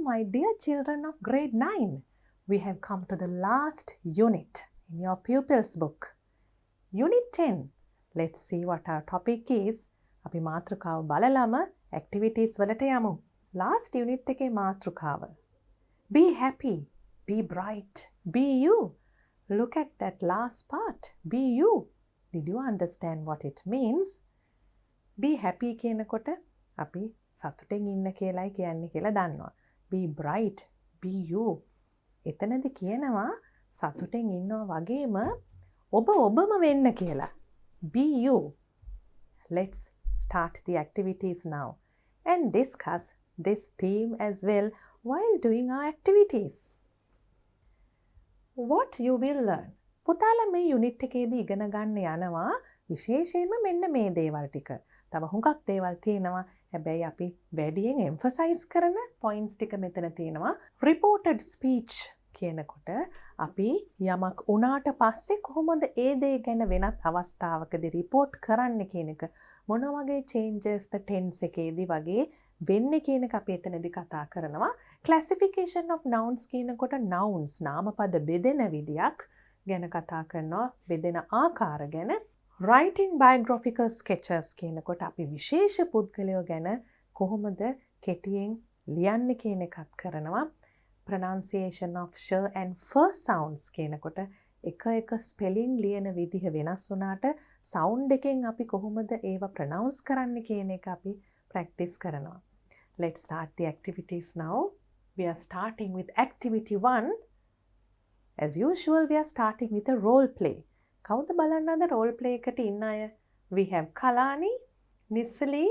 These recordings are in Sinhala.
my dear children of grade 9. We have come to the last unit in your pupils book. Unit 10. Let's see what our topic is. අපි මාතෘකාව බලලම activities වලට යමු. Last unit එකේ මාතෘකාව. Be happy, be bright, be you. Look at that last part. Be you. Did you understand what it means? Be happy කියනකොට අපි සතුටෙන් ඉන්න කියලායි කියන්නේ කියලා දන්නවා. Be bright, be you. එතනදි කියනවා සතුටෙන් ඉන්නවා වගේම ඔබම වෙන්න කියලා. Be you. Let's start the activities now and discuss this theme as well while doing our activities. What you will learn. පුතාලා මේ යුනිට් එකේදී ඉගෙන ගන්න යනවා විශේෂයෙන්ම මෙන්න මේ දේවල් ටික. තව හුඟක් දේවල් තියෙනවා. හැබැයි අපි වැඩියෙන් emphasize කරන points ටික මෙතන තියෙනවා. Reported speech කියනකොට අපි යමක් උනාට පස්සේ කොහොමද ඒ දේ ගැන වෙනත් අවස්ථාවකදී report කරන්න කියන එක මොන වගේ changes the tense එකේදී වගේ වෙන්නේ කියන එක අපි එතනදී කතා කරනවා. Classification of nouns කියනකොට nouns නාමපද බෙදෙන විදියක් ගැන කතා කරනවා. බෙදෙන ආකාර ගැන. Writing biographical sketches කියනකොට අපි විශේෂ පුද්ගලයෝ ගැන කොහොමද කෙටියෙන් ලියන්නේ කියන එකත් කරනවා. Pronunciation of sh and f sounds කියනකොට එක spelling ලියන විදිහ වෙනස් වුණාට sound එකෙන් අපි කොහොමද ඒවා pronounce කරන්න කියන එක අපි practice කරනවා. Let's start the activities now. We are starting with activity 1. As usual, we are starting with a role play. කවුද බලන්නද role play එකට ඉන්න අය? We have Kalani, Nisali,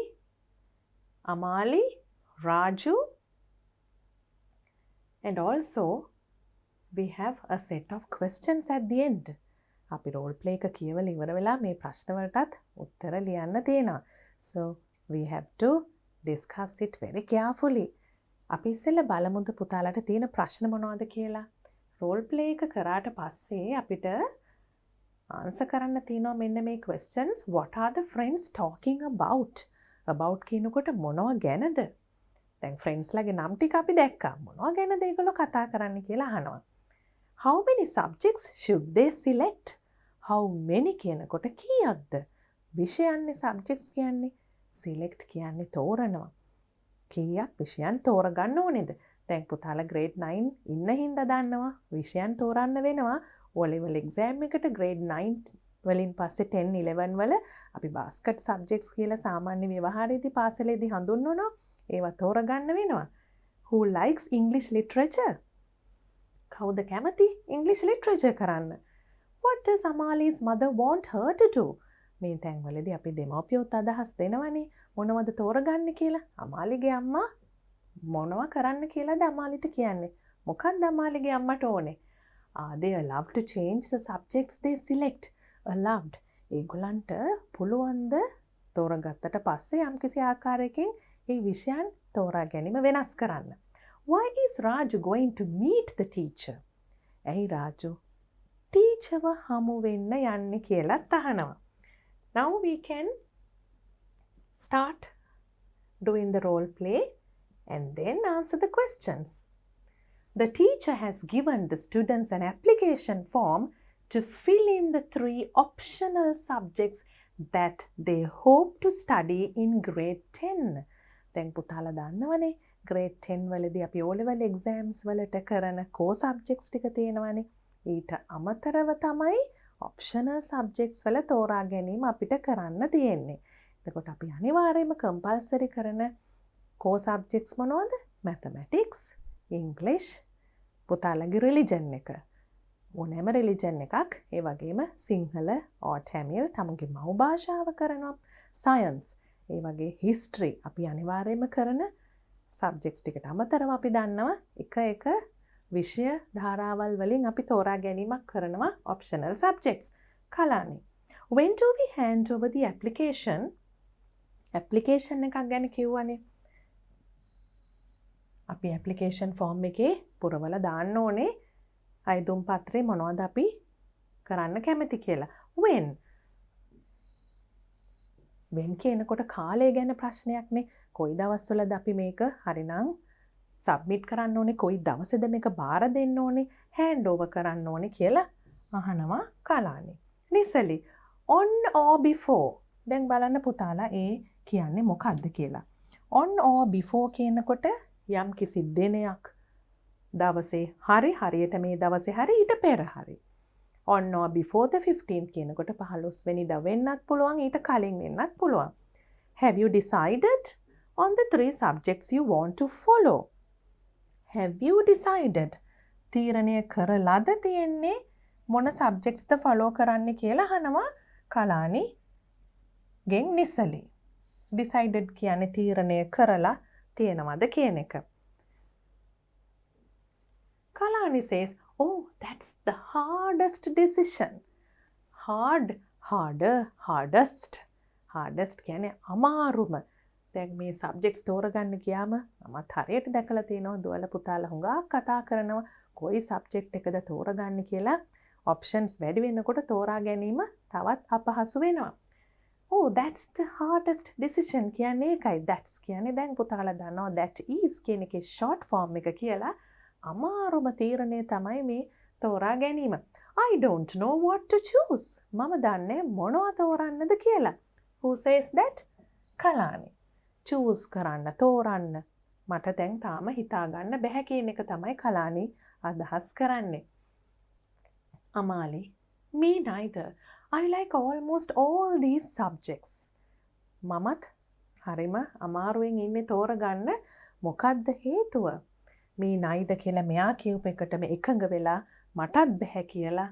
Amali, Raju, and also we have a set of questions at the end. අපි role play එක කියවලා ඉවර වෙලා මේ ප්‍රශ්න වලටත් උත්තර ලියන්න තියෙනවා. So we have to discuss it very carefully. අපි ඉස්සෙල්ලා බලමුද පුතාලට තියෙන ප්‍රශ්න මොනවද කියලා. role play එක කරාට පස්සේ අපිට answer කරන්න තියෙනවා මෙන්න මේ questions. What are the friends talking about? About කියනකොට මොනව ගැනද? දැන් friends ලගේ නම් ටික අපි දැක්කා. මොනව ගැනද ඒගොල්ලෝ කතා කරන්න කියලා අහනවා. How many subjects should they select? How many කියනකොට කීයක්ද? විෂයන්නේ subjects කියන්නේ. select කියන්නේ තෝරනවා. කීයක් විෂයන් තෝරගන්න ඕනේද? දැන් පුතාලා grade 9 ඉන්න හින්දා දන්නවා විෂයන් තෝරන්න වෙනවා. O-level exam එකට grade 9 වලින් පස්සේ 10 11 වල අපි basket subjects කියලා සාමාන්‍ය ව්‍යවහාරයේදී පාසලේදී හඳුන්වනවා. ඒවා තෝරගන්න වෙනවා. Who likes English literature? කවුද කැමති English literature කරන්න? What does Amali's mother want her to do? මේ තැන්වලදී අපි දෙමව්පියොත් අදහස් දෙනවනේ මොනවද තෝරගන්න කියලා. අමාලිගේ අම්මා මොනවා කරන්න කියලාද අමාලිට කියන්නේ? මොකක්ද අමාලිගේ අම්මට ඕනේ? They allowed to change the subjects they select. Allowed. ඒගොල්ලන්ට පුළුවන්ද තෝරගත්තට පස්සේ යම්කිසි ආකාරයකින් ඒ විෂයන් තෝරා ගැනීම වෙනස් කරන්න. Why is Raju going to meet the teacher? ඇයි රාජු ටීචර්ව හමු වෙන්න යන්නේ කියලා අහනවා. Now we can start doing the role play and then answer the questions. The teacher has given the students an application form to fill in the 3 optional subjects that they hope to study in grade 10. දැන් පුතාලා දන්නවනේ grade 10 වලදී අපි O-level exams වලට කරන core subjects ටික තියෙනවනේ. ඊට අමතරව තමයි optional subjects වල තෝරා ගැනීම අපිට කරන්න තියෙන්නේ. එතකොට අපි අනිවාර්යයෙන්ම compulsory කරන core subjects මොනවද? Mathematics, English, පුතාලගේ religion එක. ඕනෑම religion එකක්, ඒ වගේම සිංහල or Tamil තමගේ මව් භාෂාව කරනවා. Science, ඒ වගේ history අපි අනිවාර්යයෙන්ම කරන subjects ටිකට අමතරව අපි දන්නවා එක විෂය ධාරාවල් වලින් අපි තෝරා ගැනීමක් කරනවා optional subjects. Kalani, when do we hand over the application? Application එකක් ගැන කිව්වනේ. අපි application form එකේ පුරවලා දාන්න ඕනේ අයදුම් පත්‍රේ මොනවද අපි කරන්න කැමති කියලා. When කියනකොට කාලය ගැන ප්‍රශ්නයක්නේ. කොයි දවස්වලද අපි මේක හරිනම් සබ්මිට් කරන්න ඕනේ කොයි දවසේද මේක බාර දෙන්න ඕනේ hand over කරන්න ඕනේ කියලා අහනවා කලානි. Nisali on or before. දැන් බලන්න පුතාලා ඒ කියන්නේ මොකක්ද කියලා. on or before කියනකොට යම් කිසි දිනයක් දවසේ හරියට මේ දවසේ හරි ඊට පෙර හරි. on or before the 15th කියනකොට 15 වෙනිදා වෙන්නත් පුළුවන් ඊට කලින් වෙන්නත් පුළුවන්. Have you decided on the 3 subjects you want to follow? Have you decided? තීරණය කරලාද තියෙන්නේ මොන subjects ද follow කරන්න කියලා අහනවා කලානි ගෙන් නිසලි. decided කියන්නේ තීරණය කරලා තියෙනවද කියන එක. Kalani says, oh, that's the hardest decision. Hardest කියන්නේ අමාරුම. දැන් මේ subjects තෝරගන්න ගියාම මමත් හරියට දැකලා තියෙනවා දුවල පුතාලා හුඟක් කතා කරනවා කොයි subject එකද තෝරගන්න කියලා options වැඩි වෙනකොට තෝරා ගැනීම තවත් අපහසු වෙනවා. Oh, that's the hardest decision කියන්නේ ඒකයි. That's කියන්නේ දැන් පුතාලා දන්නවා that is කියන එකේ short form එක කියලා අමාරුම තීරණය තමයි මේ තෝරා ගැනීම. I don't know what to choose. මම දන්නේ මොනවා තෝරන්නද කියලා. Who says that? Kalani. Choose කරන්න, තෝරන්න. මට දැන් තාම හිතා ගන්න බැහැ කියන එක තමයි කලානි අදහස් කරන්නේ. Amali. Me neither. I like almost all these subjects. මමත් හරිම අමාරුවෙන් ඉන්නේ තෝරගන්න මොකද්ද හේතුව? මේ නයිද කියලා මෙයා කියූප එකටම එකඟ වෙලා මටත් බැහැ කියලා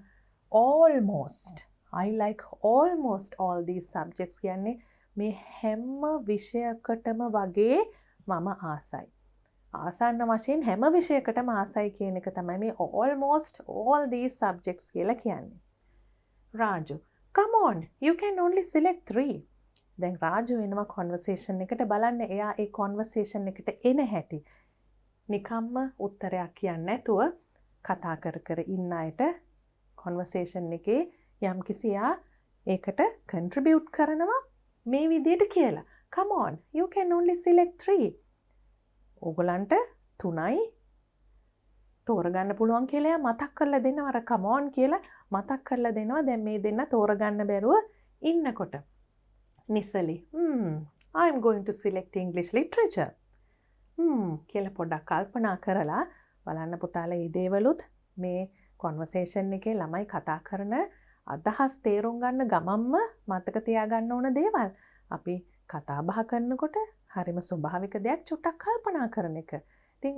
almost. I like almost all these subjects කියන්නේ මේ හැම විෂයකටම වගේ මම ආසයි. ආසන්න වශයෙන් හැම විෂයකටම ආසයි කියන එක තමයි මේ almost all these subjects කියලා කියන්නේ. Raju, come on, you can only select 3. දැන් රාජු එනවා conversation එකට බලන්න එයා ඒ conversation එකට එන හැටි. නිකම්ම උත්තරයක් කියන්නේ නැතුව කතා කර ඉන්න අයට conversation එකේ යම්කිසි යා ඒකට contribute කරනවා මේ විදිහට කියලා. Come on, you can only select 3. ඕගොල්ලන්ට 3යි තෝරගන්න පුළුවන් කියලා මතක් කරලා දෙනවා. අර come on කියලා මතක් කරලා දෙනවා. දැන් මේ දෙන්න තෝරගන්න බැරුව ඉන්නකොට. Nisali. I'm going to select English literature. කියලා පොඩ්ඩක් කල්පනා කරලා බලන්න පුතාලා මේ දේවලුත් මේ conversation එකේ ළමයි කතා කරන අදහස් තේරුම් ගන්න ගමන්ම මතක තියාගන්න ඕන දේවල්. අපි කතා බහ කරනකොට හරිම ස්වභාවික දෙයක් චුට්ටක් කල්පනා කරන එක. ඉතින්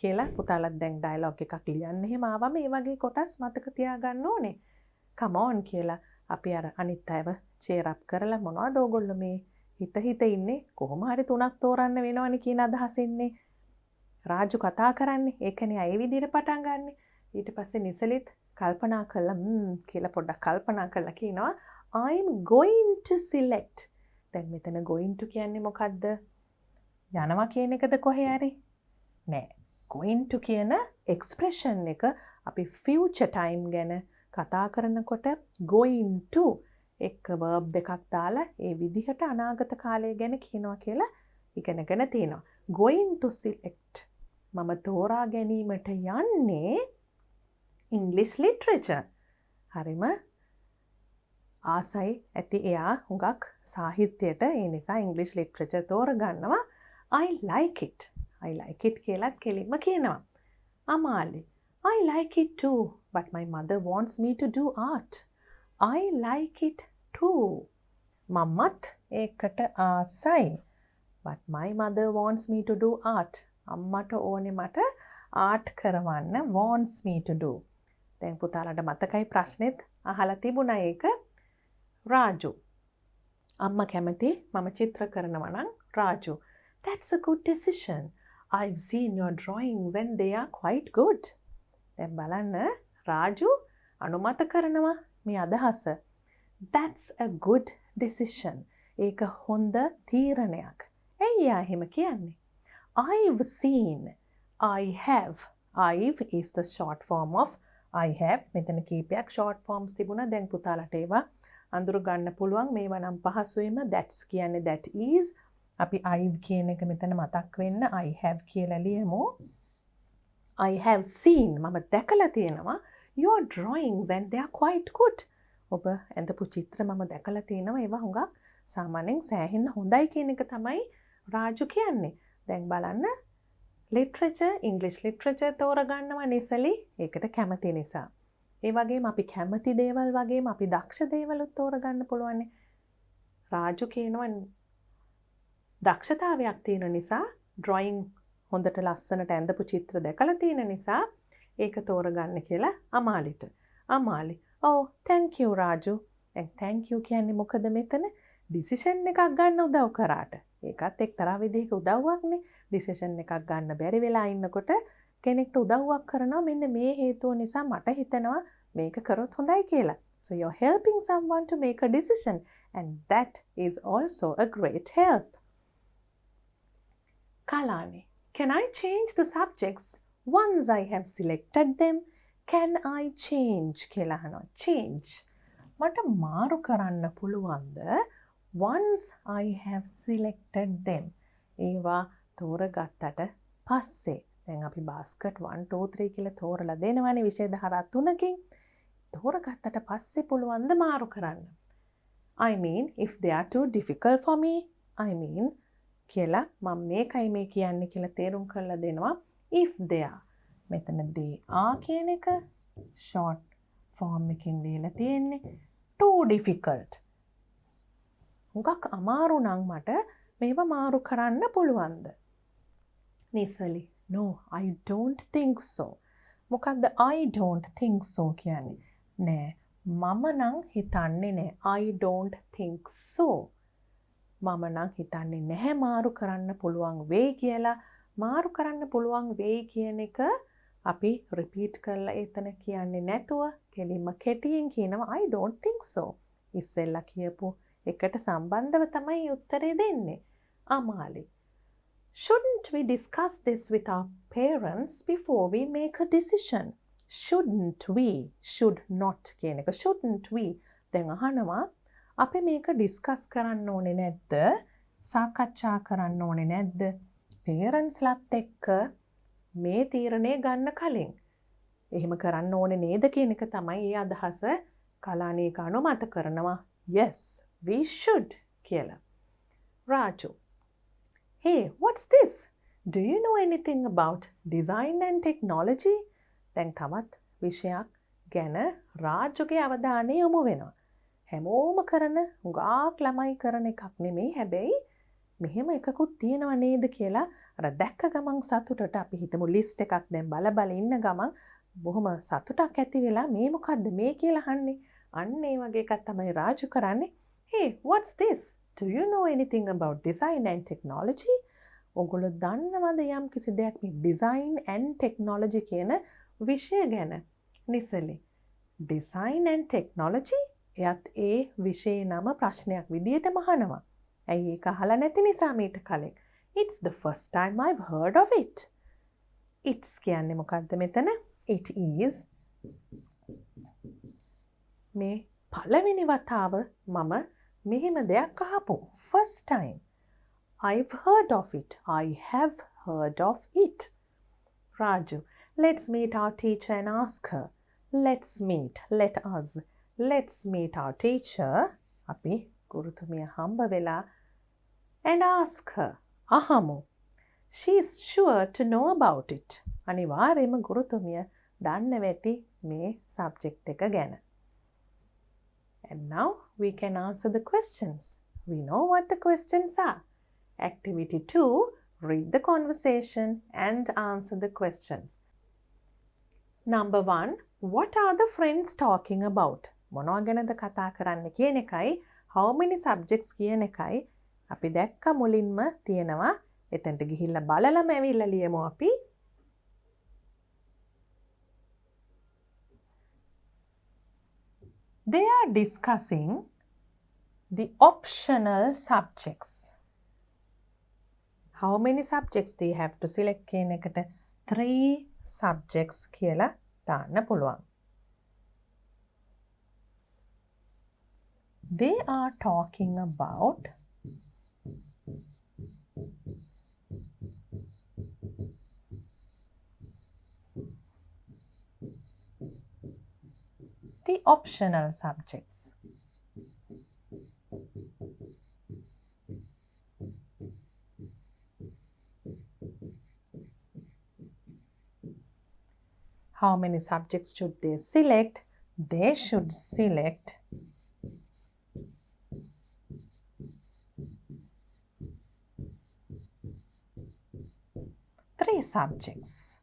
කියලා පුතාලත් දැන් ඩයලොග් එකක් ලියන්න එහෙම ආවම මේ වගේ කොටස් මතක තියාගන්න ඕනේ. come on කියලා අපි අර අනිත් අයව cheer up කරලා මොනවද ඕගොල්ලෝ මේ හිත ඉන්නේ කොහොම හරි 3ක් තෝරන්න වෙනවනේ කියන අදහසින්නේ රාජු කතා කරන්නේ. ඒකනේ අය විදිහට පටන් ගන්නෙ. ඊට පස්සේ නිසලිත් කල්පනා කළා කියලා පොඩ්ඩක් කල්පනා කරලා කියනවා I'm going to select. දැන් මෙතන going to කියන්නේ මොකද්ද? යනවා කියන එකද කොහේ හරි? නෑ. going to කියන expression එක අපි future time ගැන කතා කරනකොට going to එක verb එකක් දාලා ඒ විදිහට අනාගත කාලය ගැන කියනවා කියලා ඉගෙනගෙන තියෙනවා. going to select. මම තෝරා ගැනීමට යන්නේ English literature. හරිම ආසයි ඇති එයා හුඟක් සාහිත්‍යයට ඒ නිසා English literature තෝරගන්නවා. I like it. I like it කියලාත් කෙලින්ම කියනවා. Amali. I like it too, but my mother wants me to do art. I like it too. මමත් ඒකට ආසයි. But my mother wants me to do art. අම්මට ඕනේ මට art කරවන්න wants me to do. දැන් පුතාලට මතකයි ප්‍රශ්නෙත් අහලා තිබුණා ඒක. රාජු. අම්මා කැමති මම චිත්‍ර කරනවා නම් Raju. That's a good decision. I've seen your drawings and they are quite good. දැන් බලන්න රාජු අනුමත කරනවා මේ අදහස. That's a good decision. ඒක හොඳ තීරණයක්. ඇයි එහෙම කියන්නේ? I've seen. I have. I've is the short form of I have. මෙතන කීපයක් short forms තිබුණා. දැන් පුතාලට ඒවා අඳුර ගන්න පුළුවන්. මේවා නම් පහසුවෙම that's කියන්නේ that is. අපි I've කියන එක මෙතන මතක් වෙන්න I have කියලා ලියමු. I have seen මම දැකලා තියෙනවා your drawings and they are quite good. ඔබ ඇඳපු චිත්‍ර මම දැකලා තියෙනවා ඒවා හුඟක් සාමාන්‍යයෙන් සෑහෙන්න හොඳයි කියන එක තමයි රාජු කියන්නේ. දැන් බලන්න literature English literature තෝරගන්නවා නිසලි ඒකට කැමති නිසා. ඒ වගේම අපි කැමති දේවල් වගේම අපි දක්ෂ දේවලුත් තෝරගන්න පුළුවන්. රාජු කියනවා දක්ෂතාවයක් තියෙන නිසා drawing හොඳට ලස්සනට ඇඳපු චිත්‍ර දැකලා තියෙන නිසා ඒක තෝරගන්න කියලා අමාලිට. Amali oh thank you Raju. and thank you කියන්නේ මොකද මෙතන decision එකක් ගන්න උදව් කරාට. ඒකත් එක්තරා විදිහක උදව්වක්නේ. decision එකක් ගන්න බැරි වෙලා ඉන්නකොට කෙනෙක්ට උදව්වක් කරනවා මෙන්න මේ හේතුව නිසා මට හිතෙනවා මේක කරොත් හොඳයි කියලා. So you're helping someone to make a decision and that is also a great help. Kalani, can I change the subjects once I have selected them? Can I change කියලා අහනවා. change. මට මාරු කරන්න පුළුවන්ද once I have selected them? ඒවා තෝරගත්තට පස්සේ දැන් අපි basket 1 2 3 කියලා තෝරලා දෙනවනේ විෂය ධාරා 3කින්. තෝරගත්තට පස්සේ පුළුවන්ද මාරු කරන්න? I mean if they are too difficult for me. I mean කියලා මම මේකයි මේ කියන්නේ කියලා තේරුම් කරලා දෙනවා. if they are මෙතන they are කියන එක short form එකකින් ලියලා තියෙන්නේ. too difficult. හුඟක් අමාරු නම් මට මේවා මාරු කරන්න පුළුවන්ද? Nisali no I don't think so. මොකද්ද I don't think so කියන්නේ? නෑ මම නම් හිතන්නේ නෑ. I don't think so. මම නම් හිතන්නේ නැහැ මාරු කරන්න පුළුවන් වෙයි කියලා. මාරු කරන්න පුළුවන් වෙයි කියන එක අපි රිපීට් කරලා එතන කියන්නේ නැතුව කෙලින්ම කෙටියෙන් කියනවා I don't think so. ඉස්සෙල්ලා කියපු එකට සම්බන්ධව තමයි උත්තරේ දෙන්නේ. Amali. Shouldn't we discuss this with our parents before we make a decision? Shouldn't we? Should not කියන එක. Shouldn't we? දැන් අහනවා අපි මේක ඩිස්කස් කරන්න ඕනේ නැද්ද? සාකච්ඡා කරන්න ඕනේ නැද්ද? පේරන්ට්ස්ලාත් එක්ක මේ තීරණය ගන්න කලින්. එහෙම කරන්න ඕනේ නේද කියන එක තමයි ඒ අදහස. කලාණී කණු මත කරනවා. Yes, we should කියලා. Raju. Hey, what's this? Do you know anything about design and technology? දැන් තවත් විෂයක් ගැන රාජුගේ අවධානය යොමු වෙනවා. හැමෝම කරන හුඟක් ළමයි කරන එකක් නෙමෙයි. හැබැයි මෙහෙම එකකුත් තියෙනව නේද කියලා අර දැක්ක ගමන් සතුටට අපි හිතමු ලිස්ට් එකක් දැන් බල ඉන්න ගමන් බොහොම සතුටක් ඇති වෙලා මේ මොකද්ද මේ කියලා අහන්නේ. අන්න ඒ වගේ එකක් තමයි රාජු කරන්නේ. Hey, what's this? Do you know anything about design and technology? ඔගොල්ලෝ දන්නවද යම් කිසි දෙයක් මේ design and technology කියන විෂය ගැන? නිසලි. design and technology එයත් ඒ විෂයේ නම ප්‍රශ්නයක් විදියටම අහනවා. ඇයි ඒක අහලා නැති නිසා මීට කලින්? It's the first time I've heard of it. It's කියන්නේ මොකද්ද මෙතන? It is මේ පළවෙනි වතාව මම මෙහෙම දෙයක් අහපු. First time. I've heard of it. I have heard of it. Raju, let's meet our teacher and ask her. Let's meet. Let us. Let's meet our teacher. අපි ගුරුතුමිය හම්බ වෙලා and ask her. අහමු. She is sure to know about it. අනිවාර්යයෙන්ම ගුරුතුමිය දන්න වෙති මේ subject එක ගැන. And now we can answer the questions. We know what the questions are. Activity 2, read the conversation and answer the questions. Number 1, what are the friends talking about? මොනවා ගැනද කතා කරන්න කියන එකයි how many subjects කියන එකයි අපි දැක්ක මුලින්ම තියෙනවා. එතනට ගිහිල්ලා බලලම ඇවිල්ලා ලියමු අපි. They are discussing the optional subjects. How many subjects they have to select කියන එකට 3 subjects කියලා දාන්න පුළුවන්. They are talking about The optional subjects. How many subjects should they select? They should select 3 subjects.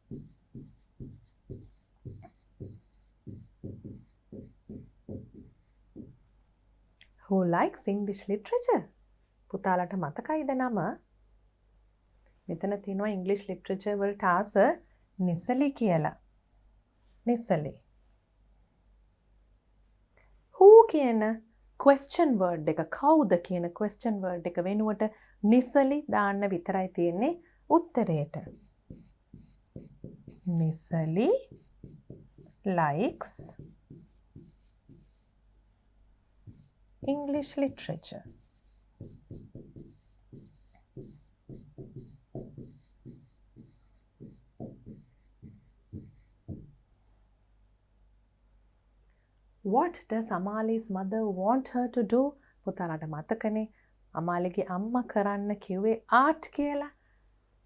Who likes English literature? පුතාලට මතකයිද නම? මෙතන තියෙනවා English literature වලට ආස නිසලි කියලා. නිසලි. Who කියන question word එක කවුද කියන question word එක වෙනුවට නිසලි දාන්න විතරයි තියෙන්නේ උත්තරේට. Nisali likes English literature. What does Amali's mother want her to do? පුතාලට මතකනේ අමාලිගේ අම්මා කරන්න කිව්වේ art කියලා.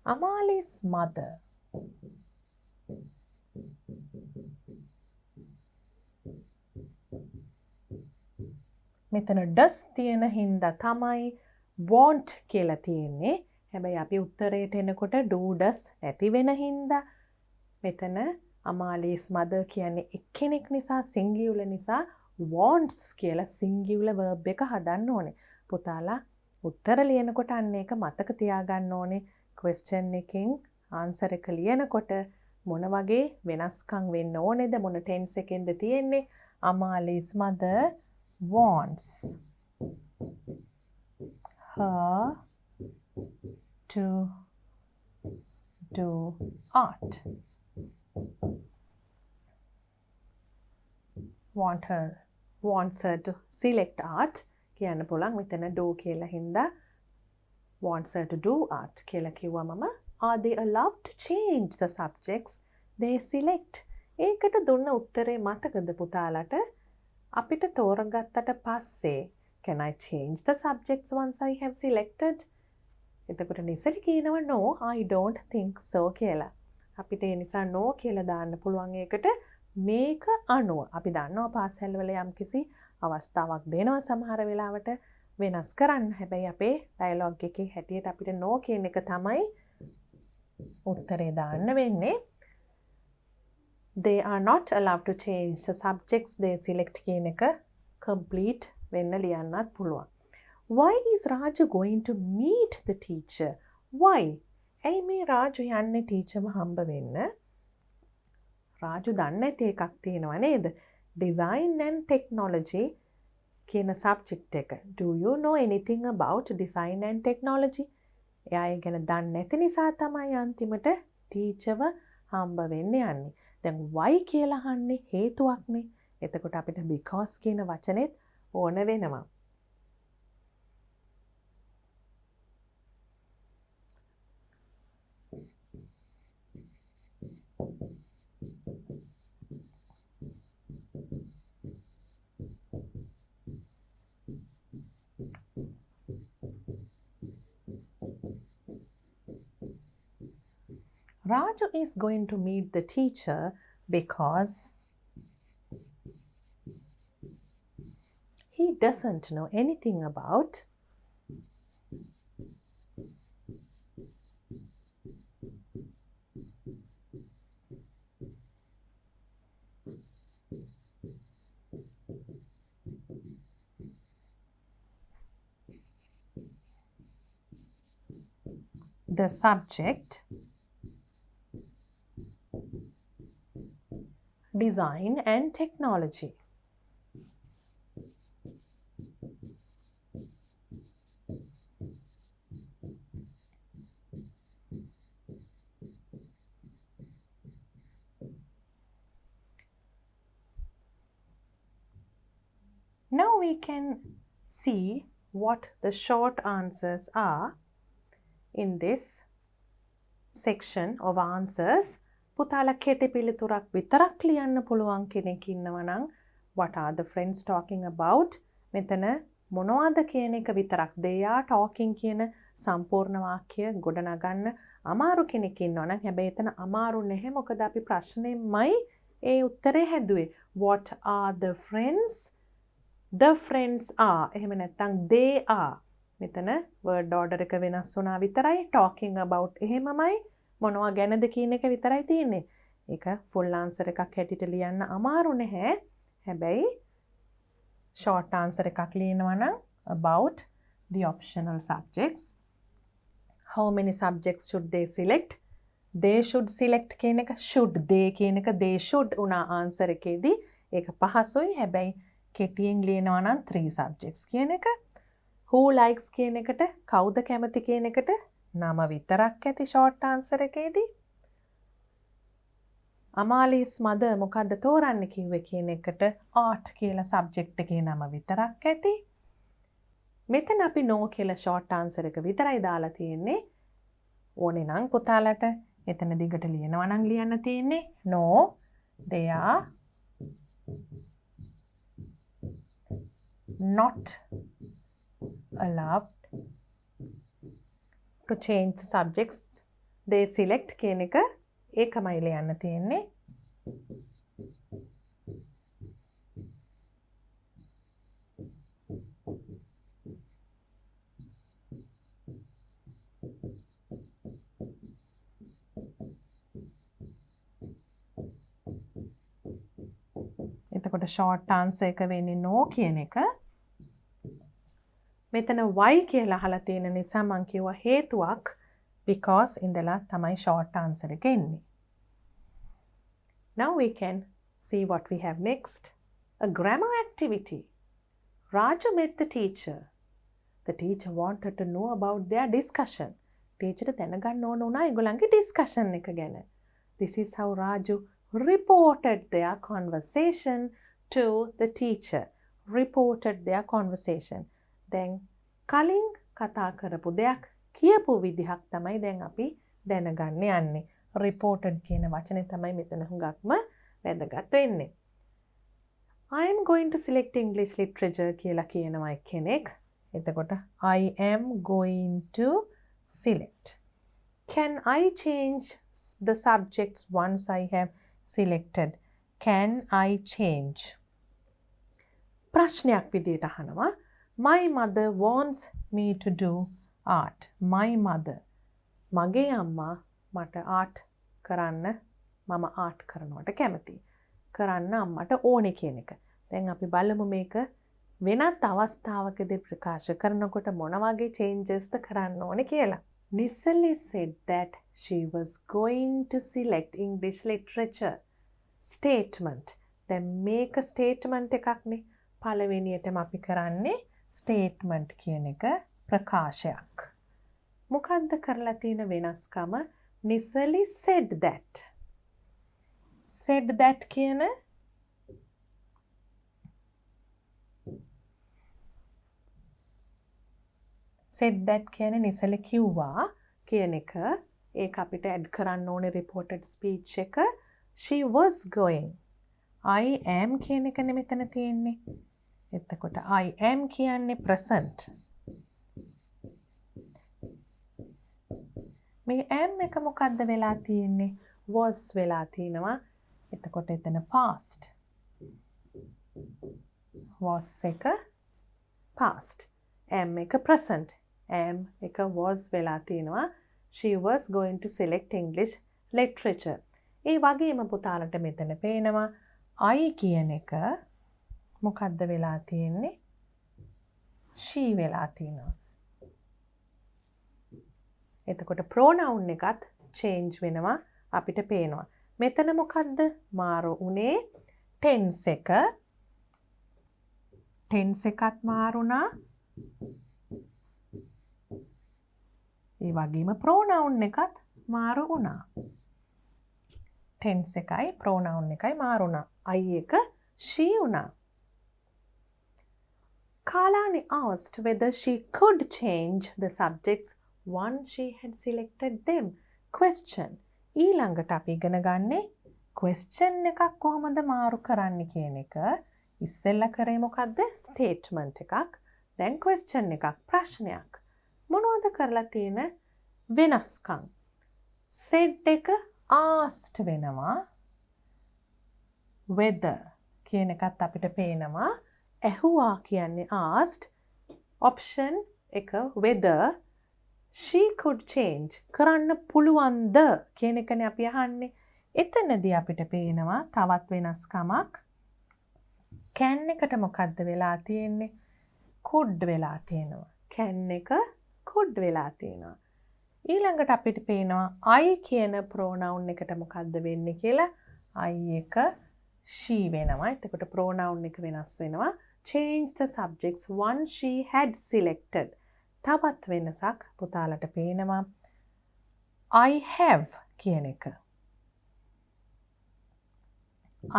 Amali's mother මෙතන does තියෙන හින්දා තමයි want කියලා තියෙන්නේ. හැබැයි අපි උත්තරයට එනකොට do does නැති වෙන හින්දා මෙතන Amali's mother කියන්නේ එක්කෙනෙක් නිසා singular නිසා wants කියලා singular verb එක හදන්න ඕනේ. පුතාලා උත්තර ලියනකොට අන්න ඒක මතක තියාගන්න ඕනේ. question එකෙන් answer එක ලියනකොට මොන වගේ වෙනස්කම් වෙන්න ඕනේද? මොන tense එකෙන්ද තියෙන්නේ? Amali's mother wants her to do art. Wants her to select art කියන්න පුළුවන්. මෙතන do කියලා හින්දා wants her to do art කියලා කිව්වමම are they allowed to change the subjects they select? ඒකට දුන්න උත්තරේ මතකද පුතාලට? අපිට තෝරගත්තට පස්සේ can I change the subjects once I have selected? එතකොට නිසලි කියනවා no I don't think so කියලා. අපිට ඒ නිසා no කියලා දාන්න පුළුවන් ඒකට මේක අනුව. අපි දන්නවා පාසල් වල යම්කිසි අවස්ථාවක් දෙනවා සමහර වෙලාවට වෙනස් කරන්න. හැබැයි අපේ ඩයලොග් එකේ හැටියට අපිට no කියන එක තමයි උත්තරේ දාන්න වෙන්නේ. They are not allowed to change the subjects they select කියන එක complete වෙන්න ලියන්නත් පුළුවන්. Why is Raju going to meet the teacher? Why? ඇයි මේ රාජු යන්නේ ටීචර්ව හම්බ වෙන්න? රාජු දන්නේ නැති එකක් තියෙනවා නේද? Design and technology කියන subject එක. Do you know anything about design and technology? එයා ඒ ගැන දන්නේ නැති නිසා තමයි අන්තිමට ටීචර්ව හම්බ වෙන්න යන්නේ. දැන් why කියලා අහන්නේ හේතුවක්නේ. එතකොට අපිට because කියන වචනේත් ඕන වෙනවා. Raju is going to meet the teacher because he doesn't know anything about the subject design and technology. Now we can see what the short answers are in this section of answers පුතාලා කෙටි පිළිතුරක් විතරක් ලියන්න පුළුවන් කෙනෙක් ඉන්නවා නම් what are the friends talking about මෙතන මොනවද කියන එක විතරක් they are talking කියන සම්පූර්ණ වාක්‍ය ගොඩනගන්න අමාරු කෙනෙක් ඉන්නවා නම් හැබැයි එතන අමාරු නැහැ මොකද අපි ප්‍රශ්නේමයි ඒ උත්තරේ හැදුවේ what are the friends are එහෙම නැත්නම් they are මෙතන word order එක වෙනස් වුණා විතරයි talking about එහෙමමයි මොනවා ගැනද කියන එක විතරයි තියෙන්නේ. ඒක full answer එකක් හැටියට ලියන්න අමාරු නැහැ. හැබැයි short answer එකක් ලියනවා නම් about the optional subjects. How many subjects should they select? They should select කියන එක should they කියන එක they should උනා answer එකේදී ඒක පහසුයි. හැබැයි කෙටියෙන් ලියනවා නම් 3 subjects කියන එක. Who likes කියන එකට කවුද කැමති කියන එකට නම විතරක් ඇති short answer එකේදී. Amali's mother මොකද්ද තෝරන්න කිව්වේ කියන එකට art කියලා subject එකේ නම විතරක් ඇති. මෙතන අපි no කියලා short answer එක විතරයි දාලා තියෙන්නේ. ඕනේ නම් පුතාලට එතන දිගට ලියනවා නම් ලියන්න තියෙන්නේ no they are not allowed to change the subjects they select කියන එක ඒකමයි ලියන්න තියෙන්නේ. එතකොට short answer එක වෙන්නේ no කියන එක. මෙතන why කියලා අහලා තියෙන නිසා මම කිව්වා හේතුවක් because ඉඳලා තමයි short answer එක එන්නේ. Now we can see what we have next. A grammar activity. Raju met the teacher. The teacher wanted to know about their discussion. Teacher දැනගන්න ඕන උනා ඒගොල්ලන්ගේ discussion එක ගැන. This is how Raju reported their conversation to the teacher. Reported their conversation. දැන් කලින් කතා කරපු දෙයක් කියපු විදිහක් තමයි දැන් අපි දැනගන්න යන්නේ. reported කියන වචනේ තමයි මෙතන හුඟක්ම වැදගත් වෙන්නේ. I am going to select English literature කියලා කියනවා කෙනෙක්. එතකොට I am going to select. Can I change the subjects once I have selected? Can I change? ප්‍රශ්නයක් විදිහට අහනවා. My mother wants me to do art. My mother. මගේ අම්මා මට art කරන්න මම art කරනවට කැමතියි. කරන්න අම්මට ඕනේ කියන එක. දැන් අපි බලමු මේක වෙනත් අවස්ථාවකදී ප්‍රකාශ කරනකොට මොන වගේ changes ද කරන්න ඕනේ කියලා. Nisali said that she was going to select English literature. Statement. දැන් මේක statement එකක්නේ. පළවෙනියටම අපි කරන්නේ statement කියන එක ප්‍රකාශයක්. මොකක්ද කරලා තියෙන වෙනස්කම? Nisali said that. Said that කියන said that කියන්නේ නිසල කිව්වා කියන එක ඒක අපිට ඇඩ් කරන්න ඕනේ reported speech එක. She was going. I am කියන එකනේ මෙතන තියෙන්නේ. එතකොට I am කියන්නේ present. මේ am එක මොකද්ද වෙලා තියෙන්නේ? was වෙලා තිනවා. එතකොට එතන past. was එක past. am එක present. am එක was වෙලා තිනවා. She was going to select English literature. ඒ වගේම පුතාලට මෙතන පේනවා I කියන එක මොකද්ද වෙලා තියෙන්නේ? she වෙලා තිනවා. එතකොට pronoun එකත් change වෙනවා අපිට පේනවා. මෙතන මොකද්ද මාරු උනේ? tense එක. tense එකත් මාරුණා. ඒ වගේම pronoun එකත් මාරු වුණා. tense එකයි pronoun එකයි මාරුණා. I එක she වුණා. Kalani asked whether she could change the subjects once she had selected them. Question. ඊළඟට අපි ඉගෙන ගන්නේ question එකක් කොහොමද මාරු කරන්න කියන එක. ඉස්සෙල්ලා කරේ මොකද්ද? statement එකක්. දැන් question එකක්, ප්‍රශ්නයක්. මොනවද කරලා තියෙන වෙනස්කම්? said එක asked වෙනවා. whether කියන එකත් අපිට පේනවා. ඇහුවා කියන්නේ asked. option එක whether she could change කරන්න පුළුවන්ද කියන එකනේ අපි අහන්නේ. එතනදී අපිට පේනවා තවත් වෙනස්කමක්. can එකට මොකද්ද වෙලා තියෙන්නේ? could වෙලා තියෙනවා. can එක could වෙලා තියෙනවා. ඊළඟට අපිට පේනවා I කියන pronoun එකට මොකද්ද වෙන්නේ කියලා. I එක she වෙනවා. එතකොට pronoun එක වෙනස් වෙනවා. change the subjects once she had selected. තවත් වෙනසක් පුතාලට පේනවා. I have කියන එක.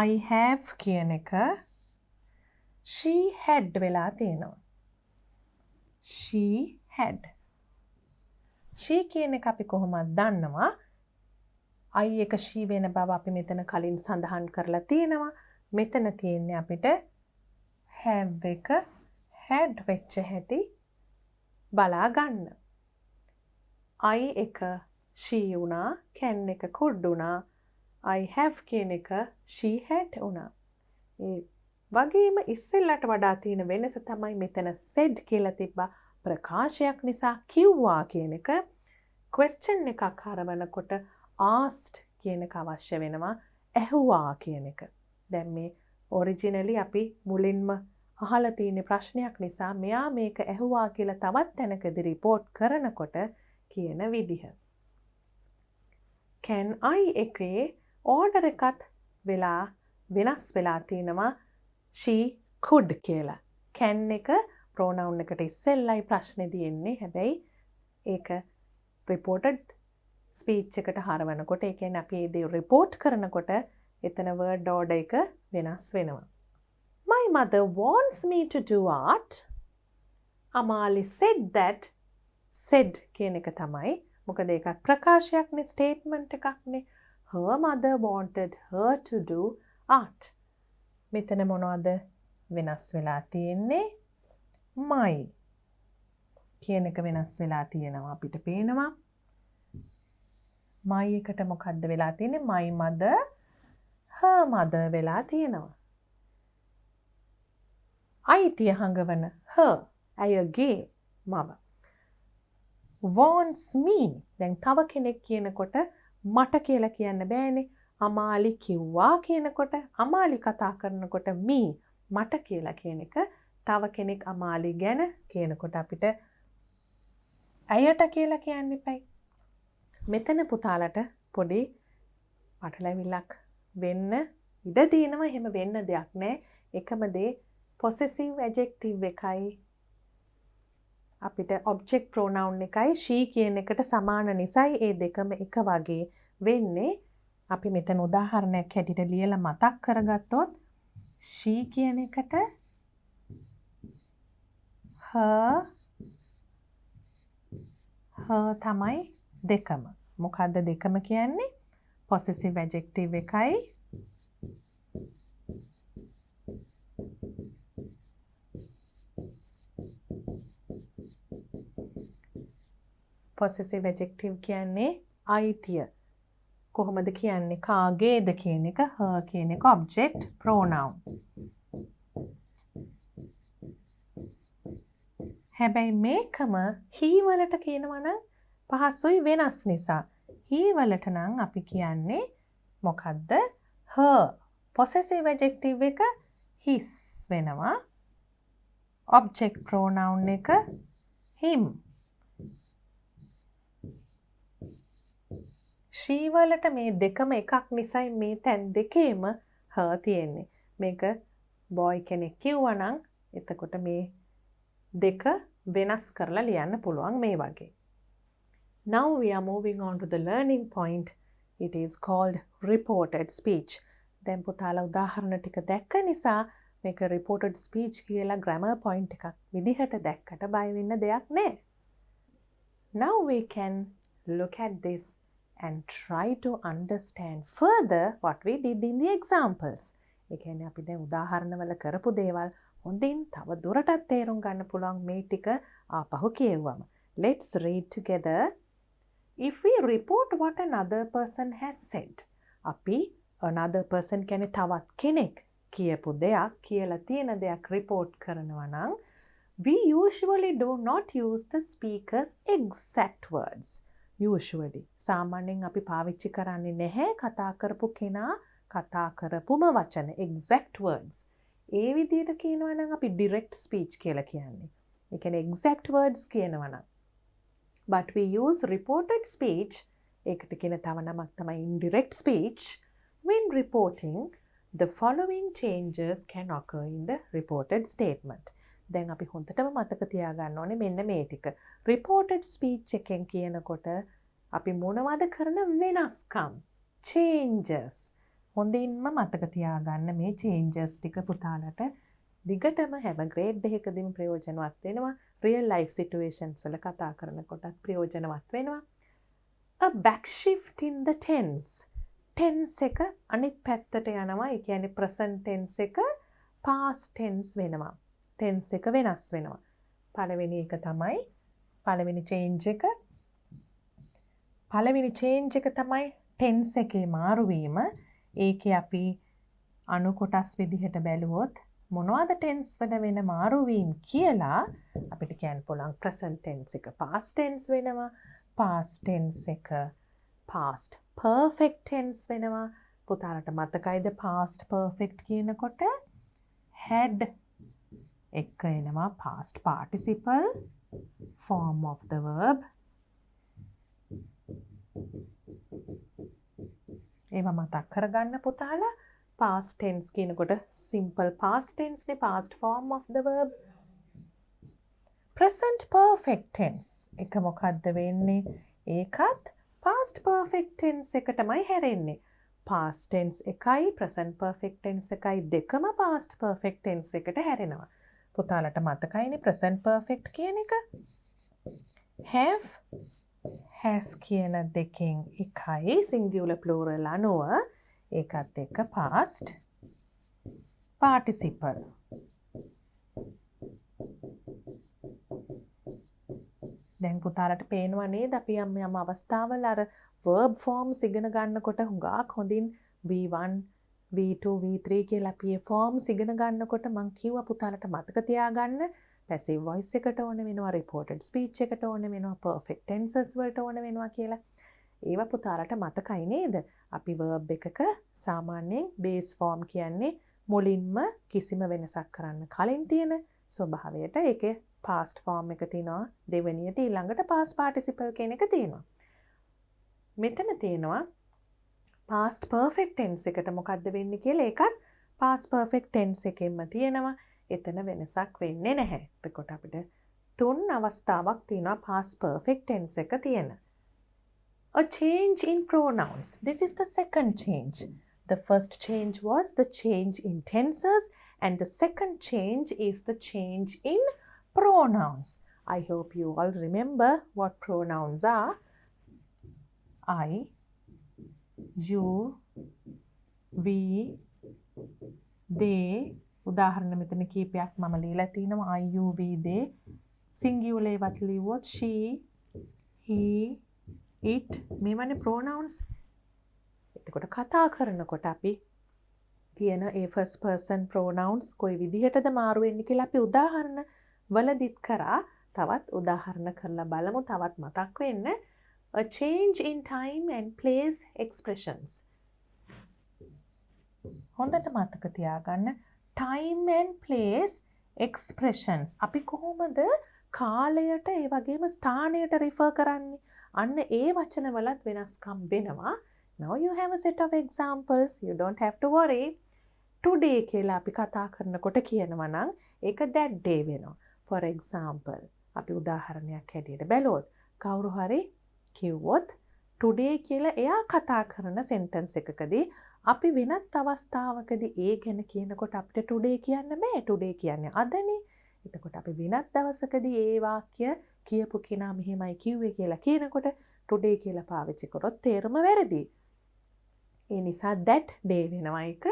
I have කියන එක she had වෙලා තියෙනවා. she had. she කියන එක අපි කොහොමද දන්නවා? I එක she වෙන බව අපි මෙතන කලින් සඳහන් කරලා තියෙනවා. මෙතන තියෙන්නේ අපිට have එක had වෙච්ච හැටි බලා ගන්න. I එක she වුණා, can එක could වුණා, I have කියන එක she had වුණා. ඒ වගේම ඉස්සෙල්ලට වඩා තියෙන වෙනස තමයි මෙතන said කියලා තිබ්බා ප්‍රකාශයක් නිසා කිව්වා කියන එක. question එකක් හරවනකොට asked කියන එක අවශ්‍ය වෙනවා. ඇහුවා කියන එක. දැන් මේ ඔරිජිනලි අපි මුලින්ම අහලා තියෙන ප්‍රශ්නයක් නිසා මෙයා මේක ඇහුවා කියලා තවත් තැනකදී report කරනකොට කියන විදිහ. can I එකේ order එකත් වෙලා වෙනස් වෙලා තිනවා she could කියලා. can එක pronoun එකට ඉස්සෙල්ලයි ප්‍රශ්නේදී එන්නේ. හැබැයි ඒක reported speech එකට හරවනකොට ඒ කියන්නේ අපි ඒ දේ report කරනකොට එතන word order එක වෙනස් වෙනවා. My mother wants me to do art. Amali said that. said කියන එක තමයි. මොකද ඒකත් ප්‍රකාශයක්නේ, statement එකක්නේ. Her mother wanted her to do art. මෙතන මොනවද වෙනස් වෙලා තියෙන්නේ? my කියන එක වෙනස් වෙලා තියෙනවා අපිට පේනවා. my එකට මොකද්ද වෙලා තියෙන්නේ? my mother her mother වෙලා තියෙනවා. අයිතිය හඟවන her ඇයගේ මව. wants me දැන් තව කෙනෙක් කියනකොට මට කියලා කියන්න බෑනේ. අමාලි කිව්වා කියනකොට, අමාලි කතා කරනකොට me මට කියලා කියන එක. තව කෙනෙක් අමාලි ගැන කියනකොට අපිට ඇයට කියලා කියන්න එපයි. මෙතන පුතාලට පොඩි පටලැවිල්ලක් වෙන්න ඉඩ තියෙනවා. එහෙම වෙන්න දෙයක් නෑ. එකම දේ possessive adjective එකයි අපිට object pronoun එකයි she කියන එකට සමාන නිසායි ඒ දෙකම එක වගේ වෙන්නේ. අපි මෙතන උදාහරණයක් හැටියට ලියලා මතක් කරගත්තොත් she කියන එකට her තමයි දෙකම. මොකද්ද දෙකම කියන්නේ? possessive adjective එකයි possessive adjective කියන්නේ අයිතිය. කොහොමද කියන්නේ? කාගේද කියන එක. her කියන එක object pronoun. හැබැයි මේකම he වලට කියනවා නම් පහසුයි වෙනස් නිසා. he වලට නම් අපි කියන්නේ මොකද්ද? her. possessive adjective එක his වෙනවා. object pronoun එක him. she වලට මේ දෙකම එකක් නිසායි මේ තැන් දෙකේම her තියෙන්නේ. මේක boy කෙනෙක් කිව්වා නම් එතකොට මේ දෙක වෙනස් කරලා ලියන්න පුළුවන් මේ වගේ. Now we are moving on to the learning point. It is called reported speech. දැන් පුතාලා උදාහරණ ටික දැක්ක නිසා මේක reported speech කියලා grammar point එකක් විදිහට දැක්කට බය වෙන්න දෙයක් නැහැ. Now we can look at this and try to understand further what we did in the examples. ඒ කියන්නේ අපි දැන් උදාහරණවල කරපු දේවල් හොඳින් තව දුරටත් තේරුම් ගන්න පුළුවන් මේ ටික ආපහු කියවුවම. Let's read together. If we report what another person has said. අපි another person කියන්නේ තවත් කෙනෙක් කියපු දෙයක් කියලා තියෙන දෙයක් report කරනවා නම් we usually do not use the speaker's exact words. Usually. සාමාන්‍යයෙන් අපි පාවිච්චි කරන්නේ නැහැ කතා කරපු කෙනා කතා කරපුම වචන exact words. ඒ විදිහට කියනවා නම් අපි direct speech කියලා කියන්නේ. ඒ කියන්නේ exact words කියනවා නම්. But we use reported speech. ඒකට කියන තව නමක් තමයි indirect speech. When reporting, the following changes can occur in the reported statement. දැන් අපි හොඳටම මතක තියාගන්න ඕනේ මෙන්න මේ ටික. Reported speech එකෙන් කියනකොට අපි මොනවද කරන වෙනස්කම්? Changes. හොඳින්ම මතක තියාගන්න මේ changes ටික පුතාලට දිගටම හැම grade එකකදීම ප්‍රයෝජනවත් වෙනවා. Real life situations වල කතා කරනකොටත් ප්‍රයෝජනවත් වෙනවා. A back shift in the tense. Tense එක අනිත් පැත්තට යනවා. ඒ කියන්නේ present tense එක past tense වෙනවා. Tense එක වෙනස් වෙනවා. පළවෙනි එක තමයි පළවෙනි change එක තමයි tense එකේ මාරු වීම. ඒකේ අපි අනු කොටස් විදිහට බැලුවොත් මොනවද tense වල වෙන මාරු වීම කියලා අපිට කියන්න පුළුවන්. present tense එක past tense වෙනවා. past tense එක past perfect tense වෙනවා. පුතාලට මතකයිද past perfect කියනකොට had එක එනවා past participle form of the verb. ඒවා මතක් කරගන්න පුතාලා. past tense කියනකොට simple past tense නේ past form of the verb. present perfect tense එක මොකද්ද වෙන්නේ? ඒකත් past perfect tense එකටමයි හැරෙන්නේ. past tense එකයි present perfect tense එකයි දෙකම past perfect tense එකට හැරෙනවා. පුතාලට මතකයිනේ present perfect කියන එක. have has කියන දෙකෙන් එකයි singular plural අනුව ඒකත් එක්ක past participle. දැන් පුතාලට පේනවා නේද අපි යම් අවස්ථාවල අර verb forms ඉගෙන ගන්නකොට හුඟක් හොඳින් V1 V2 V3 කියලා අපි ඒ forms ඉගෙන ගන්නකොට මං කිව්වා පුතාලට මතක තියාගන්න passive voice එකට ඕන වෙනවා reported speech එකට ඕන වෙනවා perfect tenses වලට ඕන වෙනවා කියලා. ඒවා පුතාලට මතකයි නේද? අපි verb එකක සාමාන්‍යයෙන් base form කියන්නේ මුලින්ම කිසිම වෙනසක් කරන්න කලින් තියෙන ස්වභාවයට ඒකේ past form එක තියෙනවා. දෙවෙනියට ඊළඟට past participle කියන එක තියෙනවා. මෙතන තියෙනවා past perfect tense එකට මොකද්ද වෙන්නේ කියලා. ඒකත් past perfect tense එකෙන්ම තියෙනවා. එතන වෙනසක් වෙන්නේ නැහැ. එතකොට අපිට තුන් අවස්ථාවක් තියෙනවා past perfect tense එක තියෙන. A change in pronouns. This is the second change. The first change was the change in tenses and the second change is the change in pronouns. I hope you all remember what pronouns are. I, you, we, they. උදාහරණ මෙතන කීපයක් මම ලියලා තිනවා. I, you, we, they. singular ඒවත් ලිව්වොත් she, he, it. මේවනේ pronouns. එතකොට කතා කරනකොට අපි කියන ඒ first person pronouns කොයි විදිහටද මාරු වෙන්නේ කියලා අපි උදාහරණ වලදිත් කරා. තවත් උදාහරණ කරලා බලමු තවත් මතක් වෙන්න. A change in time and place expressions. හොඳට මතක තියාගන්න time and place expressions. අපි කොහොමද කාලයට ඒ වගේම ස්ථානයට refer කරන්නේ? අන්න ඒ වචන වලත් වෙනස්කම් වෙනවා. Now you have a set of examples. You don't have to worry. Today කියලා අපි කතා කරනකොට කියනවා නම් ඒක that day වෙනවා. For example, අපි උදාහරණයක් හැටියට බැලුවොත් කවුරු හරි කිව්වොත් today කියලා එයා කතා කරන sentence එකකදී අපි වෙනත් අවස්ථාවකදී ඒ ගැන කියනකොට අපිට today කියන්න බෑ. today කියන්නේ අදනේ. එතකොට අපි වෙනත් දවසකදී ඒ වාක්‍ය කියපු කෙනා මෙහෙමයි කිව්වේ කියලා කියනකොට today කියලා පාවිච්චි කරොත් තේරුම වැරදි. ඒ නිසා that day වෙනවා එක,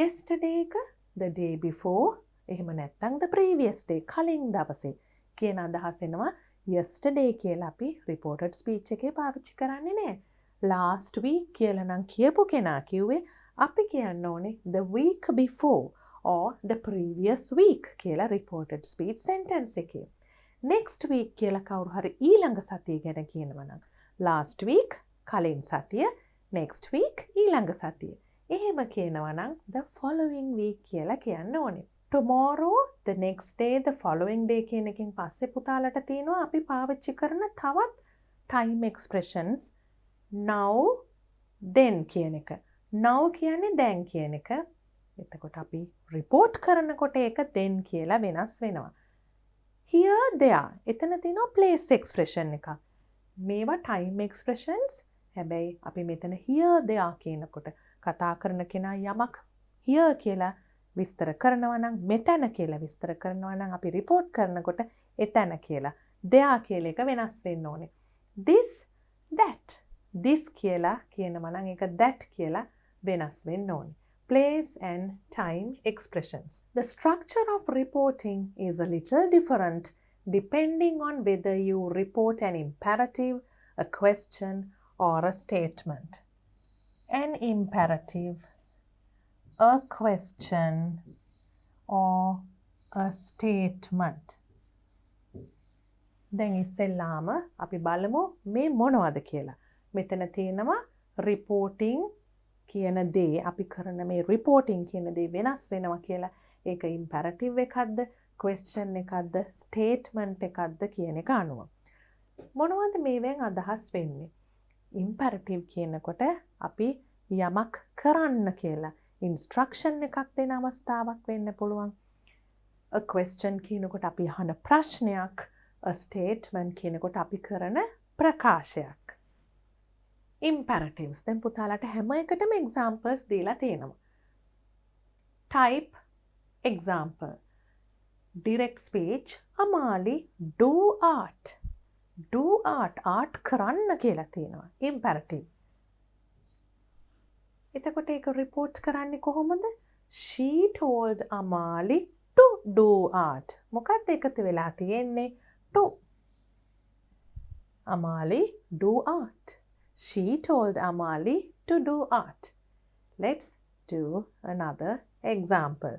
yesterday එක the day before, එහෙම නැත්නම් the previous day කලින් දවසේ කියන අදහස එනවා. yesterday කියලා අපි reported speech එකේ පාවිච්චි කරන්නේ නැහැ. last week කියලා නම් කියපු කෙනා කිව්වේ අපි කියන්න ඕනේ the week before or the previous week කියලා reported speech sentence එකේ. next week කියලා කවුරු හරි ඊළඟ සතිය ගැන කියනවා නම් last week කලින් සතිය, next week ඊළඟ සතිය. එහෙම කියනවා නම් the following week කියලා කියන්න ඕනේ. tomorrow, the next day, the following day කියන එකෙන් පස්සේ පුතාලට තියෙනවා අපි පාවිච්චි කරන තවත් time expressions now, then කියන එක. now කියන්නේ දැන් කියන එක. එතකොට අපි report කරනකොට ඒක then කියලා වෙනස් වෙනවා. here, there. එතන තියෙනවා place expression එක. මේවා time expressions. හැබැයි අපි මෙතන here, there කියනකොට කතා කරන කෙනා යමක් here කියලා විස්තර කරනවා නම්, මෙතන කියලා විස්තර කරනවා නම් අපි report කරනකොට එතන කියලා, there කියලා එක වෙනස් වෙන්න ඕනේ. this, that. this කියලා කියනවා නම් ඒක that කියලා වෙනස් වෙන්න ඕනේ. Place and time expressions. The structure of reporting is a little different depending on whether you report an imperative, a question, or a statement. An imperative, a question, or a statement. දැන් ඉස්සෙල්ලාම අපි බලමු මේ මොනවද කියලා. මෙතන තියෙනවා reporting කියන දේ, අපි කරන මේ reporting කියන දේ වෙනස් වෙනවා කියලා. ඒක imperative එකක්ද, question එකක්ද, statement එකක්ද කියන එක අනුව. මොනවද මේවෙන් අදහස් වෙන්නේ? imperative කියනකොට අපි යමක් කරන්න කියලා instruction එකක් දෙන අවස්ථාවක් වෙන්න පුළුවන්. a question කියනකොට අපි අහන ප්‍රශ්නයක්, a statement කියනකොට අපි කරන ප්‍රකාශයක්. imperatives. දැන් පුතාලට හැම එකටම examples දීලා තියෙනවා. type example. direct speech Amali do art. do art. art කරන්න කියලා තියෙනවා. imperative. එතකොට ඒක report කරන්නේ කොහොමද? she told Amali to do art. මොකක්ද එකතු වෙලා තියෙන්නේ? to. Amali do art. She told Amali to do art. Let's do another example.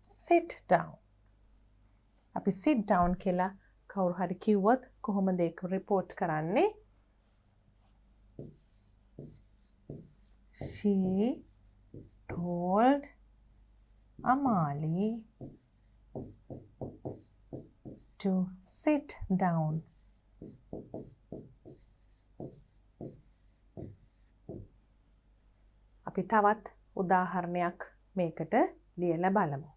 Sit down. අපි sit down කියලා කවුරු හරි කිව්වොත් කොහොමද ඒක report කරන්නේ? She told Amali to sit down. අපි තවත් උදාහරණයක් මේකට ලියලා බලමු.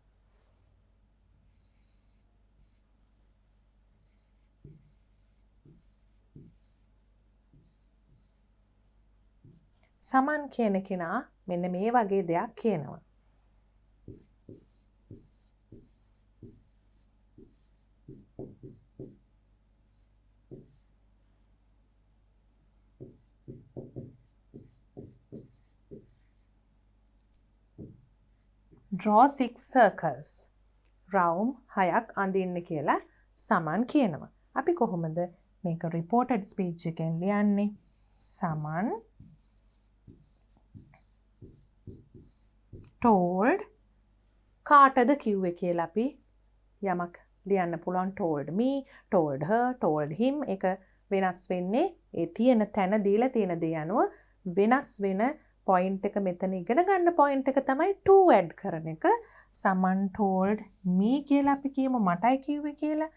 සමන් කියන කෙනා මෙන්න මේ වගේ දෙයක් කියනවා. Draw 6 circles. Round 6ක් අඳින්න කියලා සමන් කියනවා. අපි කොහොමද මේක reported speech එකෙන් ලියන්නේ? සමන් told කාටද කිව්වේ කියලා අපි යමක් ලියන්න පුළුවන්. told me, told her, told him. එක වෙනස් වෙන්නේ ඒ තියෙන තැන දීලා තියෙන දේ අනුව වෙනස් වෙන point එක මෙතන ඉගෙන ගන්න point එක තමයි to add කරන එක. someone told me කියලා අපි කියමු මටයි කිව්වේ කියලා.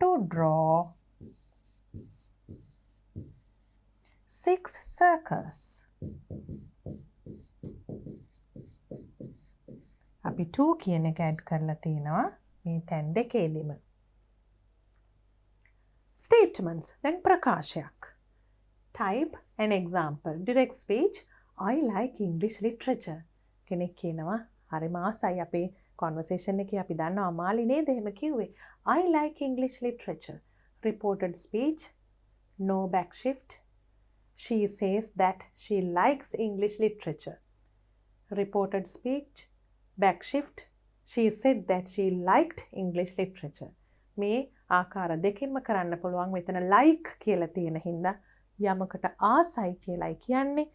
to draw 6 circles. අපි to කියන එක add කරලා තිනවා මේ තැන් දෙකේදීම. statements. දැන් ප්‍රකාශයක්. Type an example. Direct speech. I like English literature. කෙනෙක් කියනවා හරි මාසයි අපේ conversation එකේ අපි දන්නවා අමාලි නේද එහෙම කිව්වේ. I like English literature. Reported speech. No backshift. She says that she likes English literature. Reported speech. Backshift. She said that she liked English literature. මේ ආකාර දෙකෙන්ම කරන්න පුළුවන්. මෙතන like කියලා තියෙන හින්දා යමකට ආසයි කියලායි කියන්නේ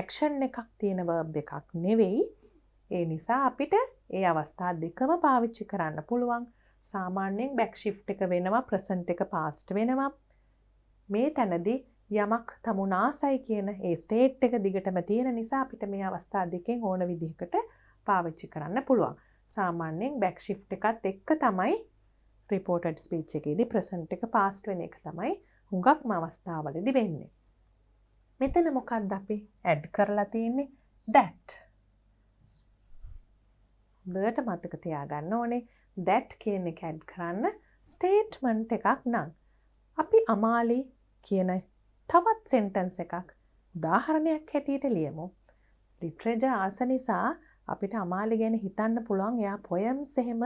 action එකක් තියෙන verb එකක් නෙවෙයි. ඒ නිසා අපිට ඒ අවස්ථා දෙකම පාවිච්චි කරන්න පුළුවන්. සාමාන්‍යයෙන් backshift එක වෙනවා present එක past වෙනවා. මේ තැනදී යමක් තමුන් ආසයි කියන ඒ ස්ටේට් එක දිගටම තියෙන නිසා අපිට මේ අවස්ථා දෙකෙන් ඕන විදිහකට පාවිච්චි කරන්න පුළුවන්. සාමාන්‍යයෙන් backshift එකත් එක්ක තමයි reported speech එකේදී present එක past වෙන එක තමයි හුඟක්ම අවස්ථාවලදී වෙන්නේ. මෙතන මොකක්ද අපි add කරලා තියෙන්නේ? that. හොඳට මතක තියාගන්න ඕනේ that කියන එක add කරන්න statement එකක් නම් අපි අමාලි කියන තවත් sentence එකක් උදාහරණයක් හැටියට ලියමු. literature ආස නිසා අපිට අමාලි ගැන හිතන්න පුළුවන් එයා poems එහෙම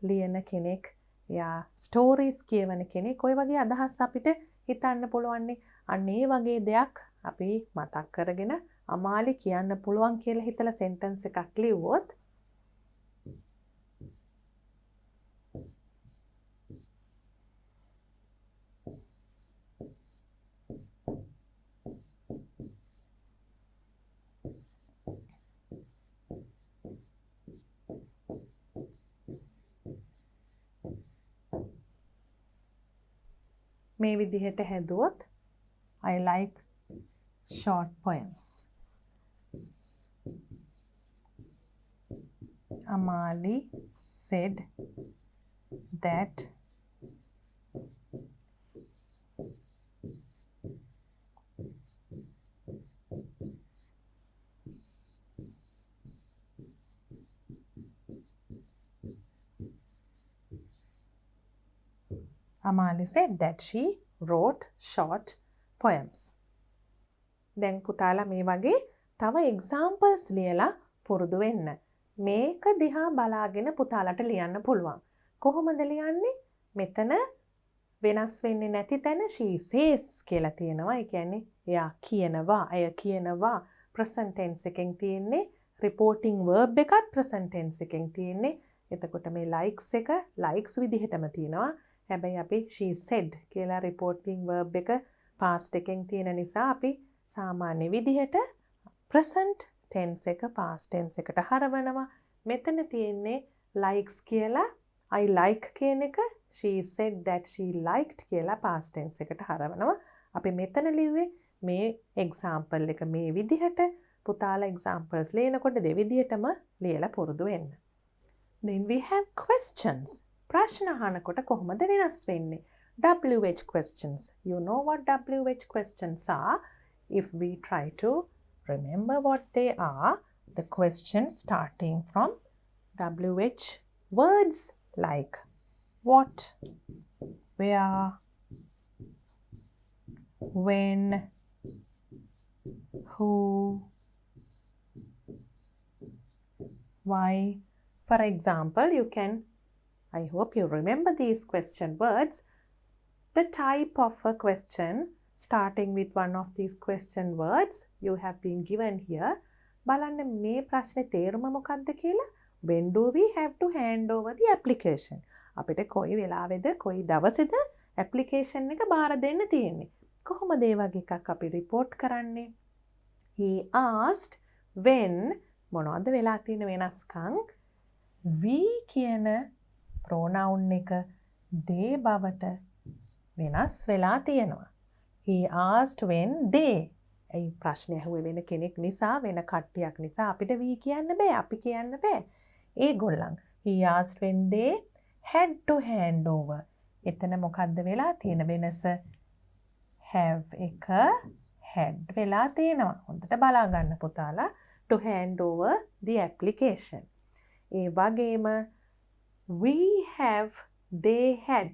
ලියන කෙනෙක්, එයා stories කියවන කෙනෙක්, ඔය වගේ අදහස් අපිට හිතන්න පුළුවන්. අන්න ඒ වගේ දෙයක් අපි මතක් කරගෙන අමාලි කියන්න පුළුවන් කියලා හිතලා sentence එකක් ලියුවොත් මේ විදිහට හැදුවොත් I like short poems. Amali said that Amali said that she wrote short poems. දැන් පුතාලා මේ වගේ තව examples ලියලා පුරුදු වෙන්න. මේක දිහා බලාගෙන පුතාලට ලියන්න පුළුවන්. කොහොමද ලියන්නේ? මෙතන වෙනස් වෙන්නේ නැති තැන she says කියලා තියෙනවා. ඒ කියන්නේ එයා කියනවා, අය කියනවා. present tense එකෙන් තියෙන්නේ reporting verb එකත් present tense එකෙන් තියෙන්නේ. එතකොට මේ likes එක likes විදිහටම තියෙනවා. හැබැයි අපි she said කියලා reporting verb එක past එකෙන් තියෙන නිසා අපි සාමාන්‍ය විදිහට present tense එක past tense එකට හරවනවා. මෙතන තියෙන්නේ likes කියලා I like කියන එක she said that she liked කියලා past tense එකට හරවනවා. අපි මෙතන ලිව්වේ මේ example එක මේ විදිහට. පුතාලා examples ලියනකොට දෙවිදිහටම ලියලා පුරුදු වෙන්න. Then we have questions. ප්‍රශ්න අහනකොට කොහොමද වෙනස් වෙන්නේ? WH questions. You know what WH questions are? If we try to remember what they are, the questions starting from WH words like what, where, when, who, why. For example, you can, I hope you remember these question words. The type of a question starting with one of these question words you have been given here. බලන්න මේ ප්‍රශ්නේ තේරුම මොකක්ද කියලා. When do we have to hand over the application? අපිට කොයි වෙලාවෙද කොයි දවසේද application එක බාර දෙන්න තියෙන්නේ. කොහොමද ඒ වගේ එකක් අපි report කරන්නේ? He asked when මොනවද වෙලා තියෙන වෙනස්කම්? we කියන pronoun එක they බවට වෙනස් වෙලා තියෙනවා. He asked when they. ඒ ප්‍රශ්නේ අහුවේ වෙන කෙනෙක් නිසා වෙන කට්ටියක් නිසා අපිට we කියන්න බෑ. අපි කියන්න බෑ. ඒගොල්ලන්. He asked when they had to hand over. එතන මොකද්ද වෙලා තියෙන වෙනස? have එක had වෙලා තියෙනවා. හොඳට බලා ගන්න පුතාලා. To hand over the application. ඒ වගේම we have, they had.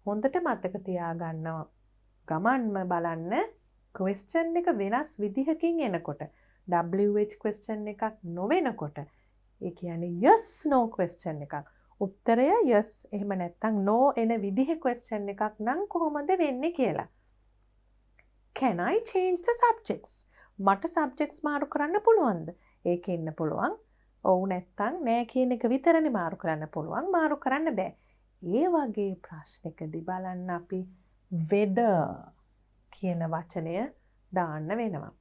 හොඳට මතක තියාගන්නවා. ගමන්ම බලන්න question එක වෙනස් විදිහකින් එනකොට WH question එකක් නොවෙනකොට ඒ කියන්නේ yes no question එකක් උත්තරය yes එහෙම නැත්නම් no එන විදිහ question එකක් නම් කොහොමද වෙන්නේ කියලා. Can I change the subjects? මට subjects මාරු කරන්න පුළුවන්ද? ඒක ඉන්න පුළුවන්. ඔව් නැත්නම් නෑ කියන එක විතරනේ මාරු කරන්න පුළුවන්. මාරු කරන්න බෑ. ඒ වගේ ප්‍රශ්නකදී බලන්න අපි whether කියන වචනය දාන්න වෙනවා.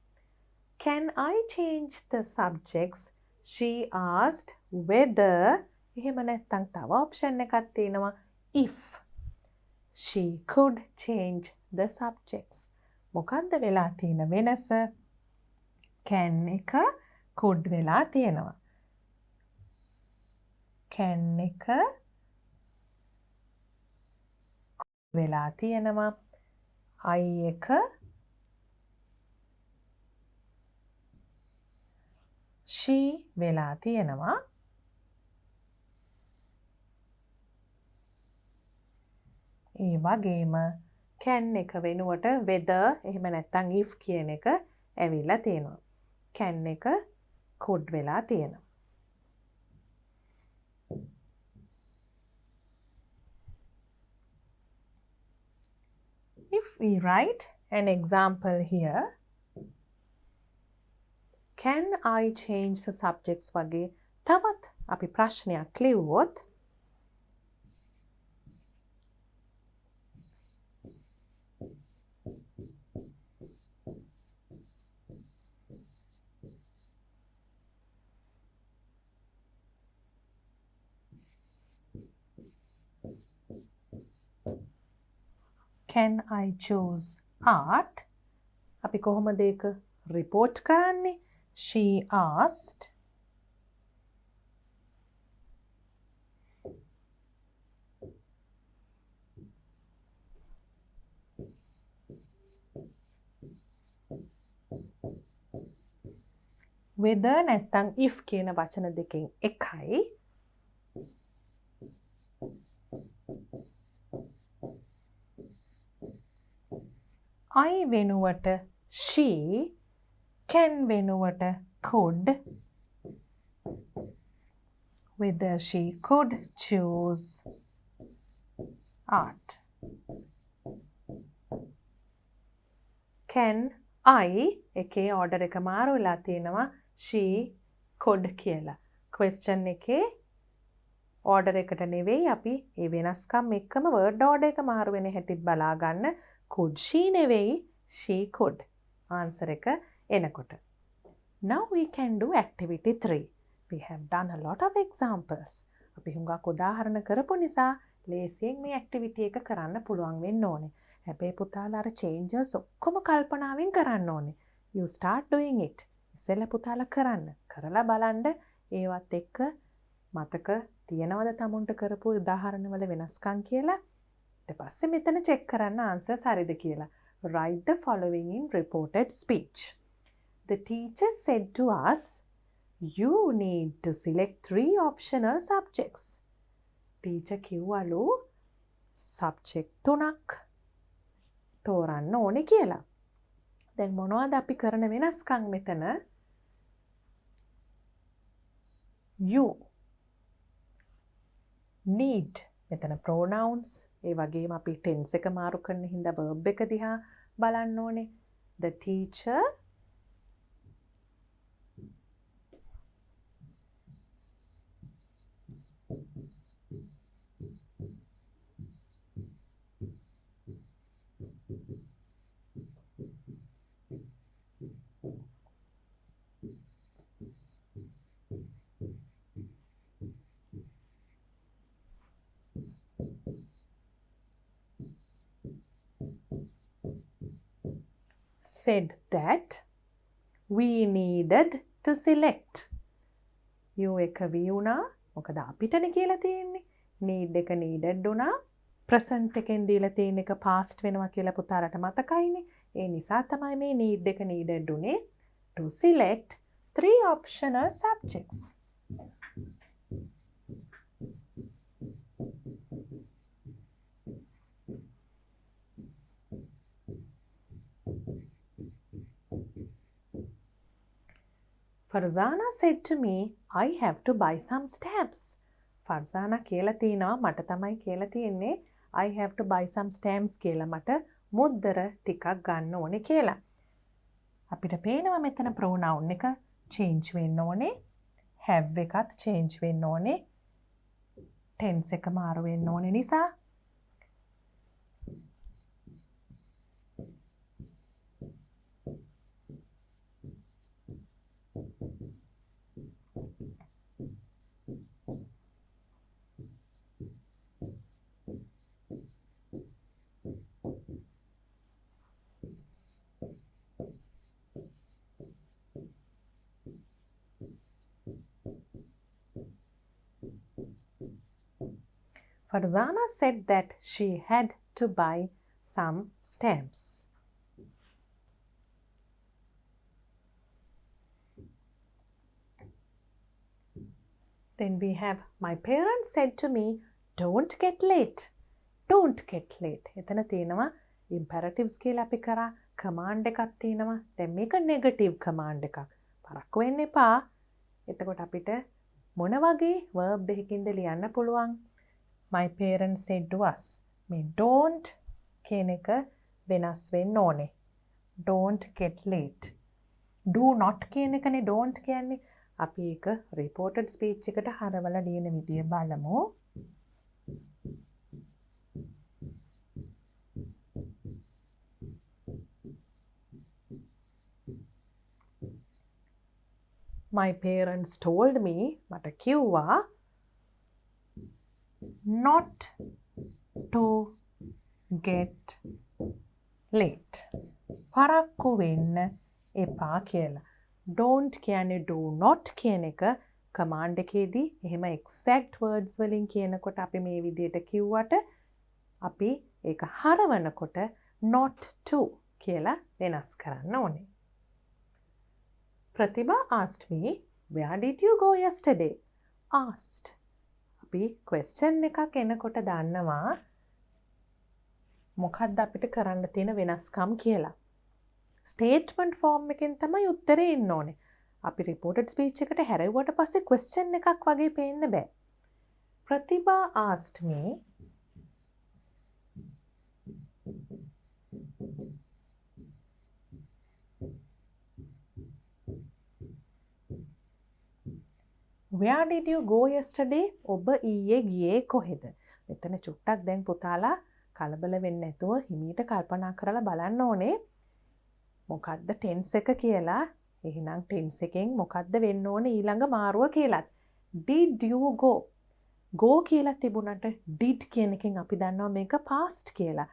Can I change the subjects? She asked whether එහෙම නැත්නම් තව option එකක් තියෙනවා if she could change the subjects. මොකද්ද වෙලා තියෙන වෙනස? can එක could වෙලා තියෙනවා. can එක වෙලා තියෙනවා. I එක she වෙලා තියෙනවා. ඒ වගේම can එක වෙනුවට whether එහෙම නැත්නම් if කියන එක ඇවිල්ලා තියෙනවා. can එක could වෙලා තියෙනවා. If we write an example here, can I change the subjects වගේ තවත් අපි ප්‍රශ්නයක් ලියුවොත් Can I choose art? අපි කොහොමද ඒක report කරන්නේ? She asked whether නැත්නම් if කියන වචන දෙකෙන් එකයි I වෙනුවට she can වෙනුවට could whether she could choose art. Can I එකේ order එක මාරු වෙලා තියෙනවා she could කියලා. question එකේ order එකට නෙවෙයි අපි ඒ වෙනස්කම් එක්කම word order එක මාරු වෙන හැටි බලා ගන්න. could she නෙවෙයි she could. answer එක එනකොට. Now we can do activity 3. We have done a lot of examples. අපි හුඟක් උදාහරණ කරපු නිසා ලේසියෙන් මේ activity එක කරන්න පුළුවන් වෙන්න ඕනේ. හැබැයි පුතාලා අර changes ඔක්කොම කල්පනාවෙන් කරන්න ඕනේ. You start doing it. ඉස්සෙල්ලා පුතාලා කරන්න. කරලා බලන්න ඒවත් එක්ක මතක තියෙනවද තමුන්ට කරපු උදාහරණවල වෙනස්කම් කියලා. ඊට පස්සේ මෙතන check කරන්න answers හරිද කියලා. Write the following in reported speech. The teacher said to us, you need to select 3 optional subjects. Teacher කිව්වලු subject 3ක් තෝරන්න ඕනේ කියලා. දැන් මොනවද අපි කරන වෙනස්කම් මෙතන? You need මෙතන pronouns ඒ වගේම අපි tense එක මාරු කරන හින්දා verb එක දිහා බලන්න ඕනේ. The teacher said that we needed to select. You එක we වුණා. මොකද අපිටනේ කියලා තියෙන්නේ. need එක needed වුණා. present එකෙන් දීලා තියෙන එක past වෙනවා කියලා පුතාලට මතකයිනේ. ඒ නිසා තමයි මේ need එක needed උනේ to select 3 optional subjects. Farzana said to me, I have to buy some stamps. Farzana කියලා තිනවා මට තමයි කියලා තියෙන්නේ I have to buy some stamps කියලා මට මුද්දර ටිකක් ගන්න ඕනේ කියලා. අපිට පේනවා මෙතන pronoun එක change වෙන්න ඕනේ. have එකත් change වෙන්න ඕනේ. tense එක මාරු වෙන්න ඕනේ නිසා Farzana said that she had to buy some stamps. Then we have my parents said to me, don't get late. Don't get late. එතන තියෙනවා imperatives කියලා අපි කරා command එකක් තියෙනවා. දැන් මේක negative command එකක්. පරක්කු වෙන්න එපා. එතකොට අපිට මොන වගේ verb එකකින්ද ලියන්න පුළුවන්? My parents said to us. මේ don't කියන එක වෙනස් වෙන්න ඕනේ. Don't get late. Do not කියන එකනේ don't කියන්නේ. අපි ඒක reported speech එකට හරවලා ලියන විදිය බලමු. My parents told me, මට කිව්වා not to get late. පරක්කු වෙන්න එපා කියලා. Don't කියන්නේ do not කියන එක command එකේදී එහෙම exact words වලින් කියනකොට අපි මේ විදිහට කිව්වට අපි ඒක හරවනකොට not to කියලා වෙනස් කරන්න ඕනේ. Pratibha asked me, where did you go yesterday? Asked. අපි question එකක් එනකොට දන්නවා මොකක්ද අපිට කරන්න තියෙන වෙනස්කම් කියලා. ස්ටේට්මන්ට් ෆෝම් එකෙන් තමයි උත්තරේ එන්න ඕනේ. අපි reported speech එකට හැරෙව්වට පස්සේ question එකක් වගේ පේන්න බෑ. Pratibha asked me, where did you go yesterday? ඔබ ඊයේ ගියේ කොහෙද? මෙතන චුට්ටක් දැන් පුතාලා කලබල වෙන්නේ නැතුව හිමීට කල්පනා කරලා බලන්න ඕනේ. මොකද්ද tense එක කියලා? එහෙනම් tense එකෙන් මොකද්ද වෙන්න ඕනේ ඊළඟ මාරුව කියලාත්. Did you go? Go කියලා තිබුණාට did කියන එකෙන් අපි දන්නවා මේක past කියලා.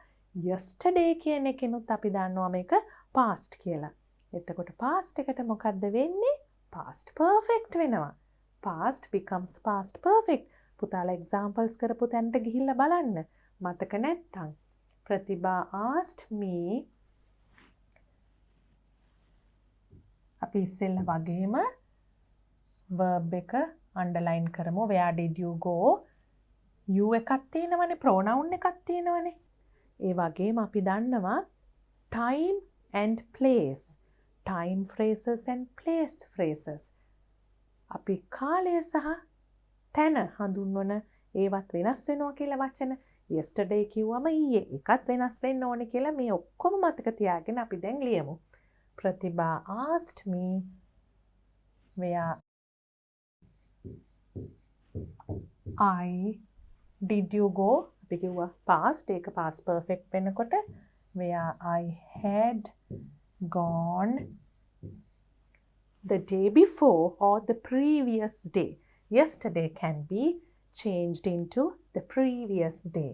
Yesterday කියන එකෙනුත් අපි දන්නවා මේක past කියලා. එතකොට past එකට මොකද්ද වෙන්නේ? Past perfect වෙනවා. Past becomes past perfect. පුතාලා examples කරපු තැනට ගිහිල්ලා බලන්න. මතක නැත්තම්. Pratibha asked me, අපි ඉස්සෙල්ලා වගේම verb එක underline කරමු. Where did you go? you එකක් තියෙනවනේ, pronoun එකක් තියෙනවනේ. ඒ වගේම අපි දන්නවා time and place. Time phrases and place phrases. අපි කාලය සහ තැන හඳුන්වන ඒවත් වෙනස් වෙනවා කියලා වචන. yesterday කිව්වම ඊයේ එකත් වෙනස් වෙන්න ඕනේ කියලා මේ ඔක්කොම මතක තියාගෙන අපි දැන් ලියමු. Pratibha asked me, where did you go? අපි කිව්වා past ඒක past perfect වෙනකොට where I had gone the day before or the previous day. Yesterday can be changed into the previous day.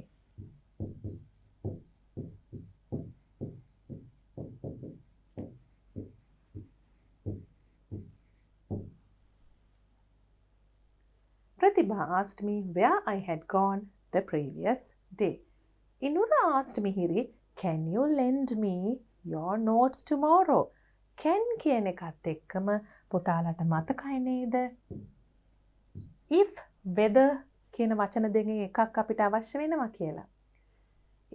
Pratibha asked me where I had gone the previous day. Inura asked Mihiri, can you lend me your notes tomorrow? Can කියන එකත් එක්කම පුතාලට මතකයි නේද? If, whether කියන වචන දෙකෙන් එකක් අපිට අවශ්‍ය වෙනවා කියලා.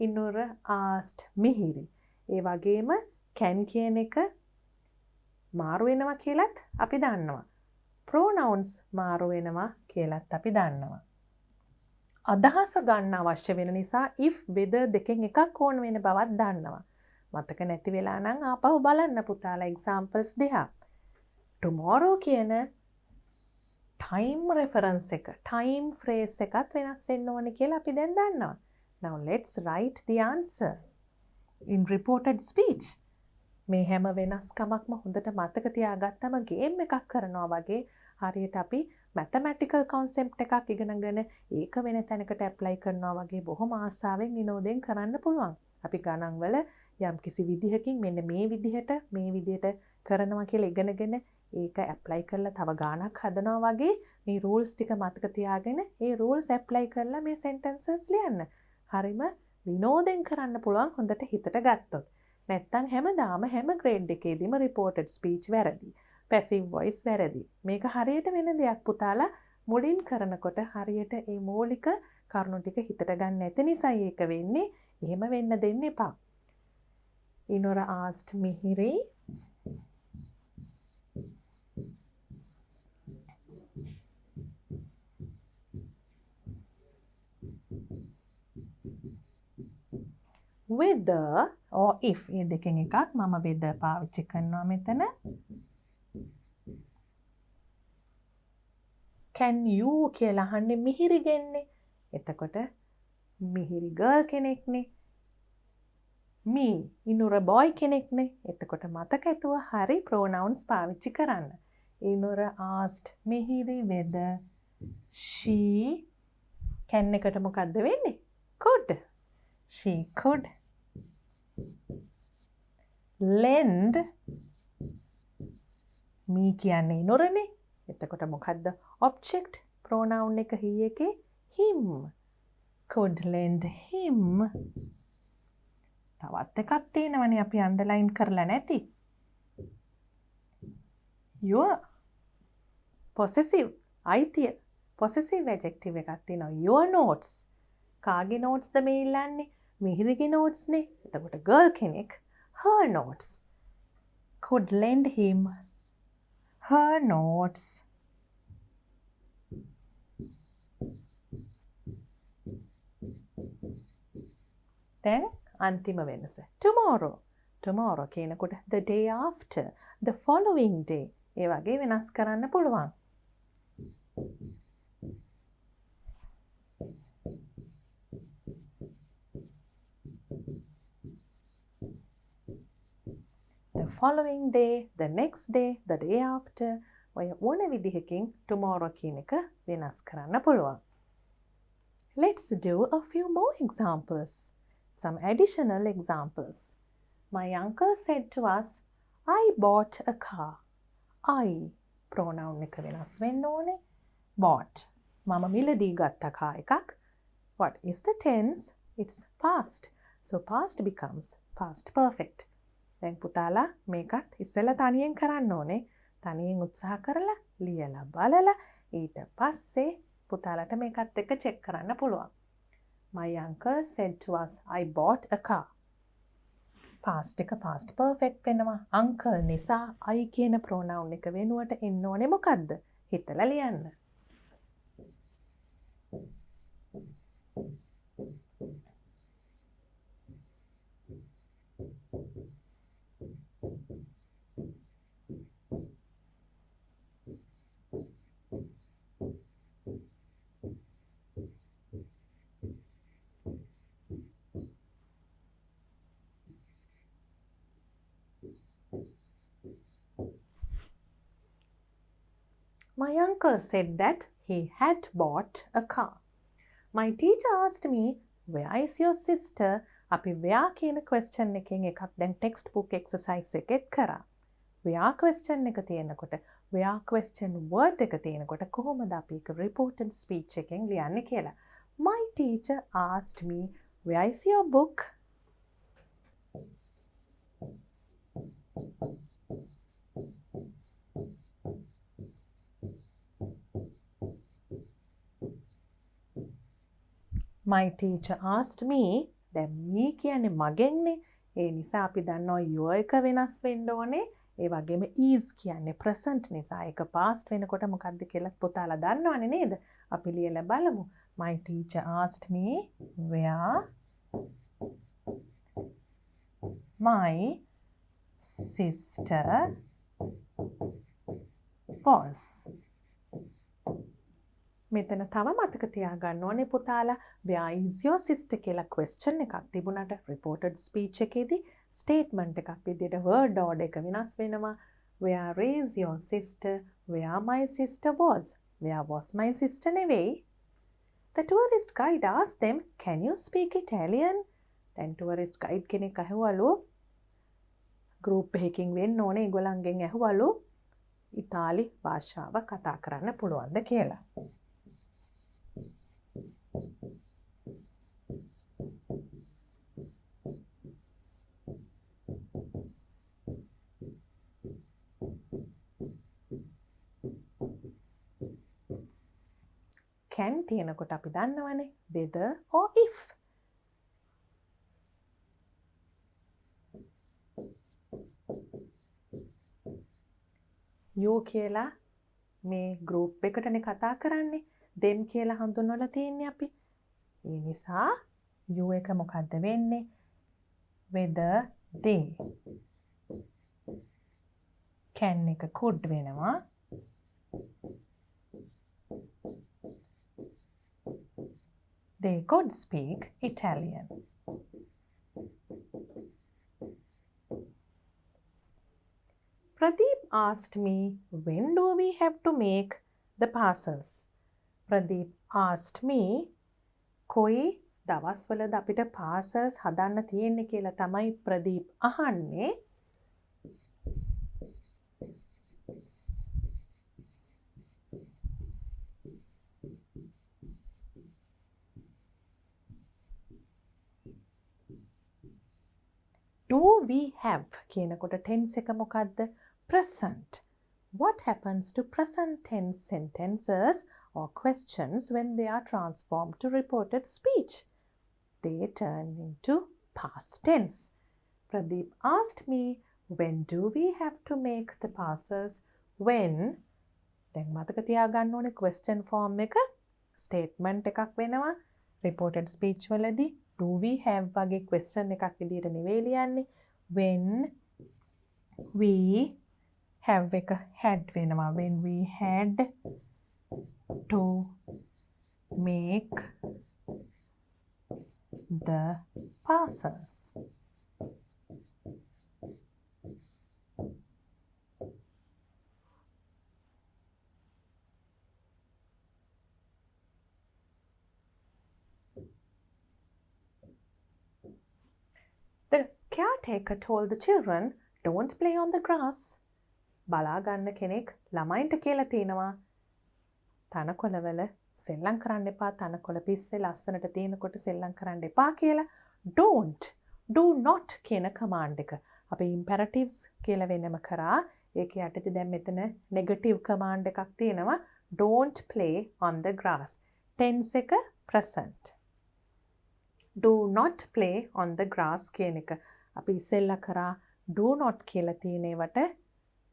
Inura asked Mihiri. ඒ වගේම can කියන එක මාරු වෙනවා කියලත් අපි දන්නවා. pronouns මාරු වෙනවා කියලත් අපි දන්නවා. අදහස ගන්න අවශ්‍ය වෙන නිසා if whether දෙකෙන් එකක් ඕන වෙන බවත් දන්නවා. මතක නැති වෙලා නම් ආපහු බලන්න පුතාලා examples දෙක. tomorrow කියන time reference එක, time phrase එකත් වෙනස් වෙන්න ඕනේ කියලා අපි දැන් දන්නවා. Now let's write the answer in reported speech. මේ හැම වෙනස්කමක්ම හොඳට මතක තියාගත්තම ගේම් එකක් කරනවා වගේ හරියට අපි mathematical concept එකක් ඉගෙනගෙන ඒක වෙන තැනකට apply කරනවා වගේ බොහොම ආසාවෙන් විනෝදයෙන් කරන්න පුළුවන්. අපි ගණන් වල යම් කිසි විදිහකින් මෙන්න මේ විදිහට කරනවා කියලා ඉගෙනගෙන ඒක apply කරලා තව ගානක් හදනවා වගේ මේ rules ටික මතක තියාගෙන ඒ rules apply කරලා මේ sentences ලියන්න. හරිම විනෝදෙන් කරන්න පුළුවන් හොඳට හිතට ගත්තොත්. නැත්තම් හැමදාම හැම grade එකේදීම reported speech වැරදි. passive voice වැරදි. මේක හරියට වෙන දෙයක් පුතාලා මුලින් කරනකොට හරියට ඒ මූලික කරුණු ටික හිතට ගන්න නැති නිසායි ඒක වෙන්නේ. එහෙම වෙන්න දෙන්න එපා. Inora asked Mihiri whether or if ඒ දෙකෙන් එකක් මම whether පාවිච්චි කරනවා මෙතන. can you කියලා අහන්නේ මිහිරිගෙන්නේ. එතකොට මිහිරි girl කෙනෙක්නේ. me ඉනුර boy කෙනෙක්නේ. එතකොට මතක ඇතුව හරි pronouns පාවිච්චි කරන්න. ඉනුර asked මිහිරි whether she can එකට මොකද්ද වෙන්නේ? could. She could lend me කියන්නේ ඉනුරනේ. එතකොට මොකද්ද object pronoun එක he එකේ him. could lend him. තවත් එකක් තියෙනවනේ අපි underline කරලා නැති. your possessive අයිතිය possessive adjective එකක් තියෙනවා. your notes. කාගේ notes ද මේ ඉල්ලන්නේ? මිහිරිගේ notes නේ. එතකොට girl කෙනෙක් her notes. could lend him her notes. Then අන්තිම වෙනස tomorrow. tomorrow කියනකොට the day after, the following day. ඒ වගේ වෙනස් කරන්න පුළුවන්. the following day, the next day, the day after. ඔය ඕන විදිහකින් tomorrow කියන එක වෙනස් කරන්න පුළුවන්. Let's do a few more examples. Some additional examples. My uncle said to us, I bought a car. I pronoun එක වෙනස් වෙන්න ඕනේ. bought. මම මිලදී ගත්ත car එකක්. What is the tense? It's past. So past becomes past perfect. දැන් පුතාලා මේකත් ඉස්සෙල්ලා තනියෙන් කරන්න ඕනේ. තනියෙන් උත්සාහ කරලා ලියලා බලලා ඊට පස්සේ පුතාලට මේකත් එක්ක චෙක් කරන්න පුළුවන්. My uncle said to us, I bought a car. past එක past perfect වෙනවා. uncle නිසා I කියන pronoun එක වෙනුවට එන්න ඕනේ මොකද්ද? හිතලා ලියන්න. My uncle said that he had bought a car. My teacher asked me, where is your sister? අපි where කියන question එකෙන් එකක් දැන් textbook exercise එකෙත් කරා. where question එක තියෙනකොට where question word එක තියෙනකොට කොහොමද අපි ඒක reported speech එකෙන් ලියන්නේ කියලා. My teacher asked me, where is your book? My teacher asked me, දැන් me කියන්නේ මගෙන්නේ. ඒ නිසා අපි දන්නවා your එක වෙනස් වෙන්න ඕනේ. ඒ වගේම is කියන්නේ present නිසා ඒක past වෙනකොට මොකක්ද කියලා පුතාලා දන්නවනේ නේද? අපි ලියලා බලමු. My teacher asked me where my sister was. මෙතන තව මතක තියාගන්න ඕනේ පුතාලා where is your sister කියලා question එකක් තිබුණාට reported speech එකේදී statement එකක් විදිහට word order එක වෙනස් වෙනවා. Where is your sister? Where my sister was? Where was my sister නෙවෙයි. The tourist guide asked them, can you speak Italian? දැන් tourist guide කෙනෙක් අහුවලු group එකකින් වෙන්න ඕනේ ඒගොල්ලන්ගෙන් අහුවලු ඉතාලි භාෂාව කතා කරන්න පුළුවන්ද කියලා. can තියෙනකොට අපි දන්නවනේ whether or if. you කියලා මේ group එකටනේ කතා කරන්නේ. them කියලා හඳුන්වලා තියෙන්නේ අපි. ඒ නිසා you එක මොකද්ද වෙන්නේ? whether they. can එක could වෙනවා. They could speak Italian. Pradeep asked me, when do we have to make the parcels? Pradeep asked me, කොයි දවස්වලද අපිට parcels හදන්න තියෙන්නේ කියලා තමයි ප්‍රදීප් අහන්නේ. Do we have කියනකොට tense එක මොකද්ද? Present. What happens to present tense sentences or questions when they are transformed to reported speech? They turn into past tense. Pradeep asked me, when do we have to make the parcels? When දැන් මතක තියාගන්න ඕනේ question form එක statement එකක් වෙනවා. Reported speech වලදී do we have වගේ question එකක් විදිහට නෙවෙයි ලියන්නේ. when we have එක had වෙනවා. when we had to make the parcels. The caretaker told the children, don't play on the grass. බලා ගන්න කෙනෙක් ළමයින්ට කියලා තියෙනවා තනකොළවල සෙල්ලම් කරන්න එපා. තනකොළ පිස්සේ ලස්සනට තියෙනකොට සෙල්ලම් කරන්න එපා කියලා. don't, do not කියන command එක අපි imperatives කියලා වෙනම කරා. ඒක යටතේ දැන් මෙතන negative command එකක් තියෙනවා. don't play on the grass. tense එක present. do not play on the grass කියන එක අපි ඉස්සෙල්ලා කරා do not කියලා තියෙන ඒවට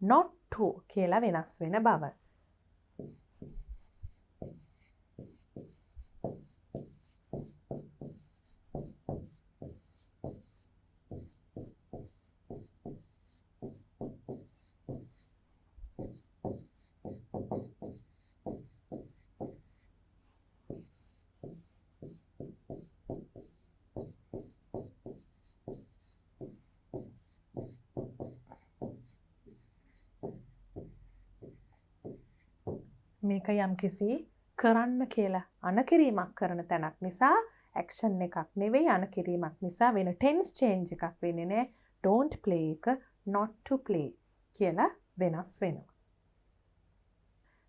not to කියලා වෙනස් වෙන බව. මේක යම්කිසි කරන්න කියලා අනකිරීමක් කරන තැනක් නිසා action එකක් නෙවෙයි අනකිරීමක් නිසා වෙන tense change එකක් වෙන්නේ නෑ. don't play එක not to play කියලා වෙනස් වෙනවා.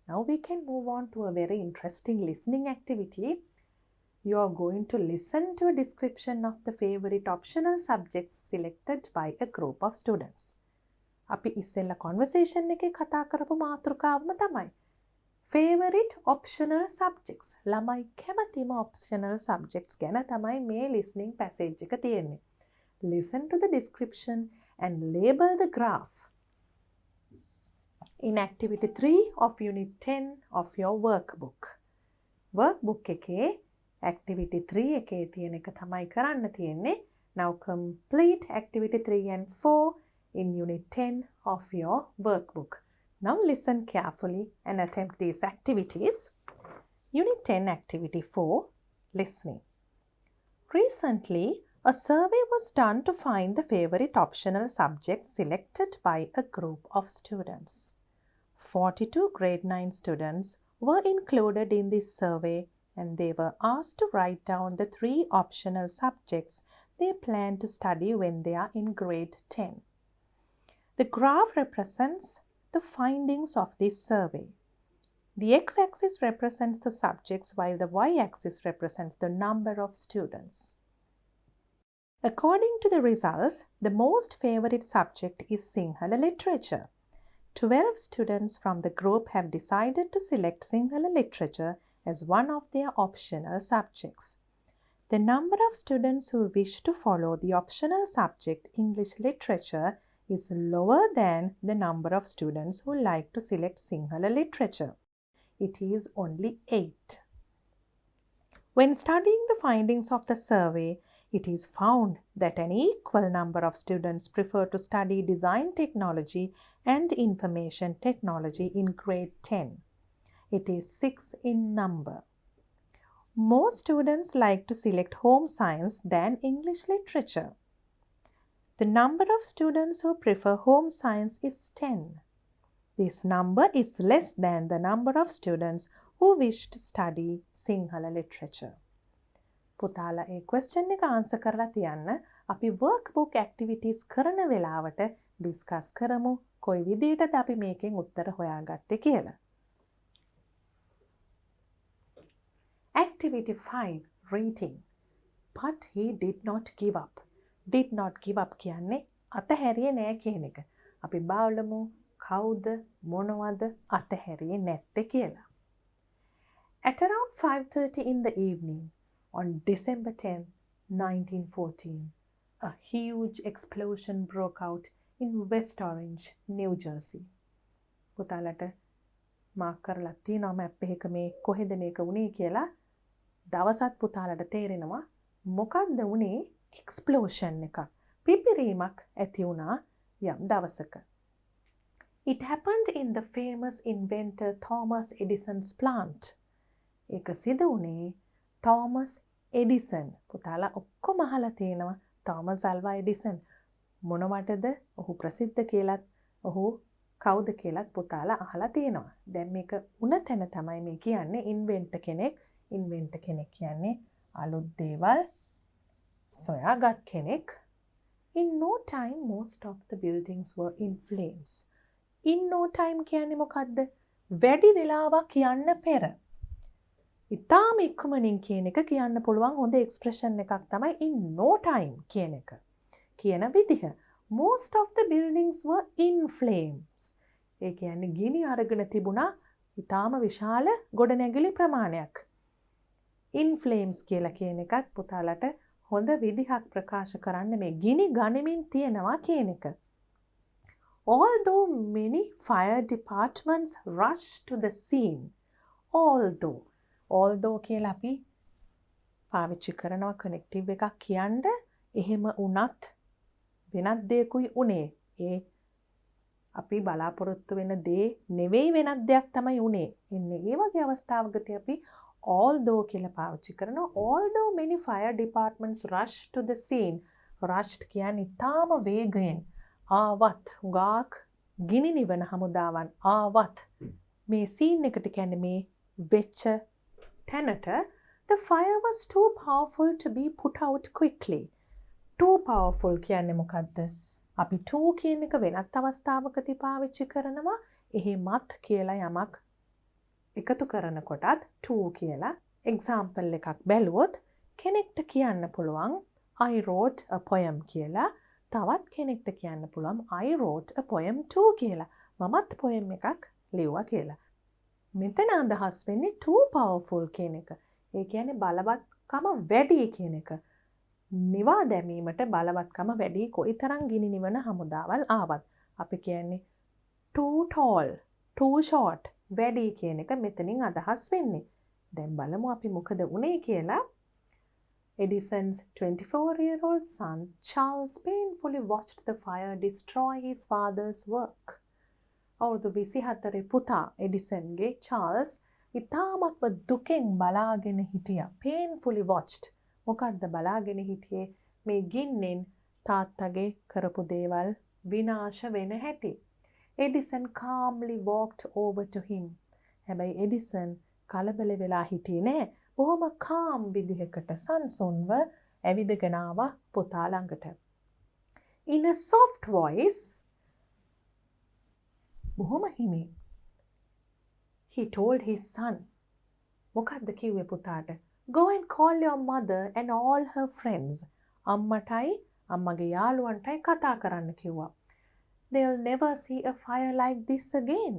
Now we can move on to a very interesting listening activity. You are going to listen to a description of the favorite optional subjects selected by a group of students. අපි ඉස්සෙල්ලා conversation එකේ කතා කරපු මාතෘකාවම තමයි. Favorite optional subjects. ළමයි කැමතිම optional subjects ගැන තමයි මේ listening passage එක තියෙන්නේ. Listen to the description and label the graph. in activity 3 of unit 10 of your workbook. Workbook එකේ activity 3 එකේ තියෙන එක තමයි කරන්න තියෙන්නේ. Now complete activity 3 and 4 in unit 10 of your workbook. Now listen carefully and attempt these activities. Unit 10 activity 4, listening. Recently, a survey was done to find the favorite optional subjects selected by a group of students. 42 grade 9 students were included in this survey and they were asked to write down the 3 optional subjects they plan to study when they are in grade 10. The graph represents the findings of this survey. The x-axis represents the subjects while the y-axis represents the number of students. According to the results, the most favorite subject is Sinhala literature. 12 students from the group have decided to select Sinhala literature as one of their optional subjects. The number of students who wish to follow the optional subject English literature is lower than the number of students who like to select Sinhala literature. It is only 8. When studying the findings of the survey, it is found that an equal number of students prefer to study design technology and information technology in grade 10. It is 6 in number. More students like to select home science than English literature. The number of students who prefer home science is 10. This number is less than the number of students who wish to study Sinhala literature. පුතාලා ඒ question එක answer කරලා තියන්න. අපි workbook activities කරන වෙලාවට discuss කරමු කොයි විදිහටද අපි මේකෙන් උත්තර හොයාගත්තේ කියලා. Activity 5, reading. But he did not give up. Did not give up කියන්නේ අතහැරියේ නෑ කියන එක. අපි බලමු කවුද මොනවද අතහැරියේ නැත්තේ කියලා. At around 5:30 in the evening on December 10, 1914, a huge explosion broke out in West Orange, New Jersey. පුතාලට මාක් කරලා තියෙනවා මැප් එකක මේ කොහෙද මේක වුනේ කියලා. දවසත් පුතාලට තේරෙනවා මොකක්ද වුනේ explosion එකක්. පිපිරීමක් ඇති වුණා යම් දවසක. It happened in the famous inventor Thomas Edison's plant. ඒක සිදු වුණේ Thomas Edison. පුතාලා ඔක්කොම අහලා තියෙනවා Thomas Alva Edison. මොනවටද ඔහු ප්‍රසිද්ධ කියලාත් ඔහු කවුද කියලාත් පුතාලා අහලා තියෙනවා. දැන් මේක උන තැන තමයි මේ කියන්නේ ඉන්වෙන්ටර් කෙනෙක්. ඉන්වෙන්ටර් කෙනෙක් කියන්නේ අලුත් දේවල් සොයාගත් කෙනෙක්. In no time most of the buildings were in flames. In no time කියන්නේ මොකද්ද? වැඩි වෙලාවක් යන්න පෙර. ඉතාම ඉක්මනින් කියන එක කියන්න පුළුවන් හොඳ එක්ස්ප්‍රෙෂන් එකක් තමයි in no time කියන එක. කියන විදිහ. Most of the buildings were in flames. ඒ කියන්නේ ගිනි අරගෙන තිබුණා ඉතාම විශාල ගොඩනැගිලි ප්‍රමාණයක්. In flames කියලා කියන එකත් පුතාලට හොඳ විදිහක් ප්‍රකාශ කරන්න මේ ගිනි ගනිමින් තියෙනවා කියන එක. Although many fire departments rushed to the scene. Although කියලා අපි පාවිච්චි කරනවා කනෙක්ටිව් එකක් කියන්න එහෙම වුණත් වෙනත් දෙයක්ුයි උනේ. ඒ අපි බලාපොරොත්තු වෙන දේ නෙවෙයි වෙනත් දෙයක් තමයි උනේ. එන්නේ ඒ වගේ අවස්ථාවකදී අපි although කියලා පාවිච්චි කරනවා. Although many fire departments rushed to the scene. rushed කියන්නේ තාම වේගයෙන් ආවත් හුඟක් ගිනි නිවන හමුදාවන් ආවත් මේ scene එකට කියන්නේ මේ වෙච්ච තැනට the fire was too powerful to be put out quickly. Too powerful කියන්නේ මොකද්ද? අපි too කියන එක වෙනත් අවස්ථාවකදී පාවිච්චි කරනවා. එහෙමත් කියලා යමක් එකතු කරනකොටත් too කියලා example එකක් බැලුවොත් කෙනෙක්ට කියන්න පුළුවන් I wrote a poem කියලා. තවත් කෙනෙක්ට කියන්න පුළුවන් I wrote a poem too කියලා. මමත් poem එකක් ලිව්වා කියලා. මෙතන අදහස් වෙන්නේ too powerful කියන එක. ඒ කියන්නේ බලවත්කම වැඩි කියන එක. නිවා දැමීමට බලවත්කම වැඩි කොයිතරම් ගිනි නිවන හමුදාවල් ආවත්. අපි කියන්නේ too tall too short. වැඩි කියන එක මෙතනින් අදහස් වෙන්නේ. දැන් බලමු අපි මොකද උනේ කියලා. Edison's 24-year-old son Charles painfully watched the fire destroy his father's work. අවුරුදු 24 පුතා එඩිසන්ගේ චාල්ස් ඉතාමත්ම දුකෙන් බලාගෙන හිටියා. painfully watched. මොකද්ද බලාගෙන හිටියේ? මේ ගින්නෙන් තාත්තගේ කරපු දේවල් විනාශ වෙන හැටි. Edison calmly walked over to him. හැබැයි එඩිසන් කලබල වෙලා හිටියේ නෑ. බොහොම calm විදිහකට සංසුන්ව ඇවිදගෙන ආවා පුතා ළඟට. In a soft voice, බොහොම හිමින්, he told his son. මොකද්ද කිව්වේ පුතාට? Go and call your mother and all her friends. අම්මටයි අම්මගේ යාළුවන්ටයි කතා කරන්න කිව්වා. They'll never see a fire like this again.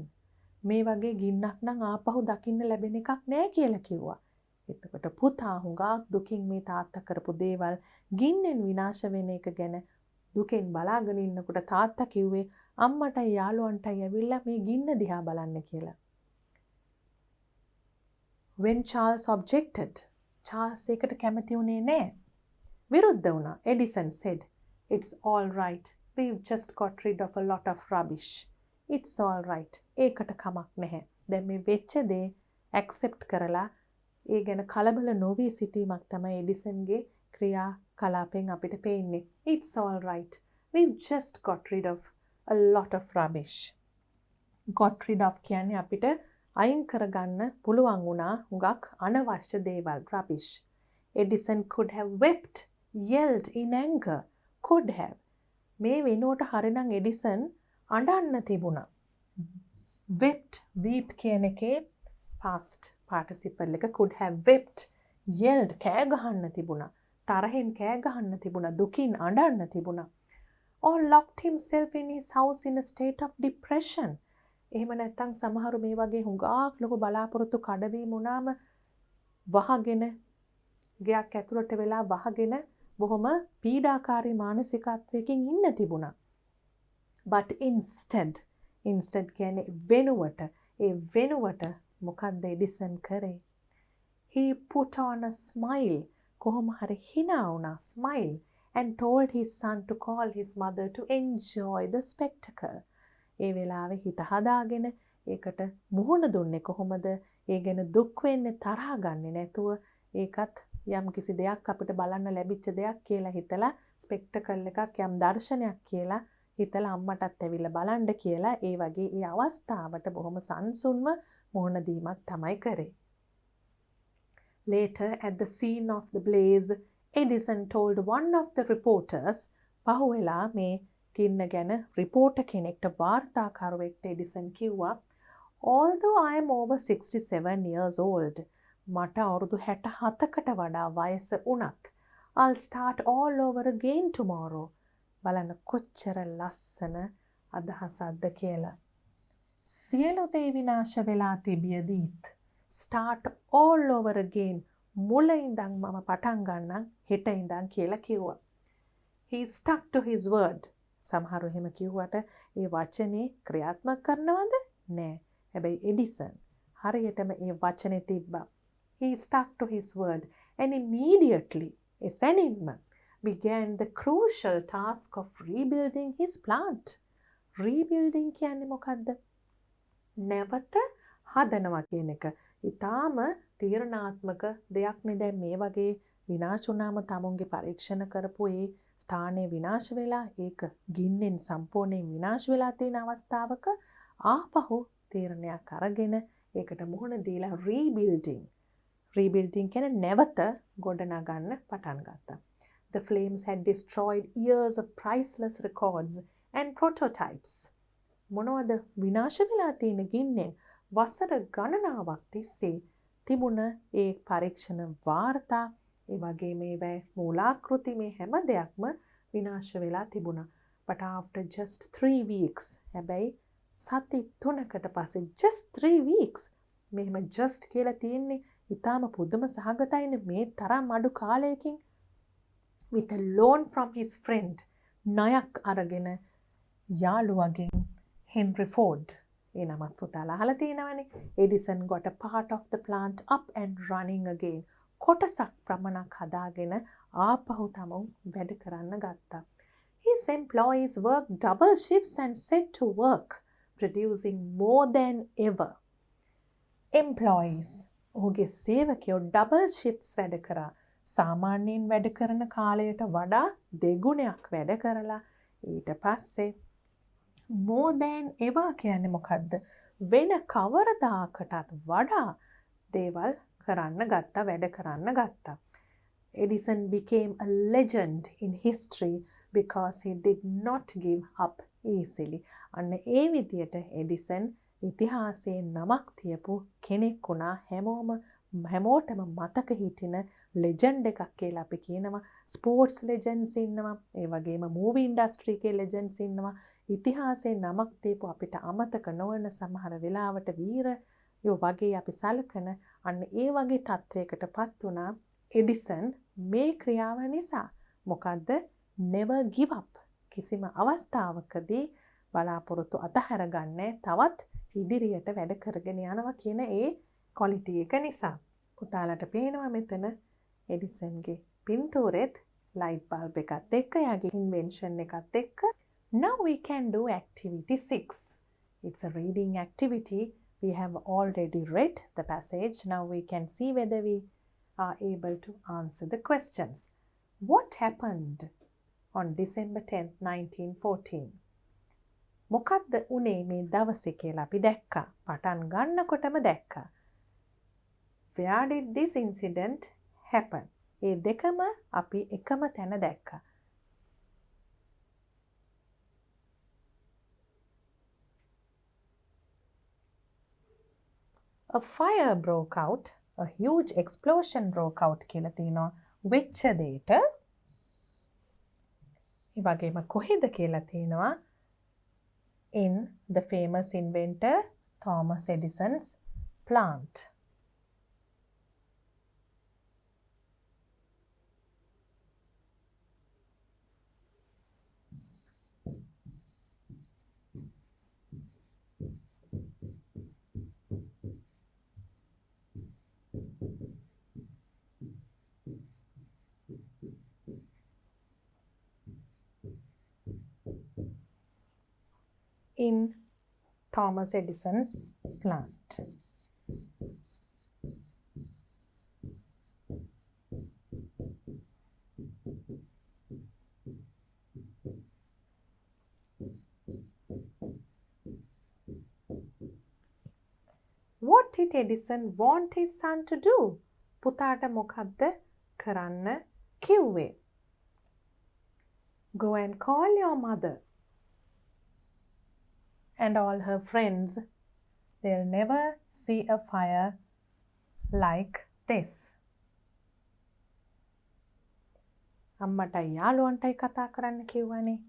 මේ වගේ ගින්නක් නම් ආපහු දකින්න ලැබෙන එකක් නෑ කියලා කිව්වා. එතකොට පුතා හුඟක් දුකින් මේ තාත්තා කරපු දේවල් ගින්නෙන් විනාශ වෙන එක ගැන දුකෙන් බලාගෙන ඉන්නකොට තාත්තා කිව්වේ අම්මටයි යාළුවන්ටයි ඇවිල්ලා මේ ගින්න දිහා බලන්න කියලා. When Charles objected, Charles ඒකට කැමති වුණේ නෑ. විරුද්ධ වුණා. Edison said, "It's all right. We've just got rid of a lot of rubbish. It's all right." ඒකට කමක් නැහැ. දැන් මේ වෙච්ච දේ accept කරලා ඒ ගැන කලබල නොවී සිටීමක් තමයි එඩිසන්ගේ ක්‍රියා කලාපෙන් අපිට පේන්නේ. It's all right. We've just got rid of a lot of rubbish. Got rid of කියන්නේ අපිට අයින් කරගන්න පුළුවන් වුණා හුඟක් අනවශ්‍ය දේවල්. rubbish. Edison could have wept, yelled in anger. Could have. මේ වෙනුවට හරිනම් එඩිසන් අඬන්න තිබුණා. wept, weep කියන එකේ past participle එක could have wept, yelled, කෑ ගහන්න තිබුණා. තරහෙන් කෑ ගහන්න තිබුණා. දුකින් අඬන්න තිබුණා. or locked himself in his house in a state of depression. එහෙම නැත්නම් සමහරු මේ වගේ හුඟක් ලොකු බලාපොරොත්තු කඩවීම වුණාම වහගෙන ගයක් ඇතුළට වෙලා වහගෙන බොහොම පීඩාකාරී මානසිකත්වයකින් ඉන්න තිබුණා. but instead කියන්නේ වෙනුවට මොකක්ද එඩිසන් කරේ? he put on a smile. කොහොම හරි hina වුණා. smile and told his son to call his mother to enjoy the spectacle. ඒ වෙලාවේ හිත හදාගෙන ඒකට මුහුණ දුන්නේ කොහොමද? ඒ ගැන දුක් වෙන්නේ තරහ ගන්නේ නැතුව ඒකත් යම් කිසි දෙයක් අපිට බලන්න ලැබිච්ච දෙයක් කියලා හිතලා ස්පෙක්ටකල් එකක් යම් දර්ශනයක් කියලා හිතලා අම්මටත් ඇවිල්ලා බලන්න කියලා ඒ වගේ ඒ අවස්ථාවට බොහොම සංසුන්ව මුහුණ දීමක් තමයි කරේ. Later at the scene of the blaze, Edison told one of the reporters, පහුවෙලා මේ ගින්න ගැන රිපෝටර් කෙනෙක්ට වාර්තාකරුවෙක්ට එඩිසන් කිව්වා, although I am over 67 years old, මට අවුරුදු 67කට වඩා වයස වුණත් I'll start all over again tomorrow. බලන්න කොච්චර ලස්සන අදහසක්ද කියලා. සියලු දේ විනාශ වෙලා තිබියදීත් start all over again මුල ඉඳන් මම පටන් ගන්නම් හෙට ඉඳන් කියලා කිව්වා. He stuck to his word. සමහරු එහෙම කිව්වට ඒ වචනේ ක්‍රියාත්මක කරනවද? නෑ. හැබැයි එඩිසන් හරියටම ඒ වචනේ තිබ්බා. He stuck to his word and immediately, එසැනින්ම, began the crucial task of rebuilding his plant. Rebuilding කියන්නේ මොකද්ද? නැවත හදනවා කියන එක. ඊටාම තීරණාත්මක දෙයක් නේ. දැන් මේ වගේ විනාශ වුණාම තමුන්ගේ පරීක්ෂණ කරපු ඒ ස්ථානයේ විනාශ වෙලා ඒක ගින්නෙන් සම්පූර්ණයෙන් විනාශ වෙලා තියෙන අවස්ථාවක ආපහු තීරණයක් අරගෙන ඒකට මුහුණ දීලා rebuilding කියන්නේ නැවත ගොඩනගන්න පටන් ගත්තා. The flames had destroyed years of priceless records and prototypes. මොනවද විනාශ වෙලා තියෙන ගින්නෙන්? වසර ගණනාවක් තිස්සේ තිබුණ ඒ පරීක්ෂණ වාර්තා, ඒ වගේ මේ මූලාකෘති, මේ හැම දෙයක්ම විනාශ වෙලා තිබුණා. But after just 3 weeks, හැබැයි සති 3කට පස්සේ, just 3 weeks, මෙහෙම just කියලා තියෙන්නේ ඉතාම පුදුම සහගතයිනේ මේ තරම් අඩු කාලයකින්. With a loan from his friend, ණයක් අරගෙන යාළුවගෙන් Henry Ford. ඒ නමත් පුතාලා අහලා තියෙනවනේ. Edison got a part of the plant up and running again. කොටසක් ප්‍රමණක් හදාගෙන ආපහු තමුන් වැඩ කරන්න ගත්තා. His employees worked double shifts and set to work, producing more than ever. Employees, ඔහුගේ සේවකයෝ double shifts වැඩ කරා. සාමාන්‍යයෙන් වැඩ කරන කාලයට වඩා දෙගුණයක් වැඩ කරලා ඊට පස්සේ more than ever කියන්නේ මොකද්ද? වෙන කවරදාකටත් වඩා දේවල් කරන්න ගත්තා, වැඩ කරන්න ගත්තා. Edison became a legend in history because he did not give up easily. අන්න ඒ විදියට එඩිසන් ඉතිහාසයේ නමක් තියපු කෙනෙක් වුණා. හැමෝටම මතක හිටින ලෙජන්ඩ් එකක් කියලා අපි කියනවා. ස්පෝර්ට්ස් ලෙජන්ඩ්ස් ඉන්නවා. ඒ වගේම මූවි ඉන්ඩස්ට්‍රි එකේ ලෙජන්ඩ්ස් ඉන්නවා. ඉතිහාසයේ නමක් තියපු අපිට අමතක නොවන සමහර වෙලාවට වීරයෝ වගේ අපි සලකන අන්න ඒ වගේ තත්වයකටපත් වුණා එඩිසන් මේ ක්‍රියාව නිසා. මොකද්ද? never give up. කිසිම අවස්ථාවකදී බලාපොරොත්තු අතහැරගන්නේ තවත් ඉදිරියට වැඩ කරගෙන යනවා කියන ඒ ක්වොලිටි එක නිසා. පුතාලට පේනවා මෙතන එඩිසන්ගේ පින්තූරෙත් ලයිට් බල්බ් එකත් එක්ක යාගේ ඉන්වෙන්ෂන් එකත් එක්ක. Now we can do activity 6. It's a reading activity. We have already read the passage. Now we can see whether we are able to answer the questions. What happened on December 10th, 1914? මොකක්ද උනේ මේ දවසේ කියලා අපි දැක්කා. පටන් ගන්නකොටම දැක්කා. Where did this incident happen? ඒ දෙකම අපි එකම තැන දැක්කා. A fire broke out. A huge explosion broke out කියලා තියෙනවා. වෙච්ච දෙයට ඒ වගේම කොහෙද කියලා තියෙනවා in the famous inventor Thomas Edison's plant. In Thomas Edison's plant. What did Edison want his son to do? පුතාට මොකද්ද කරන්න කිව්වේ? Go and call your mother and all her friends. They'll never see a fire like this. අම්මටයි යාළුවන්ටයි කතා කරන්න කිව්වනේ.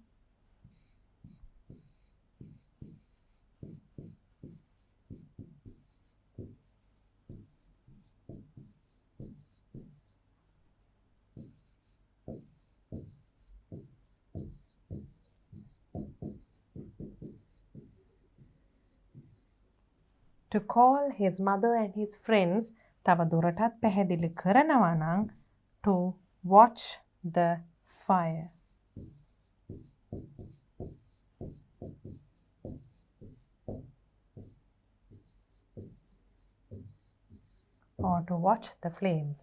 To call his mother and his friends තව දුරටත් පැහැදිලි කරනවා නම් to watch the fire. Or to watch the flames.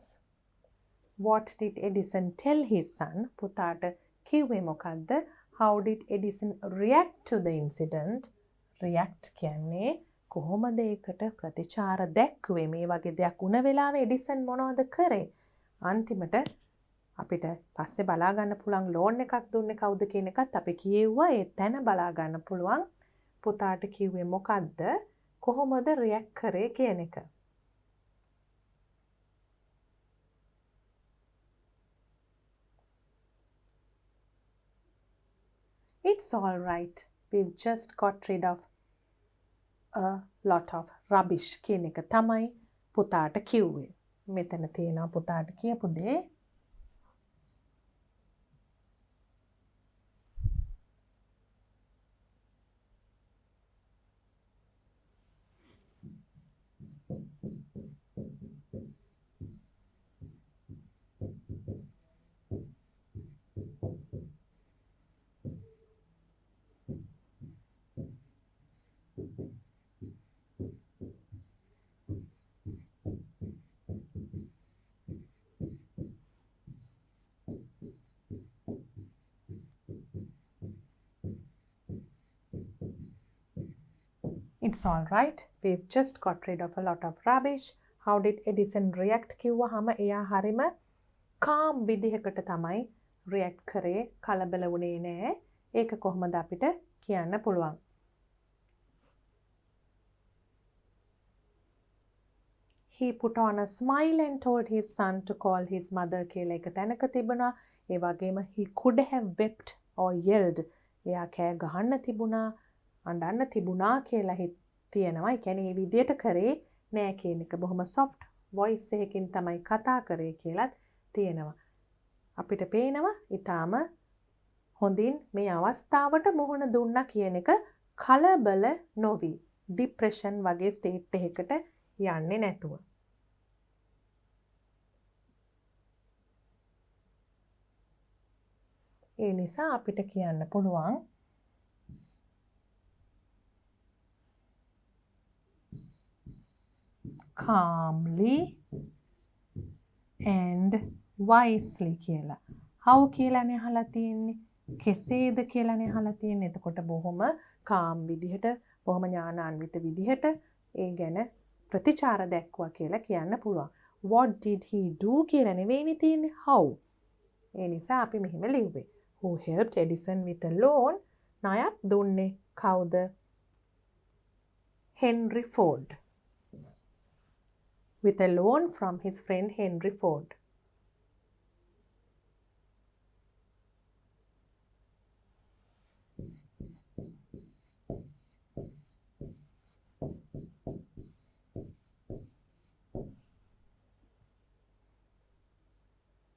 What did Edison tell his son? පුතාට කිව්වේ මොකද්ද? How did Edison react to the incident? React කියන්නේ කොහොමද ඒකට ප්‍රතිචාර දැක්ුවේ? මේ වගේ දෙයක් වුණ වෙලාවේ එඩිසන් මොනවද කරේ? අන්තිමට අපිට පස්සේ බලා ගන්න පුළුවන් ලෝන් එකක් දුන්නේ කවුද කියන එකත් අපි කියෙව්වා. ඒ තැන බලා ගන්න පුළුවන්. පුතාට කිව්වේ මොකද්ද? කොහොමද රියැක්ට් කරේ කියන එක. It's all right. We've just got rid of a lot of rubbish කියන එක තමයි පුතාට කිව්වේ. මෙතන තියෙනවා පුතාට කියපු දේ. It's all right. We've just got rid of a lot of rubbish. How did Edison react කිව්වහම එයා හරිම calm විදිහකට තමයි react කරේ. කලබල වුණේ නෑ. ඒක කොහොමද අපිට කියන්න පුළුවන්? He put on a smile and told his son to call his mother කියලා එක තැනක තිබුණා. ඒ වගේම he could have wept or yelled. එයා කෑ ගහන්න තිබුණා, අඬන්න තිබුණා කියලා තියෙනවා. ඒ කියන්නේ මේ විදියට කරේ නෑ කියන එක බොහොම soft voice එකකින් තමයි කතා කරේ කියලාත් තියෙනවා. අපිට පේනවා ඊටාම හොඳින් මේ අවස්ථාවට මුහුණ දුන්නා කියන එක කලබල නොවි depression වගේ state එකකට යන්නේ නැතුව. ඒ නිසා අපිට කියන්න පුළුවන් calmly and wisely කියලා. how කියලානේ අහලා තියෙන්නේ. කෙසේද කියලානේ අහලා තියෙන්නේ. එතකොට බොහොම calm විදිහට, බොහොම ඥානාන්විත විදිහට ඒ ගැන ප්‍රතිචාර දැක්වුවා කියලා කියන්න පුළුවන්. what did he do කියලා නෙවෙයිනේ තියෙන්නේ. how. ඒ නිසා අපි මෙහෙම ලිව්වේ. who helped Edison with a loan? ණයක් දුන්නේ කවුද? Henry Ford. With a loan from his friend Henry Ford.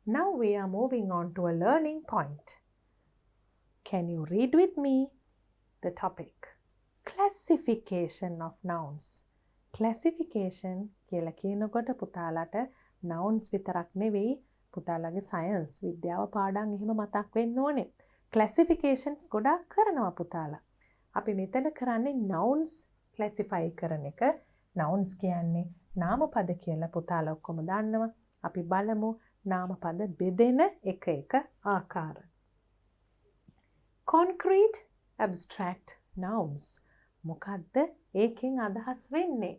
Now we are moving on to a learning point. Can you read with me the topic? Classification of nouns. Classification කියලා කියනකොට පුතාලට nouns විතරක් නෙවෙයි පුතාලගේ science විද්‍යාව පාඩම් එහෙම මතක් වෙන්න ඕනේ. Classifications ගොඩක් කරනවා පුතාලා. අපි මෙතන කරන්නේ nouns classify කරන එක. nouns කියන්නේ නාමපද කියලා පුතාලා ඔක්කොම දන්නවා. අපි බලමු නාමපද බෙදෙන එක ආකාර. Concrete abstract nouns. මොකද්ද ඒකෙන් අදහස් වෙන්නේ?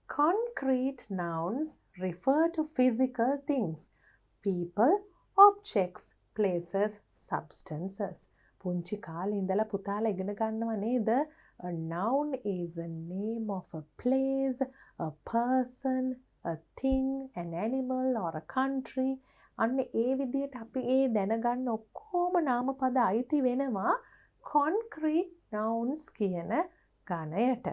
Concrete nouns refer to physical things, people, objects, places, substances. පුංචි කාලේ ඉඳලා පුතාලා ඉගෙන ගන්නවා නේද? A noun is a name of a place, a person, a thing, an animal or a country. අන්න ඒ විදිහට අපි ඒ දැනගන්න ඔක්කොම නාමපද අයිති වෙනවා concrete nouns කියන ගණයට.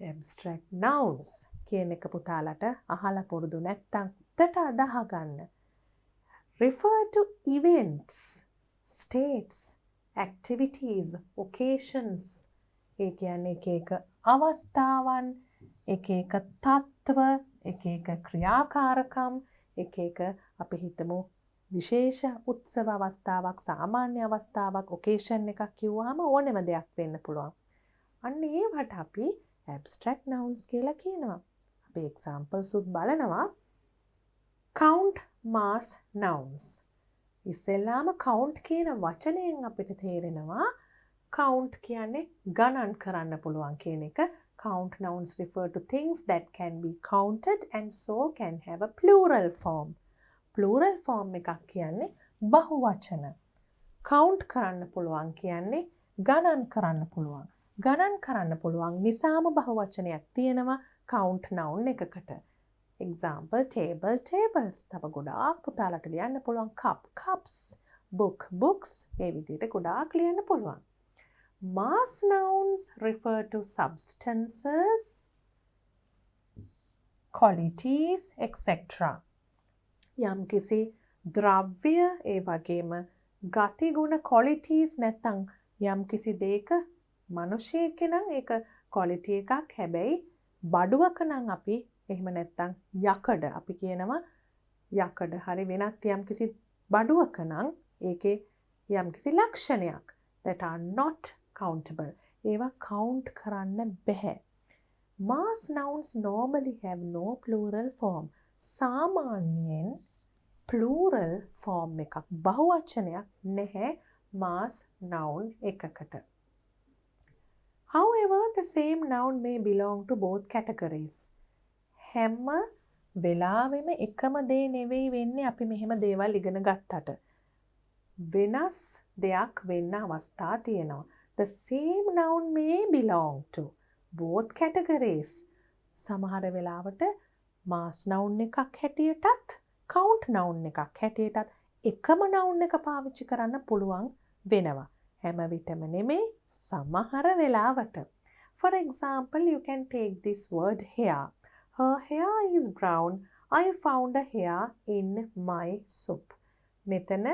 Abstract nouns කියන එක පුතාලට අහලා පුරුදු නැත්නම් උත්තට අදාහ ගන්න. Refer to events, states, activities, occasions. ඒ කියන්නේ එක අවස්ථාවන්, එක තත්ත්ව, එක ක්‍රියාකාරකම්, එක අපි හිතමු විශේෂ උත්සව අවස්ථාවක්, සාමාන්‍ය අවස්ථාවක්, occasion එකක් කිව්වහම ඕනෙම දෙයක් වෙන්න පුළුවන්. අන්න ඒවට අපි abstract nouns කියලා කියනවා. අපි examples උත් බලනවා. count mass nouns. ඉස්සෙල්ලාම count කියන වචනයෙන් අපිට තේරෙනවා count කියන්නේ ගණන් කරන්න පුළුවන් කියන එක. Count nouns refer to things that can be counted and so can have a plural form. Plural form එකක් කියන්නේ බහුවචන. count කරන්න පුළුවන් කියන්නේ ගණන් කරන්න පුළුවන්. ගණන් කරන්න පුළුවන් නිසාම බහුවචනයක් තියෙනවා count noun එකකට. Example table, tables. තව ගොඩාක් පුතාලට ලියන්න පුළුවන් cup, cups, book, books. මේ විදිහට ගොඩාක් ලියන්න පුළුවන්. Mass nouns refer to substances, qualities, etc. යම් කිසි ද්‍රව්‍ය ඒ වගේම ගතිගුණ qualities නැත්නම් යම් කිසි දෙයක මිනිසෙක නම් ඒක quality එකක් හැබැයි බඩුවක නම් අපි එහෙම නැත්තම් යකඩ අපි කියනවා යකඩ හරි වෙනත් යම්කිසි බඩුවක නම් ඒකේ යම්කිසි ලක්ෂණයක් that are not countable. ඒවා count කරන්න බැහැ. Mass nouns normally have no plural form. සාමාන්‍යයෙන් plural form එකක් බහුවචනයක් නැහැ mass noun එකකට. However, the same noun may belong to both categories. හැම වෙලාවෙම එකම දේ නෙවෙයි වෙන්නේ අපි මෙහෙම දේවල් ඉගෙන ගත්තට. වෙනස් දෙයක් වෙන්න අවස්ථා තියෙනවා. The same noun may belong to both categories. සමහර වෙලාවට mass noun එකක් හැටියටත් count noun එකක් හැටියටත් එකම noun එක පාවිච්චි කරන්න පුළුවන් වෙනවා. හැම විටම නෙමෙයි සමහර වෙලාවට. For example, you can take this word hair. Her hair is brown. I found a hair in my soup. මෙතන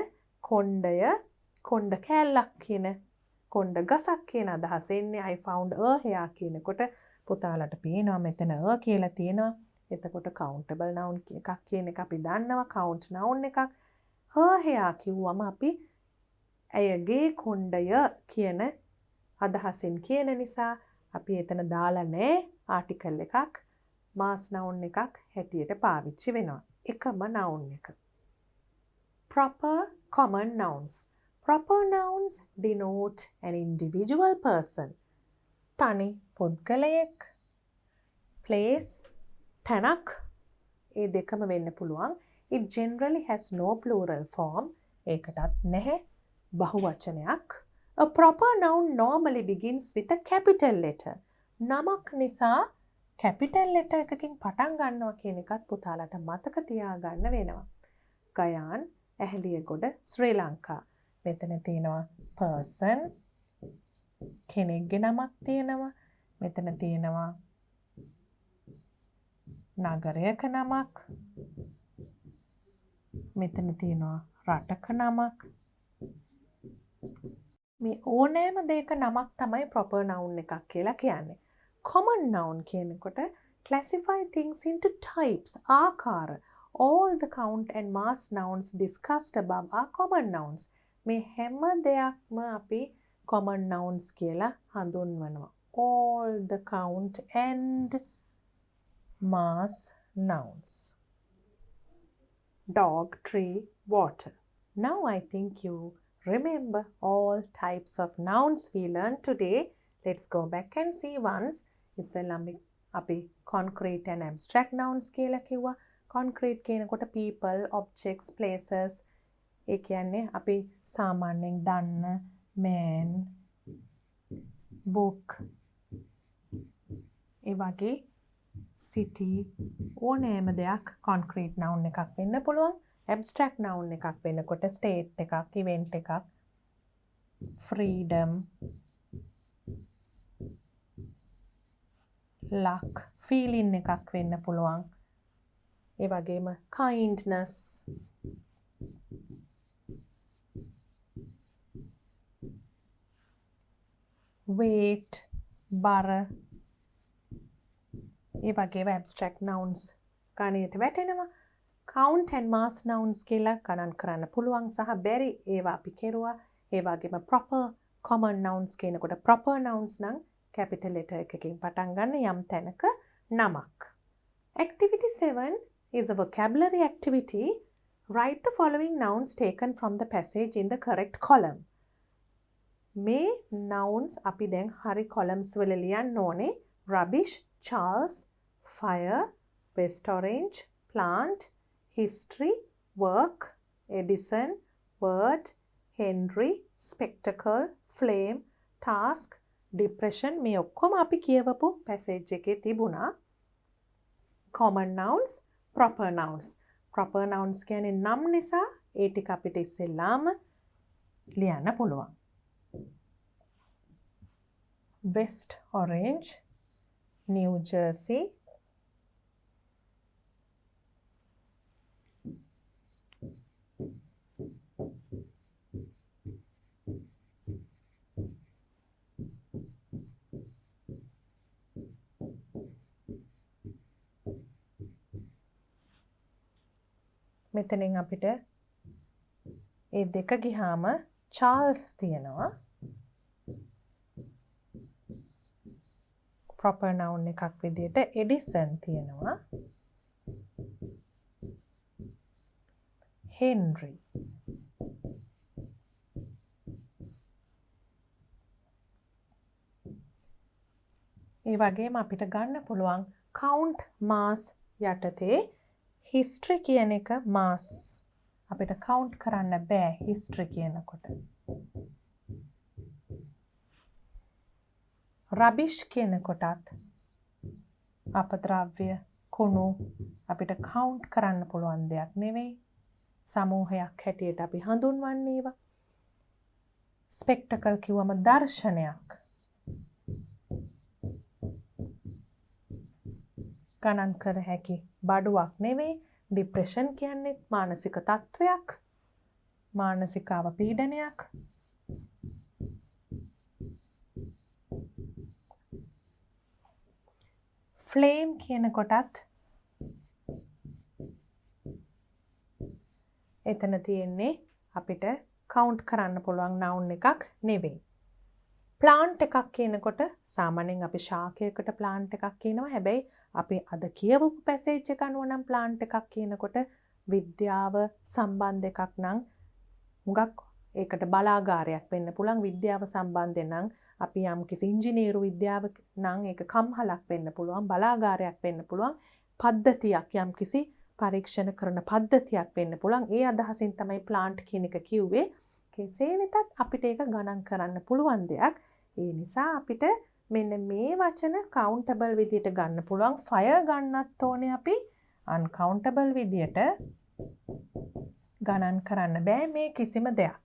කොණ්ඩ කෑල්ලක් කියන කොණ්ඩ ගසක් කියන අදහස එන්නේ I found a hair කියනකොට පුතාලට පේනවා මෙතන a කියලා තියෙනවා. එතකොට countable noun එකක් කියන එක අපි දන්නවා count noun එකක්. her hair කිව්වම අපි ඇයගේ කොණ්ඩය කියන අදහසින් කියන නිසා අපි එතන දාලා නැහැ ආටිකල් එකක් mass noun එකක් හැටියට පාවිච්චි වෙනවා. එකම noun එක. Proper common nouns. Proper nouns denote an individual person. තනි පුද්ගලයෙක්, place, තැනක් ඒ දෙකම වෙන්න පුළුවන්. It generally has no plural form. ඒකටත් නැහැ බහුවචනයක්. A proper noun normally begins with a capital letter. නමක් නිසා capital letter එකකින් පටන් ගන්නවා කියන එකත් පුතාලට මතක තියාගන්න වෙනවා. ගයාන්, ඇහැලියගොඩ, ශ්‍රී ලංකා. මෙතන තියෙනවා person කෙනෙක්ගේ නමක් තියෙනවා. මෙතන තියෙනවා නගරයක නමක්. මෙතන තියෙනවා රටක නමක්. මේ ඕනෑම දෙයක නමක් තමයි proper noun එකක් කියලා කියන්නේ. Common noun කියනකොට classify things into types, ආකාර. All the count and mass nouns discussed above are common nouns. මේ හැම දෙයක්ම අපි common nouns කියලා හඳුන්වනවා. All the count and mass nouns. Dog, tree, water. Now I think you remember all types of nouns we learned today. Let's go back and see once. ඉස්සෙල්ලාම අපි concrete and abstract nouns කියලා කිව්වා. Concrete කියනකොට people, objects, places. ඒ කියන්නේ අපි සාමාන්‍යයෙන් දන්න man, book. ඒ වගේ city ඕනෑම දෙයක් concrete noun එකක් වෙන්න පුළුවන්. Abstract noun එකක් වෙනකොට state එකක්, event එකක්, freedom, luck, feeling එකක් වෙන්න පුළුවන්. ඒ වගේම kindness, weight, බර. ඒ වගේම abstract nouns ගණයට වැටෙනවා. Count and mass nouns කියලා ගණන් කරන්න පුළුවන් සහ බැරි ඒවා අපි කෙරුවා. ඒ වගේම proper common nouns කියනකොට proper nouns නම් capital letter එකකින් පටන් ගන්න යම් තැනක නමක්. Activity 7 is a vocabulary activity. Write the following nouns taken from the passage in the correct column. මේ nouns අපි දැන් හරි columns වල ලියන්න ඕනේ. Rubbish, Charles, fire, West Orange, plant, history, work, Edison, word, Henry, spectacle, flame, task, depression. මේ ඔක්කොම අපි කියවපු passage එකේ තිබුණා. Common nouns, proper nouns. Proper nouns කියන්නේ නම් නිසා ඒ ටික අපිට ඉස්සෙල්ලාම ලියන්න පුළුවන්. West Orange, New Jersey, මෙතනින් අපිට ඒ දෙක ගිහාම Charles තියෙනවා. proper noun එකක් විදියට Edison තියෙනවා. Henry. ඒ වගේම අපිට ගන්න පුළුවන් count mass යටතේ history කියන එක mass අපිට count කරන්න බෑ history කියනකොට. rubbish කියනකොටත් අපද්‍රව්‍ය කුණු අපිට count කරන්න පුළුවන් දෙයක් නෙවෙයි. සමූහයක් හැටියට අපි හඳුන්වන්නේ ඒවා. spectacle කිව්වම දර්ශනයක්. ගණන් කර හැකි බඩුවක් නෙවෙයි. ડિප්‍රෙෂන් කියන්නේ මානසික තත්ත්වයක්. මානසික අවපීඩනයක්. ෆ්ලේම් කියන කොටත් එතන තියෙන්නේ අපිට කවුන්ට් කරන්න පුළුවන් noun එකක් නෙවෙයි. ප්ලාන්ට් එකක් කියනකොට සාමාන්‍යයෙන් අපි ශාකයකට ප්ලාන්ට් එකක් කියනවා. හැබැයි අපි අද කියවපු පැසේජ් එක අනුව නම් ප්ලාන්ට් එකක් කියනකොට විද්‍යාව සම්බන්ධ එකක් නම් හුඟක් ඒකට බලාගාරයක් වෙන්න පුළුවන්. විද්‍යාව සම්බන්ධ නම් අපි යම් කිසි ඉංජිනේරු විද්‍යාව නම් ඒක කම්හලක් වෙන්න පුළුවන්. බලාගාරයක් වෙන්න පුළුවන්. පද්ධතියක් යම් කිසි පරීක්ෂණ කරන පද්ධතියක් වෙන්න පුළුවන්. ඒ අදහසින් තමයි ප්ලාන්ට් කියන එක කිව්වේ. කෙසේ වෙතත් අපිට ඒක ගණන් කරන්න පුළුවන් දෙයක්. ඒ නිසා අපිට මෙන්න මේ වචන countable විදියට ගන්න පුළුවන්. fire ගන්නත් ඕනේ අපි uncountable විදියට ගණන් කරන්න බෑ මේ කිසිම දෙයක්.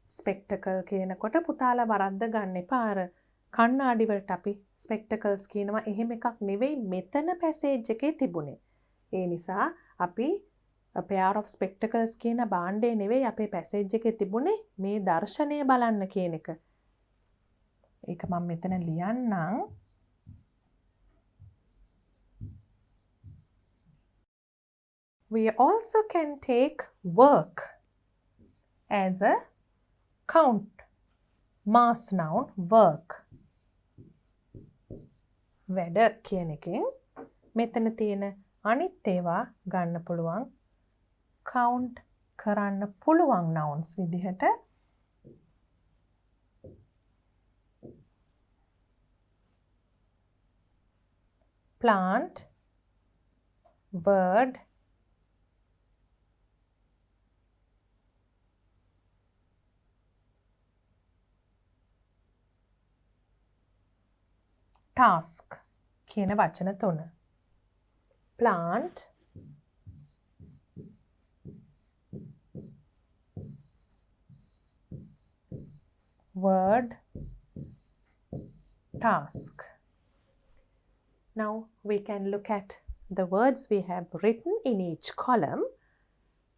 spectacle කියනකොට පුතාලා වරද්ද ගන්න එපා. අර කණ්ණාඩි වලට අපි spectacles කියනවා. එහෙම එකක් නෙවෙයි මෙතන පැසේජ් එකේ තිබුණේ. ඒ නිසා අපි a pair of spectacles කියන භාණ්ඩේ නෙවෙයි අපේ පැසේජ් එකේ තිබුණේ මේ දර්ශනය බලන්න කියන එක. ඒක මම මෙතන ලියන්නම්. We also can take work as a count mass noun work. වැඩ කියන එකෙන් මෙතන තියෙන අනිත් ඒවා ගන්න පුළුවන් count කරන්න පුළුවන් nouns විදිහට. plant, word, task කියන වචන තුන. plant, word, task. Now we can look at the words we have written in each column.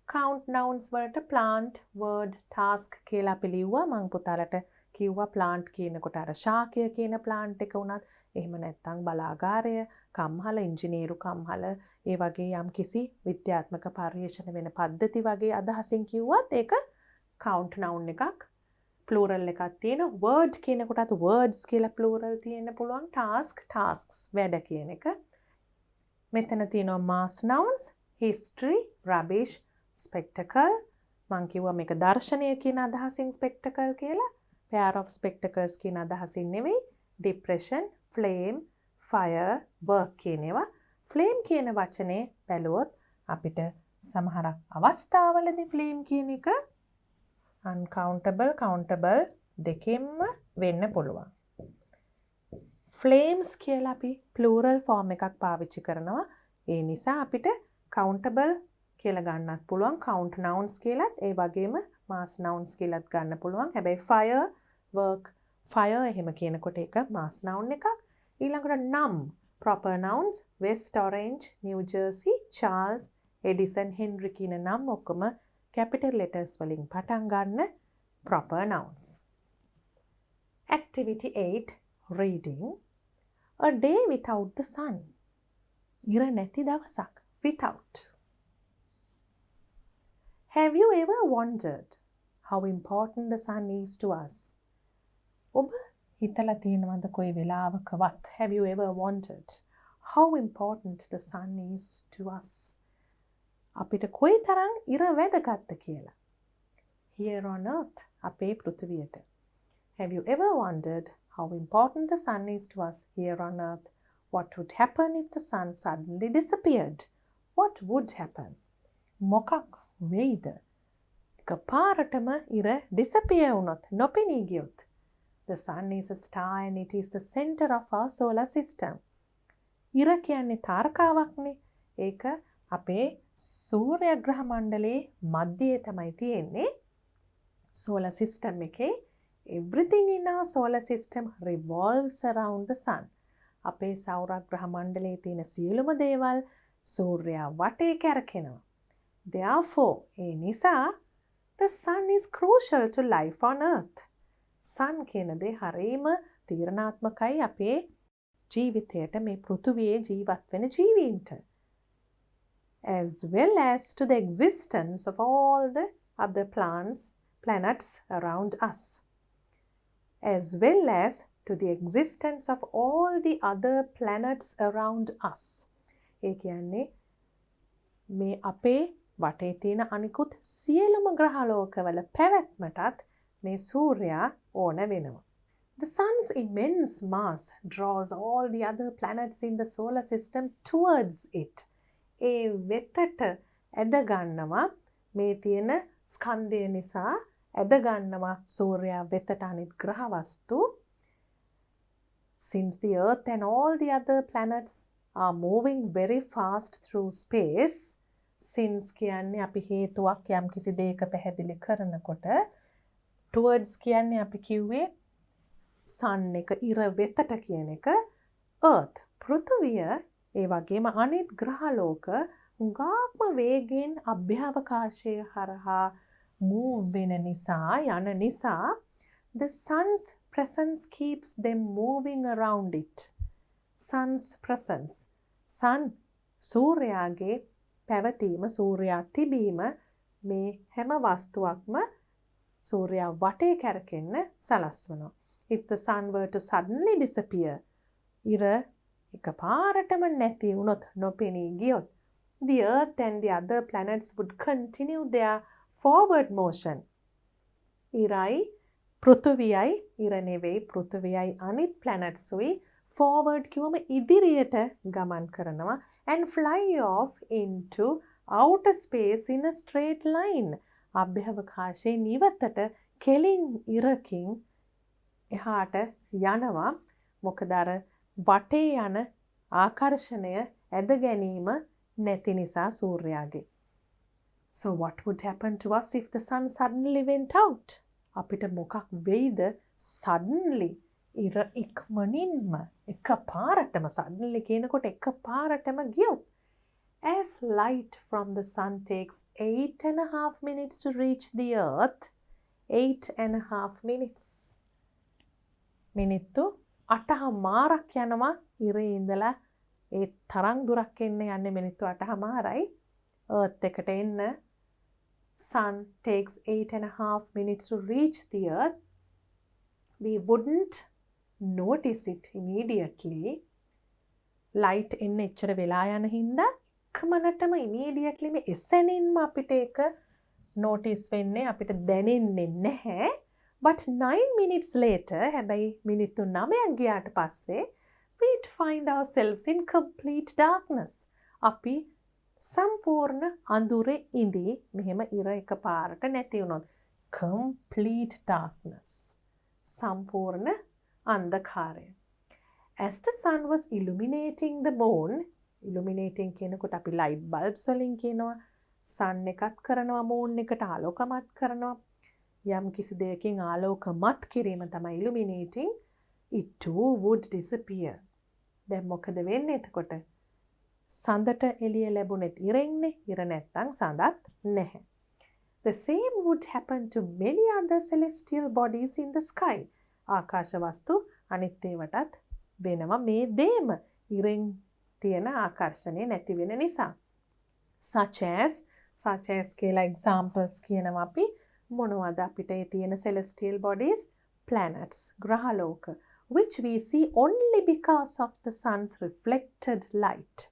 Count nouns වලට plant, word, task කියලා අපි ලිව්වා. මම පුතාලට කිව්වා plant කියනකොට අර ශාකය කියන plant එක උනත් එහෙම නැත්නම් බලාගාරය, කම්හල, ඉංජිනේරු කම්හල, ඒ වගේ යම් කිසි විද්‍යාත්මක පර්යේෂණ වෙන පද්ධති වගේ අදහසින් කිව්වත් ඒක count noun එකක්. plural එකක් තියෙන. word කියනකොටත් words කියලා plural තියෙන්න පුළුවන්. task, tasks වැඩ කියන එක. මෙතන තියෙනවා mass nouns, history, rubbish, spectacle. මං කිව්වා මේක දර්ශනය කියන අදහසින් spectacle කියලා. pair of spectacles කියන අදහසින් නෙවෙයි. depression, flame, fire, work කියන ඒවා. flame කියන වචනේ බැලුවොත් අපිට සමහර අවස්ථාවලදී flame කියන එක uncountable, countable දෙකෙන්ම වෙන්න පුළුවන්. flames කියලා අපි plural form එකක් පාවිච්චි කරනවා. ඒ නිසා අපිට countable කියලා ගන්නත් පුළුවන්. count nouns කියලාත් ඒ වගේම mass nouns කියලාත් ගන්න පුළුවන්. හැබැයි fire, work, fire එහෙම කියනකොට ඒක mass noun එකක්. ඊළඟට නම් proper nouns West Orange, New Jersey, Charles, Edison, Henry කියන නම් ඔක්කොම capital letters වලින් පටන් ගන්න proper nouns. Activity 8 reading. A day without the sun. ඉර නැති දවසක්. without. Have you ever wondered how important the sun is to us? ඔබ හිතලා තියෙනවද කොයි වෙලාවකවත්? Have you ever wondered how important the sun is to us? අපිට කොයි තරම් ඉර වැදගත්ද කියලා. Here on earth, අපේ පෘථිවියට. Have you ever wondered how important the sun is to us here on earth? What would happen if the sun suddenly disappeared? What would happen? මොකක් වෙයිද? එකපාරටම ඉර disappear වුණොත්, නොපෙනී ගියොත්. The sun is a star and it is the center of our solar system. ඉර කියන්නේ තාරකාවක්නේ. ඒක අපේ සූර්ය ග්‍රහ මණ්ඩලයේ මැදේ තමයි තියෙන්නේ. Solar system එකේ everything in our solar system revolves around the sun. අපේ සෞර ග්‍රහ මණ්ඩලයේ තියෙන සියලුම දේවල් සූර්යයා වටේ කැරකෙනවා. Therefore, ඒ නිසා the sun is crucial to life on earth. sun කියන දේ හරීම තීරණාත්මකයි අපේ ජීවිතයට, මේ පෘථුවියේ ජීවත් වෙන ජීවීන්ට. As well as to the existence of all the other planets around us. As well as to the existence of all the other planets around us. ඒ කියන්නේ මේ අපේ වටේ තියෙන අනිකුත් සියලුම ග්‍රහලෝකවල පැවැත්මටත් මේ සූර්යයා ඕන වෙනවා. The sun's immense mass draws all the other planets in the solar system towards it. ඒ වෙතට ඇදගන්නවා මේ තියෙන ස්කන්ධය නිසා ඇදගන්නවා සූර්යයා වෙතට අනිත් ග්‍රහවස්තු. Since the earth and all the other planets are moving very fast through space, since කියන්නේ අපි හේතුවක් යම් කිසි දෙයක පැහැදිලි කරනකොට, towards කියන්නේ අපි කිව්වේ sun එක ඉර වෙතට කියන එක, earth පෘථුවිය ඒ වගේම අනිත් ග්‍රහලෝක හුඟක්ම වේගෙන් අභ්‍යවකාශය හරහා move වෙන නිසා, යන නිසා, the sun's presence keeps them moving around it. Sun's presence. Sun, සූර්යාගේ පැවතීම, සූර්යා තිබීම මේ හැම වස්තුවක්ම සූර්යා වටේ කැරකෙන්න සලස්වනවා. If the sun were to suddenly disappear, ඉර එකපාරටම නැති වුණොත්, නොපෙනී ගියොත්, the earth and the other planets would continue their forward motion. ඉරයි පෘථුවියයි, ඉර නෙවෙයි පෘථුවියයි අනිත් planets උයි forward කිව්වම ඉදිරියට ගමන් කරනවා, and fly off into outer space in a straight line. අභ්‍යවකාශයේ නිවතට කෙලින් ඉරකින් එහාට යනවා. මොකද අර වටේ යන ආකර්ෂණය ඇද ගැනීම නැති නිසා සූර්යාගේ. So what would happen to us if the sun suddenly went out? අපිට මොකක් වෙයිද suddenly ඉර ඉක්මනින්ම එකපාරටම, suddenly කියනකොට එකපාරටම ගියොත්? As light from the sun takes 8.5 minutes to reach the earth, 8.5 minutes. මිනිත්තු 8.5ක් යනවා ඉරේ ඉඳලා ඒ තරම් දුරක් එන්න යන්නේ මිනිත්තු 8.5යි. earth එකට එන්න sun takes 8.5 minutes to reach the earth. We wouldn't notice it immediately. light එන්න එච්චර වෙලා යන හින්දා එකමනටම immediately මේ එසැනින්ම අපිට ඒක notice වෙන්නේ, අපිට දැනෙන්නේ නැහැ. But 9 minutes later, හැබැයි මිනිත්තු 9ක් ගියාට පස්සේ, we'd find ourselves in complete darkness. අපි සම්පූර්ණ අඳුරේ ඉඳී මෙහෙම ඉර එකපාරට නැති වුණොත්. Complete darkness. සම්පූර්ණ අන්ධකාරය. As the sun was illuminating the moon, illuminating කියනකොට අපි light bulbs වලින් කියනවා, sun එකත් කරනවා, moon එකට ආලෝකමත් කරනවා. යම් කිසි දෙයකින් ආලෝකමත් කිරීම තමයි illuminating. It too would disappear. දැන් මොකද වෙන්නේ එතකොට? සඳට එළිය ලැබුණෙත් ඉරෙන්නේ, ඉර නැත්තම් සඳත් නැහැ. The same would happen to many other celestial bodies in the sky. ආකාශ වස්තු අනිත් ඒවටත් වෙනවා මේ දේම, ඉරෙන් තියෙන ආකර්ෂණය නැති වෙන නිසා. Such as such as කියලා examples කියනවා අපි මොනවද අපිට ඒ තියෙන celestial bodies planets ග්‍රහලෝක which we see only because of the sun's reflected light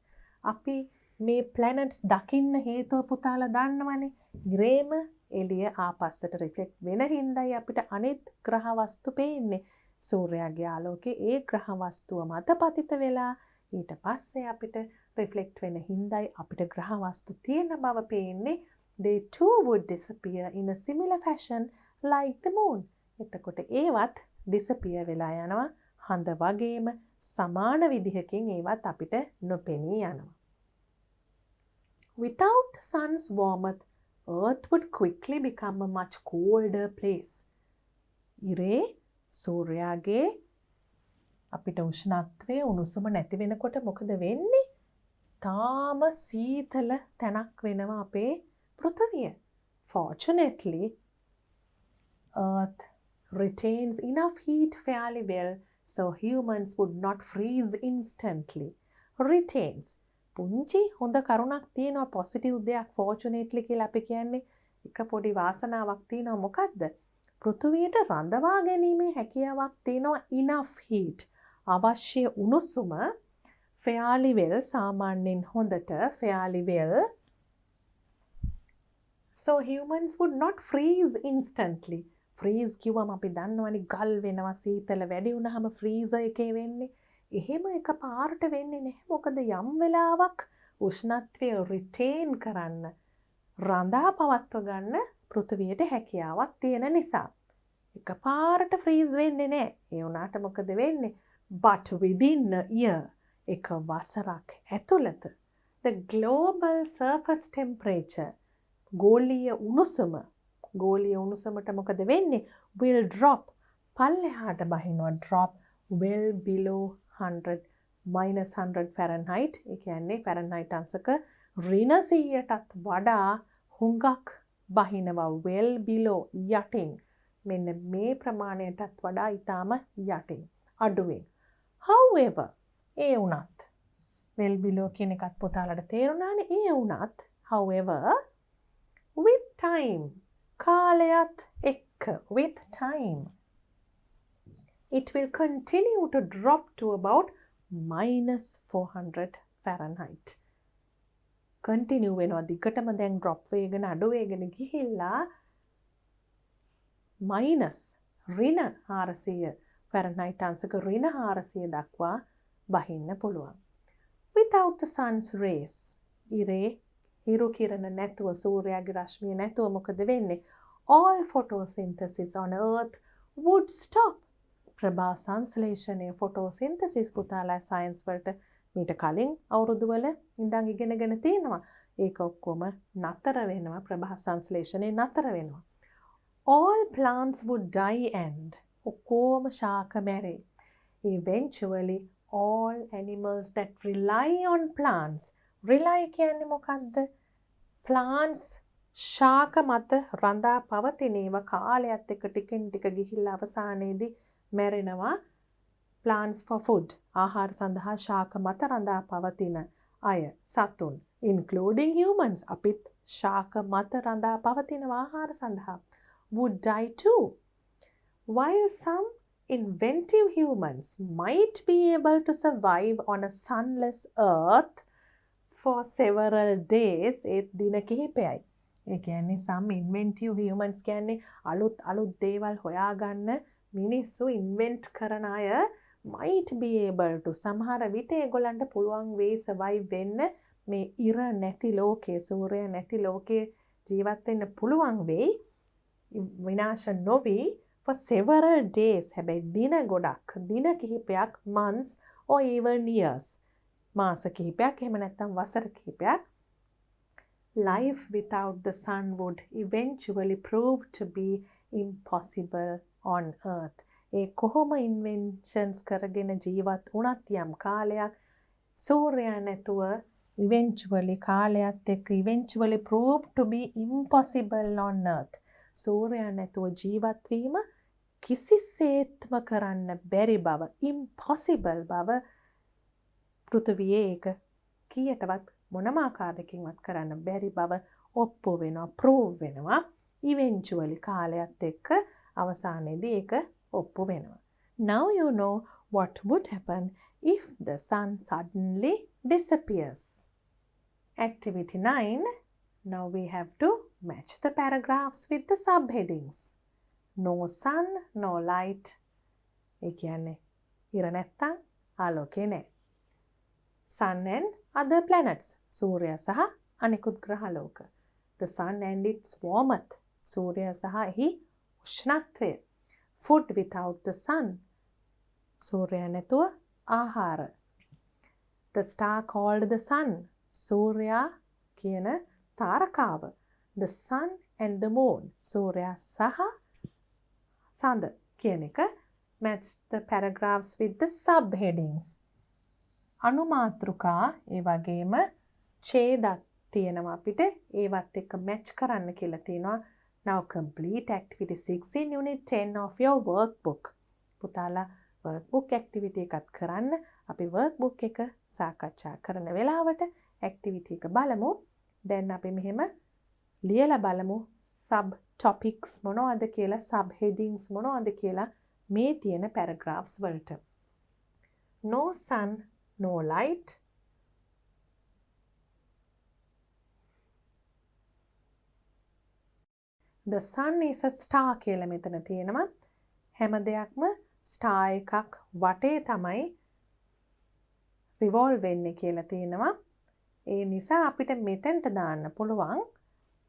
අපි මේ planets දකින්න හේතුව පුතාලා දන්නවනේ ඉරේම එළිය ආපස්සට රිෆ්ලෙක්ට් වෙන හින්දායි අපිට අනිත් ග්‍රහ වස්තු පේන්නේ සූර්යාගේ ආලෝකයේ ඒ ග්‍රහ වස්තුව මත පතිත වෙලා ඊට පස්සේ අපිට රිෆ්ලෙක්ට් වෙන හින්දායි අපිට ග්‍රහ වස්තු තියෙන බව පේන්නේ they too would disappear in a similar fashion like the moon එතකොට ඒවත් disappear වෙලා යනවා හඳ වගේම සමාන විදිහකින් ඒවත් අපිට නොපෙනී යනවා without the sun's warmth earth would quickly become a much colder place ඉරේ සූර්යාගේ අපිට උෂ්ණත්වය උණුසුම නැති වෙනකොට මොකද වෙන්නේ තාම සීතල තැනක් වෙනවා අපේ පෘථිවිය fortunately earth retains enough heat fairly well so humans would not freeze instantly retains පුංචි හොඳ කරුණක් තියෙනවා positive දෙයක් fortunately කියලා අපි කියන්නේ එක පොඩි වාසනාවක් තියෙනවා මොකද්ද පෘථිවියට රඳවා ගැනීමේ හැකියාවක් තියෙනවා enough heat අවශ්‍ය උණුසුම fairly well සාමාන්‍යයෙන් හොඳට fairly well so humans would not freeze instantly freeze කිව්වම අපි දන්නවනේ ගල් වෙනවා සීතල වැඩි වුණාම freezer එකේ වෙන්නේ එහෙම එකපාරට වෙන්නේ නැහැ මොකද යම් වෙලාවක් උෂ්ණත්වය retain කරන්න රඳා පවත්ව ගන්න පෘථිවියට හැකියාවක් තියෙන නිසා එකපාරට freeze වෙන්නේ නැහැ ඒ වුණාට මොකද වෙන්නේ but within a year එක වසරක් ඇතුළත the global surface temperature ගෝලීය උණුසුමට මොකද වෙන්නේ will drop පල්ලෙහාට බහිනවා drop well below 100 minus 100 Fahrenheit ඒ කියන්නේ Fahrenheit අංශක ඍණ 100ටත් වඩා හුඟක් බහිනවා well below යටින් මෙන්න මේ ප්‍රමාණයටත් වඩා ඊටාම යටින් අඩුවෙන් however ඒ වුණත් well below කියන එකත් පුතාලට තේරුණානේ ඒ වුණත් however with time කාලයත් එක්ක with time it will continue to drop to about minus 400 Fahrenheit continue වෙනවා දිගටම දැන් drop වෙගෙන අඩු වෙගෙන ගිහිල්ලා minus ඍණ 400 Fahrenheit අංශක ඍණ 400 දක්වා බහින්න පුළුවන් without the sun's rays ඉරේ හිරු කිරණ නැතුව සූර්යාගේ රශ්මිය නැතුව මොකද වෙන්නේ all photosynthesis on earth would stop ප්‍රභා සංශ්ලේෂණය photosynthesis පුතාලා සයන්ස් වලට මීට කලින් අවුරුදු වල ඉඳන් ඉගෙනගෙන තියෙනවා ඒක ඔක්කොම නතර වෙනවා ප්‍රභා සංශ්ලේෂණය නතර වෙනවා all plants would die and ඔක්කොම ශාක මැරේ eventually all animals that rely on plants rely කියන්නේ මොකද්ද plants ශාක මත රඳා පවතින ඒවා කාලයත් එක්ක ටිකින් ටික ගිහිල්ලා අවසානයේදී මැරෙනවා plants for food ආහාර සඳහා ශාක මත රඳා පවතින අය සතුන් including humans අපිත් ශාක මත රඳා පවතින ආහාර සඳහා would die too while some inventive humans might be able to survive on a sunless earth for several days ඒත් දින කිහිපයයි ඒ කියන්නේ some inventive humans කියන්නේ අලුත් දේවල් හොයාගන්න මිනිස්සු invent කරන අය might be able to සමහර විට ඒගොල්ලන්ට පුළුවන් වෙයි survive වෙන්න මේ ඉර නැති ලෝකේ සූර්ය නැති ලෝකේ ජීවත් වෙන්න පුළුවන් වෙයි විනාශ නොවි for several days හැබැයි දින ගොඩක් දින කිහිපයක් months or even years මාස කිහිපයක් එහෙම නැත්නම් වසර කිහිපයක් life without the sun would eventually prove to be impossible on earth ඒ කොහොම inventions කරගෙන ජීවත් වුණත් යම් කාලයක් සූර්යයා නැතුව eventually කාලයත් එක්ක eventually prove to be impossible on earth සූර්යයා නැතුව ජීවත් වීම කිසිසේත්ම කරන්න බැරි බව impossible බව පෘථිවියේ ඒක කීයටවත් මොනම ආකාරයකින්වත් කරන්න බැරි බව ඔප්පු වෙනවා, prove වෙනවා. eventually කාලයත් එක්ක අවසානයේදී ඒක ඔප්පු වෙනවා. Now you know what would happen if the sun suddenly disappears. Activity 9. Now we have to match the paragraphs with the subheadings. No sun, no light. ඒ කියන්නේ ඉර නැත්තම් ආලෝකේ නැහැ. Sun and other planets. සූර්යයා සහ අනිකුත් ග්‍රහලෝක. The sun and its warmth. සූර්යයා සහ එහි උෂ්ණත්වය. Food without the sun. සූර්යයා නැතුව ආහාර. The star called the sun. සූර්යයා කියන තාරකාව. The sun and the moon. සූර්යයා සහ සඳ කියන එක. Match the paragraphs with the subheadings. අනුමාත්‍රිකා ඒ වගේම ඡේදක් තියෙනවා අපිට ඒවත් එක්ක match කරන්න කියලා තියෙනවා. Now complete activity 6 in unit 10 of your workbook. පුතාලා workbook activity එකත් කරන්න. අපි workbook එක සාකච්ඡා කරන වෙලාවට activity එක බලමු. දැන් අපි මෙහෙම ලියලා බලමු sub topics මොනවද කියලා, sub headings මොනවද කියලා මේ තියෙන paragraphs වලට. No sun, no light. The sun is a star කියලා මෙතන තියෙනවා. හැම දෙයක්ම star එකක් වටේ තමයි revolve වෙන්නේ කියලා තියෙනවා. ඒ නිසා අපිට මෙතෙන්ට දාන්න පුළුවන්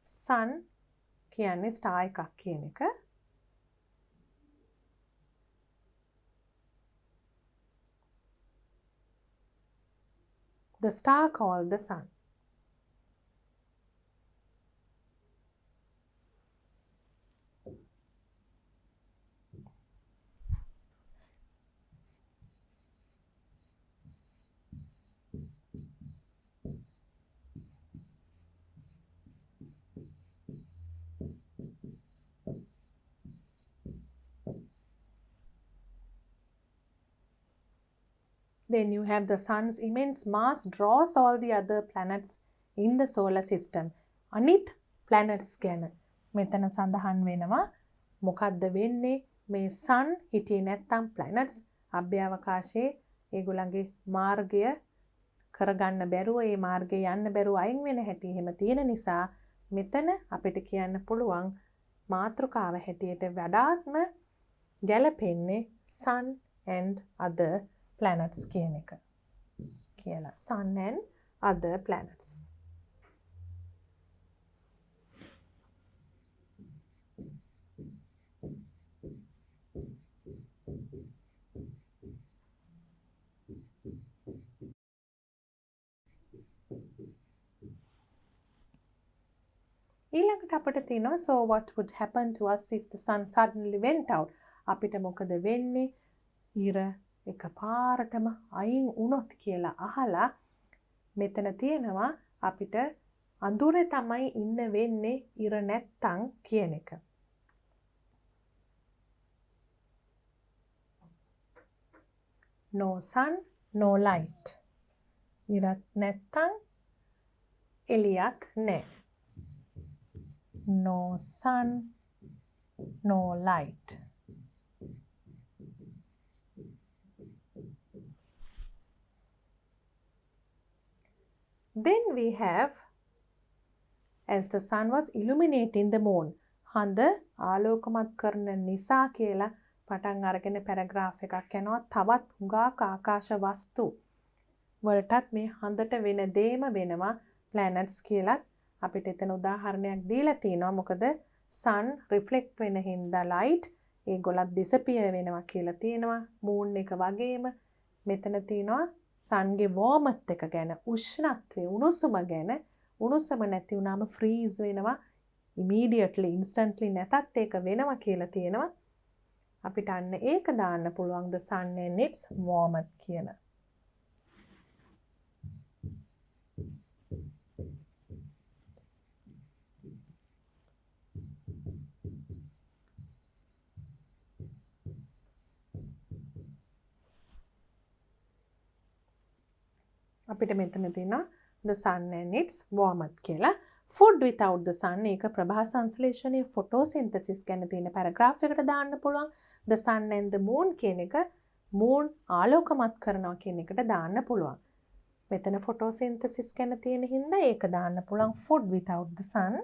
sun කියන්නේ star එකක් කියන එක. The star called the sun. Then you have the sun's immense mass draws all the other planets in the solar system. අනිත් planets ගැන මෙතන සඳහන් වෙනවා. මොකද්ද වෙන්නේ? මේ sun හිටියේ නැත්තම් planets අභ්‍යවකාශයේ ඒගොල්ලන්ගේ මාර්ගය කරගන්න බැරුව, ඒ මාර්ගේ යන්න බැරුව අයින් වෙන හැටි එහෙම තියෙන නිසා මෙතන අපිට කියන්න පුළුවන් මාතෘකාව හැටියට වඩාත්ම ගැලපෙන්නේ sun and other planets කියන එක කියලා. sun and other planets. ඊළඟට අපිට තියෙනවා so what would happen to us if the sun suddenly went out. අපිට මොකද වෙන්නේ ඉර එකපාරටම අයින් වුණොත් කියලා අහලා මෙතන තියෙනවා අපිට අඳුරේ තමයි ඉන්න වෙන්නේ ඉර නැත්තම් කියන එක. No sun, no light. ඉරත් නැත්තම් එළියක් නැහැ. No sun, no light. Then we have, as the sun was illuminating the moon. හඳ ආලෝකමත් කරන නිසා කියලා පටන් අරගෙන පැරග්‍රාෆ් එකක් යනවා. තවත් හුඟක් ආකාශ වස්තු වලටත් මේ හඳට වෙන දේම වෙනවා planets කියලා අපිට එතන උදාහරණයක් දීලා තිනවා. මොකද sun reflect වෙන හින්දා light ඒගොල්ලත් disappear වෙනවා කියලා තියෙනවා. moon එක වගේම මෙතන තියෙනවා sunගේ warmth එක ගැන, උෂ්ණත්වය, උණුසුම ගැන. උණුසුම නැති වුණාම freeze වෙනවා immediately, instantly නැතත් ඒක වෙනවා කියලා තියෙනවා. අපිට අන්න ඒක දාන්න පුළුවන් the sun and its warmth කියන. අපිට මෙතන තියෙනවා the sun and its warmth කියලා. food without the sun ඒක ප්‍රභා සංශ්ලේෂණයේ photosynthesis ගැන තියෙන paragraph එකට දාන්න පුළුවන්. The sun and the moon කියන එක moon ආලෝකමත් කරනවා කියන එකට දාන්න පුළුවන්. මෙතන photosynthesis ගැන තියෙන හින්දා ඒක දාන්න පුළුවන් food without the sun.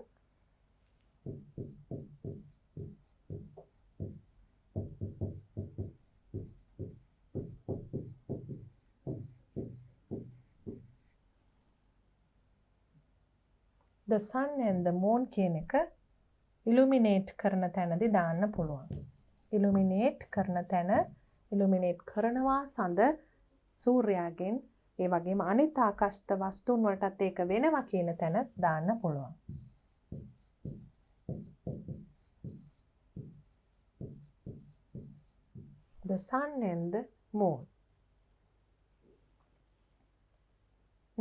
The sun and the moon කියන එක illuminate කරන තැනදී දාන්න පුළුවන්. illuminate කරන තැන illuminate කරනවා සඳ සූර්යාගෙන් ඒ වගේම අනිත් ආකාශත වස්තුන් වලටත් ඒක වෙනවා කියන තැන දාන්න පුළුවන්. The sun and the moon.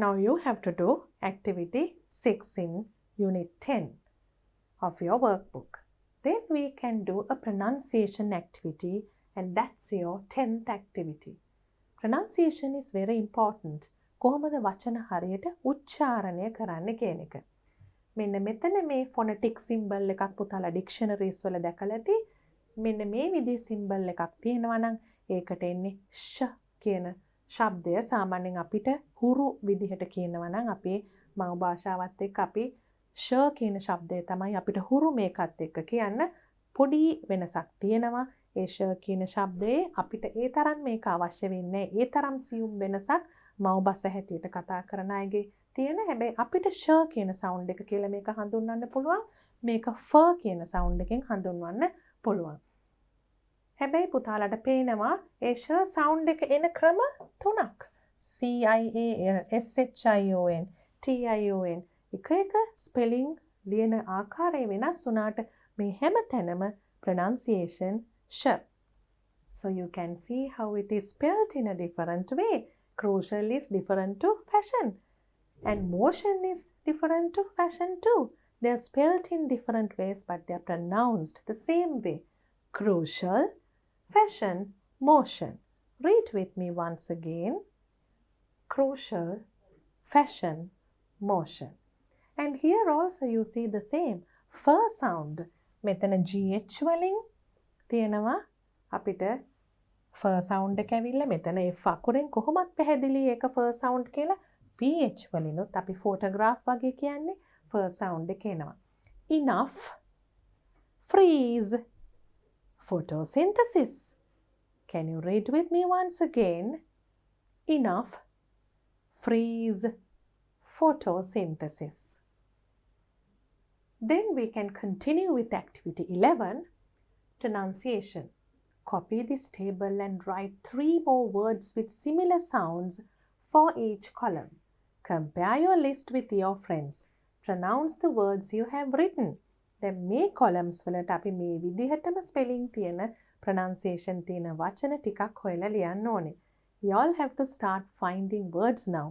Now you have to do activity 6 in unit 10 of your workbook. Then we can do a pronunciation activity and that's your 10th activity. Pronunciation is very important. කොහොමද වචන හරියට උච්චාරණය කරන්න කියන එක. මෙන්න මෙතන මේ phonetic symbol එකක් පුතාලා dictionaries වල දැකලා ඇති. මෙන්න මේ විදිහේ symbol එකක් තියෙනවා නම් ඒකට එන්නේ ෂ කියන ශබ්දය. සාමාන්‍යයෙන් අපිට හුරු විදිහට කියනවා නම් අපේ මව් භාෂාවත් එක්ක අපි ෂ කියන ශබ්දය තමයි අපිට හුරු මේකත් එක්ක කියන්න. පොඩි වෙනසක් තියෙනවා. ඒ ෂ කියන ශබ්දයේ අපිට ඒ තරම් මේක අවශ්‍ය වෙන්නේ ඒ තරම් සියුම් වෙනසක් මව් භාෂ හැටියට කතා කරන අයගේ තියෙන. හැබැයි අපිට ෂ කියන සවුන්ඩ් එක කියලා මේක හඳුන්වන්න පුළුවන්. මේක ෆ කියන සවුන්ඩ් එකෙන් හඳුන්වන්න පුළුවන්. හැබැයි පුතාලට පේනවා ඒ ෂ සවුන්ඩ් එක එන ක්‍රම තුනක්. CIASHION TION එක එක ස්පෙලිං ලියන ආකාරය වෙනස් වුණාට මේ හැම තැනම pronunciation sh. So you can see how it is spelled in a different way. Crucial is different to fashion and motion is different to fashion too. They are spelled in different ways but they are pronounced the same way. Crucial, fashion, motion. Read with me once again. Crucial, fashion, motion. And here also you see the same fur sound. මෙතන GH වලින් තියෙනවා අපිට fur sound එක ඇවිල්ලා මෙතන F අකුරෙන් කොහොමත් පැහැදිලි ඒක fur sound කියලා. PH වලිනුත් අපි photograph වගේ කියන්නේ fur sound එක එනවා. Enough, freeze, photosynthesis. Can you read with me once again? Enough, freeze, photosynthesis. Then we can continue with activity 11, pronunciation. Copy this table and write 3 more words with similar sounds for each column. Compare your list with your friends. Pronounce the words you have written. Then මේ columns වලට අපි මේ විදිහටම spelling තියෙන pronunciation තියෙන වචන ටිකක් හොයලා ලියන්න ඕනේ. You all have to start finding words now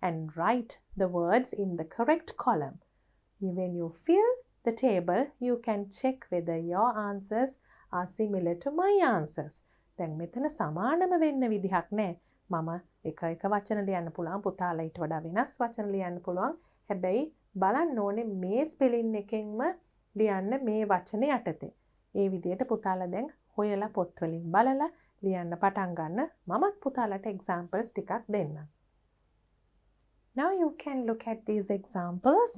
and write the words in the correct column. When you fill the table, you can check whether your answers are similar to my answers. දැන් මෙතන සමානම වෙන්න විදිහක් නැහැ. මම එක එක වචන ලියන්න පුළුවන්. පුතාලා ඊට වඩා වෙනස් වචන ලියන්න පුළුවන්. හැබැයි බලන්න ඕනේ මේ ස්පෙලින් එකෙන්ම ලියන්න මේ වචන යටතේ. ඒ විදිහට පුතාලා දැන් හොයලා පොත් වලින් බලලා ලියන්න පටන් ගන්න. මමත් පුතාලට examples ටිකක් දෙන්නම්. Now you can look at these examples.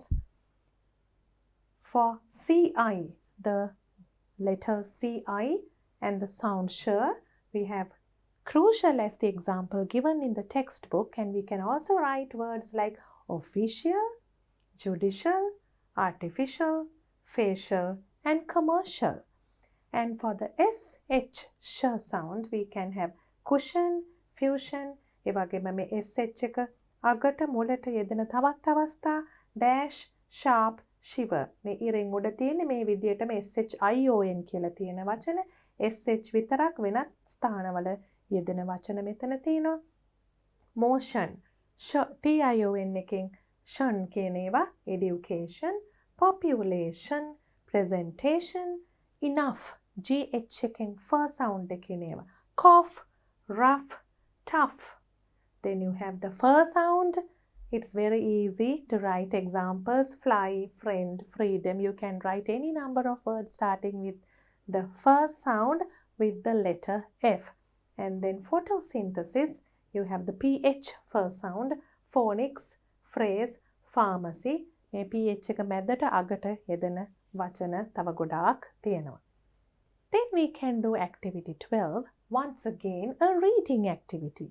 For CI, the letter CI and the sound sh, we have crucial as the example given in the textbook, and we can also write words like official, judicial, artificial, facial and commercial. And for the SH sh sound, we can have cushion, fusion, ඒ වගේම මේ SH එක අගට මුලට යෙදෙන තවත් අවස්ථා dash, sharp, shiver. මේ ඉරෙන් උඩ තියෙන මේ විදිහටම SHION කියලා තියෙන වචන SH විතරක් වෙනත් ස්ථානවල යෙදෙන වචන මෙතන තියෙනවා. motion TION එකෙන් ෂන් කියන ඒවා education, population, presentation, enough GH එකෙන් fur sound එකෙන් ඒවා cough, rough, tough. Then you have the fur sound It's very easy to write examples. Fly, friend, freedom. You can write any number of words starting with the first sound with the letter F. And then photosynthesis, you have the PH first sound, phonics, phrase, pharmacy. මේ PH එක මැදට අගට යෙදෙන වචන තව ගොඩාක් තියෙනවා. Then we can do activity 12. Once again, a reading activity.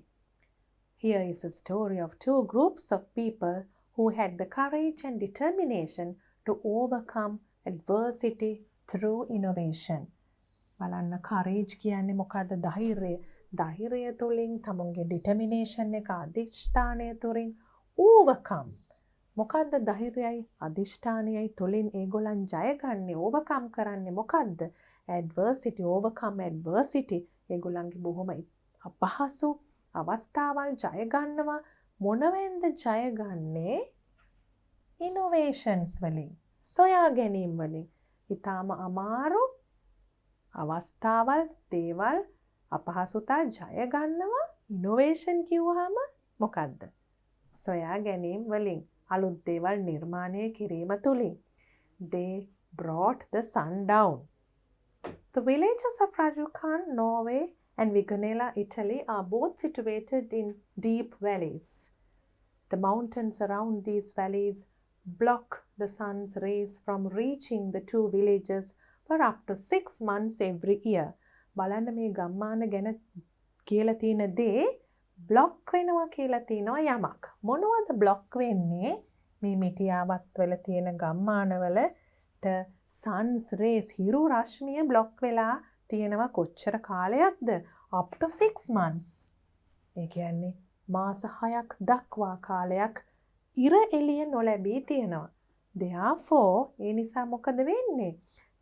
Here is a story of two groups of people who had the courage and determination to overcome adversity through innovation. බලන්න courage කියන්නේ මොකද්ද? ධෛර්යය. ධෛර්යය තුළින් තමුන්ගේ determination එක අධිෂ්ඨානය තුළින් overcome. මොකද්ද ධෛර්යයයි අධිෂ්ඨානයයි තුළින් ඒගොල්ලන් ජය ගන්නේ overcome කරන්නේ මොකද්ද? adversity, overcome adversity. ඒගොල්ලන්ගේ බොහොම අපහසු අවස්ථාවල් ජය ගන්නවා. මොනවෙන්ද ජය ගන්නේ? innovations වලින්, සොයා ගැනීම් වලින්. ඊටාම අමාරු අවස්ථාවල්, දේවල්, අපහසුතා ජය ගන්නවා. innovation කිව්වහම මොකද්ද? සොයා ගැනීම් වලින්, අලුත් දේවල් නිර්මාණය කිරීම තුලින්. They brought the sun down. The villages of Rajukan, Norway and Viganella, Italy are both situated in deep valleys. The mountains around these valleys block the sun's rays from reaching the two villages for up to 6 months every year. බලන්න මේ ගම්මාන ගැන කියලා තියෙන දේ බ්ලොක් වෙනවා කියලා තියෙනවා යමක්. මොනවද බ්ලොක් වෙන්නේ? මේ මිටියාවත් වල තියෙන ගම්මානවලට sun's rays, හිරු රශ්මිය බ්ලොක් වෙලා තියෙනවා කොච්චර කාලයක්ද? up to 6 months. ඒ කියන්නේ මාස 6ක් දක්වා කාලයක් ඉර එළිය නොලැබී තියෙනවා. Therefore, ඒ නිසා මොකද වෙන්නේ?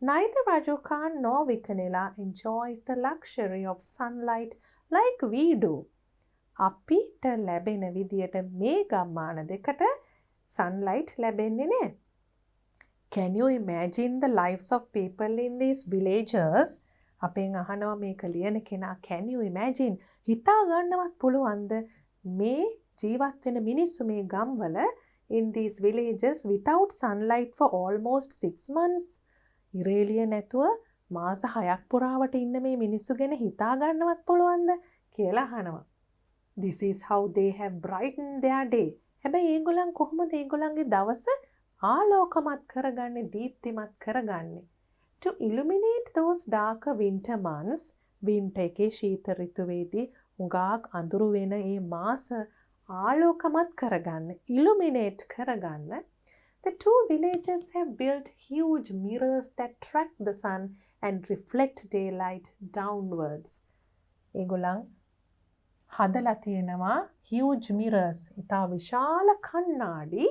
Neither Rajukan nor Vikanela enjoys the luxury of sunlight like we do. අපිට ලැබෙන විදියට මේ ගම්මාන දෙකට sunlight ලැබෙන්නේ නැහැ. Can you imagine the lives of people in these villages? අපෙන් අහනවා මේක ලියන කෙනා, can you imagine? හිතා ගන්නවත් පුළුවන්ද මේ ජීවත් වෙන මිනිස්සු මේ ගම්වල in these villages without sunlight for almost 6 months? ඉරේලිය නැතුව මාස 6ක් පුරාවට ඉන්න මේ මිනිස්සු ගැන හිතා ගන්නවත් පුළුවන්ද කියලා අහනවා. This is how they have brightened their day. හැබැයි ඒගොල්ලන් කොහොමද ඒගොල්ලන්ගේ දවස ආලෝකමත් කරගන්නේ, දීප්තිමත් කරගන්නේ? To illuminate those darker winter months, winter එකේ ශීත ඍතුවේදී උගාක් අඳුරු වෙන ඒ මාස ආලෝකමත් කරගන්න, illuminate කරගන්න, the two villages have built huge mirrors that track the sun and reflect daylight downwards. ඒගොල්ලන් හදලා තියෙනවා huge mirrors, ඉතා විශාල කණ්ණාඩි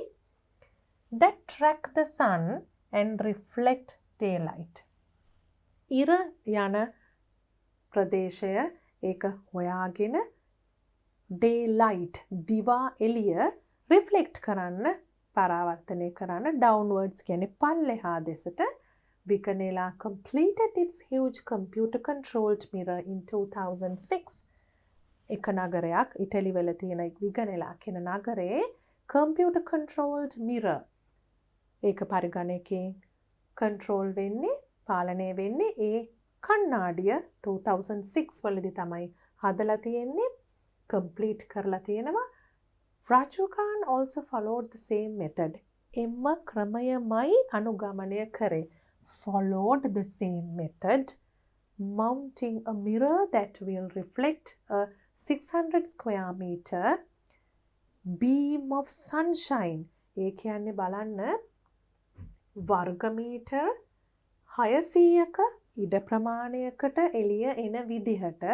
that track the sun and reflect daylight. ඉර යන ප්‍රදේශය ඒක හොයාගෙන daylight, දිවා එළිය reflect කරන්න, පරාවර්තනය කරන්න, downwards කියන්නේ පල්ලෙහා දෙසට. Vikanela completed its huge computer-controlled mirror in 2006. එක නගරයක්, ඉටලි වල තියෙන විගනෙලා කියන නගරේ computer-controlled mirror. ඒක පරිගණකයෙන් control වෙන්නේ, පාලනය වෙන්නේ ඒ කණ්ණාඩිය 2006 වලදී තමයි හදලා තියෙන්නේ, complete කරලා තියෙනවා. Rajukan also followed the same method. එම ක්‍රමයමයි අනුගමනය කරේ. Followed the same method, mounting a mirror that will reflect a 600 square meter beam of sunshine. ඒ කියන්නේ බලන්න වර්ග මීටර් 600ක ඉඩ ප්‍රමාණයකට එළිය එන විදිහට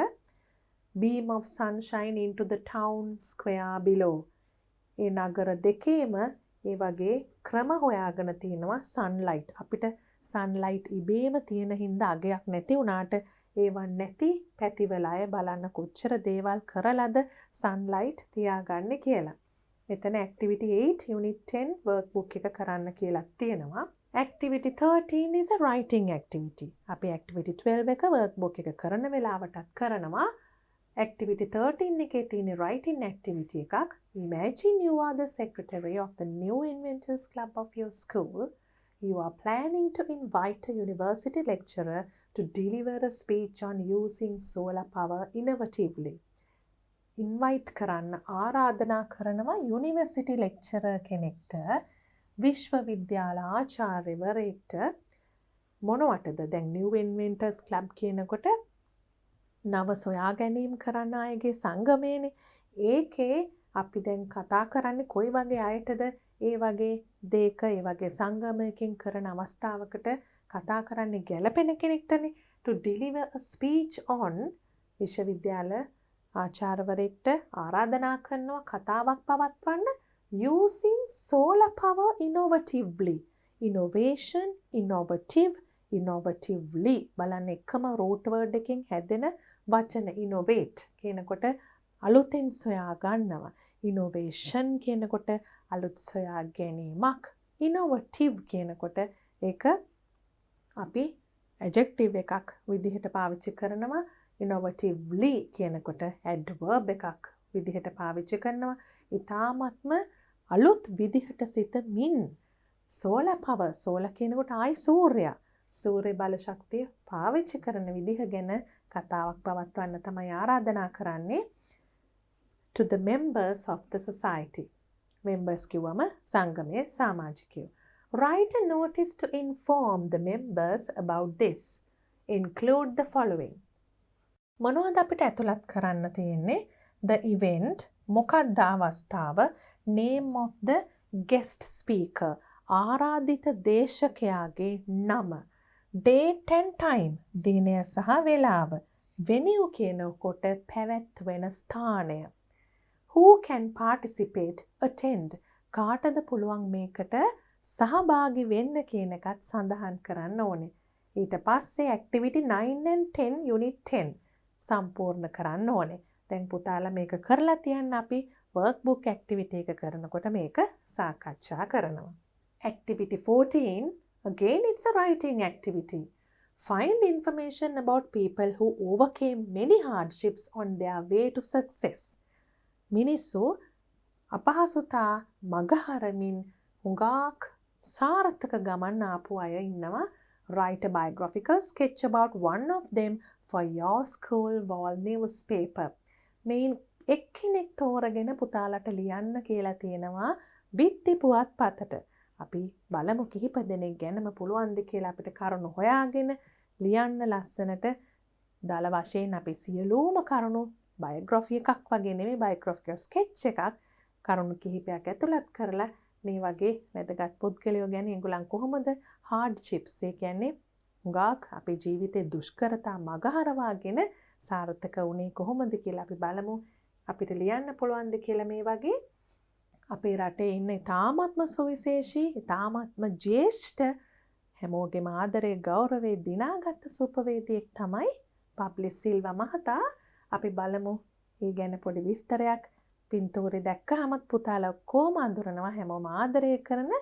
beam of sunshine into the town square below. ඒ නගර දෙකේම ඒ වගේ ක්‍රම හොයාගෙන තියෙනවා sunlight. අපිට sunlight ඉබේම තියෙන හින්දා අගයක් නැති වුණාට ඒවා නැති පැතිවල අය බලන්න කොච්චර දේවල් කරලාද sunlight තියාගන්නේ කියලා. මෙතන activity 8 unit 10 workbook එක කරන්න කියලා තියෙනවා. Activity 13 is a writing activity. අපි activity 12 එක workbook එක කරන වෙලාවටත් කරනවා. Activity 13 එකේ තියෙන writing activity එකක්. Imagine you are the secretary of the New Inventors Club of your school. You are planning to invite a university lecturer to deliver a speech on using solar power innovatively. Invite කරන්න ආරාධනා කරනවා යුනිවර්සිටි ලෙක්චරර් කෙනෙක්ට විශ්වවිද්‍යාල ආචාර්යවරයෙක්ට මොනවටද දැන් නිව් ඉන්වෙන්ටර්ස් ක්ලබ් කියනකොට නව සොයා ගැනීම කරන්න අයගේ සංගමයනේ ඒකේ අපි දැන් කතා කරන්නේ කොයි වගේ අයටද ඒ වගේ දෙයක ඒ වගේ සංගමයකින් කරන අවස්ථාවකට කතා කරන්නේ ගැළපෙන කෙනෙක්ටනේ to deliver a speech on විශ්වවිද්‍යාල ආචාර්යවරයෙක්ට ආරාධනා කරනවා කතාවක් පවත්වන්න using solar power innovatively innovatively බලන්න එකම root word එකකින් හැදෙන වචන innovate කියනකොට අලුතෙන් සොයා ගන්නවා innovation කියනකොට අලුත් සොයා ගැනීමක් innovative කියනකොට ඒක අපි adjective එකක් විදිහට පාවිච්චි කරනවා innovatively කියනකොට adverb එකක් විදිහට පාවිච්චි කරනවා ඊටාත්ම අලුත් විදිහට සිතමින් solar power solar කියනකොට ආයි සූර්ය බල ශක්තිය පාවිච්චි කරන විදිහ ගැන කතාවක් පවත්වන්න තමයි ආරාධනා කරන්නේ to the members of the society members කිව්වම සංගමයේ සමාජිකයෝ write a notice to inform the members about this include the following මොනවද අපිට ඇතුළත් කරන්න තියෙන්නේ the event මොකක්ද අවස්ථාව name of the guest speaker ආරාධිත දේශකයාගේ නම date and time දිනය සහ වේලාව venue කියනකොට පැවැත්වෙන ස්ථානය who can participate attend කාටද පුළුවන් මේකට සහභාගී වෙන්න කියන එකත් සඳහන් කරන්න ඕනේ ඊට පස්සේ activity 9 and 10 unit 10 සම්පූර්ණ කරන්න ඕනේ දැන් පුතාලා මේක කරලා තියන්න අපි workbook activity එක කරනකොට මේක සාකච්ඡා කරනවා activity 14 again it's a writing activity find information about people who overcame many hardships on their way to success මිනිස්සු අපහසුතා මගහරමින් හුඟක් සාර්ථක ගමන් ආපු අය ඉන්නවා write a biographical sketch about one of them for your school wall newspaper මේන් එක්කෙනෙක් තෝරගෙන පුතාලට ලියන්න කියලා තියෙනවා බිත්ති පුවත් පතට අපි බලමු කිහිප දෙනෙක් ගැනම පුළුවන්ද කියලා අපිට කරුණු හොයාගෙන ලියන්න ලස්සනට දල වශයෙන් අපි සියලුම කරුණු biography එකක් වගේ නෙමෙයි biographical sketch එකක් කරුණු කිහිපයක් ඇතුළත් කරලා මේ වගේ වැදගත් පුද්ගලයෝ ගැන ඒගොල්ලන් කොහොමද hardships ඒ කියන්නේ හුඟක් අපේ ජීවිතේ දුෂ්කරතා මගහරවාගෙන සාර්ථක වුණේ කොහොමද කියලා අපි බලමු අපිට ලියන්න පුළුවන්ද කියලා මේ වගේ අපේ රටේ ඉන්න ඉතාමත්ම සුවිශේෂී ඉතාමත්ම ජ්‍යෙෂ්ඨ හැමෝගේම ආදරේ ගෞරවේ දිනාගත් සුපවේදියෙක් තමයි පබ්ලිස් සිල්වා මහතා අපි බලමු ඒ ගැන පොඩි විස්තරයක් පින්තූරේ දැක්කහමත් පුතාලා කොහොම අඳුරනවා හැමෝම ආදරය කරන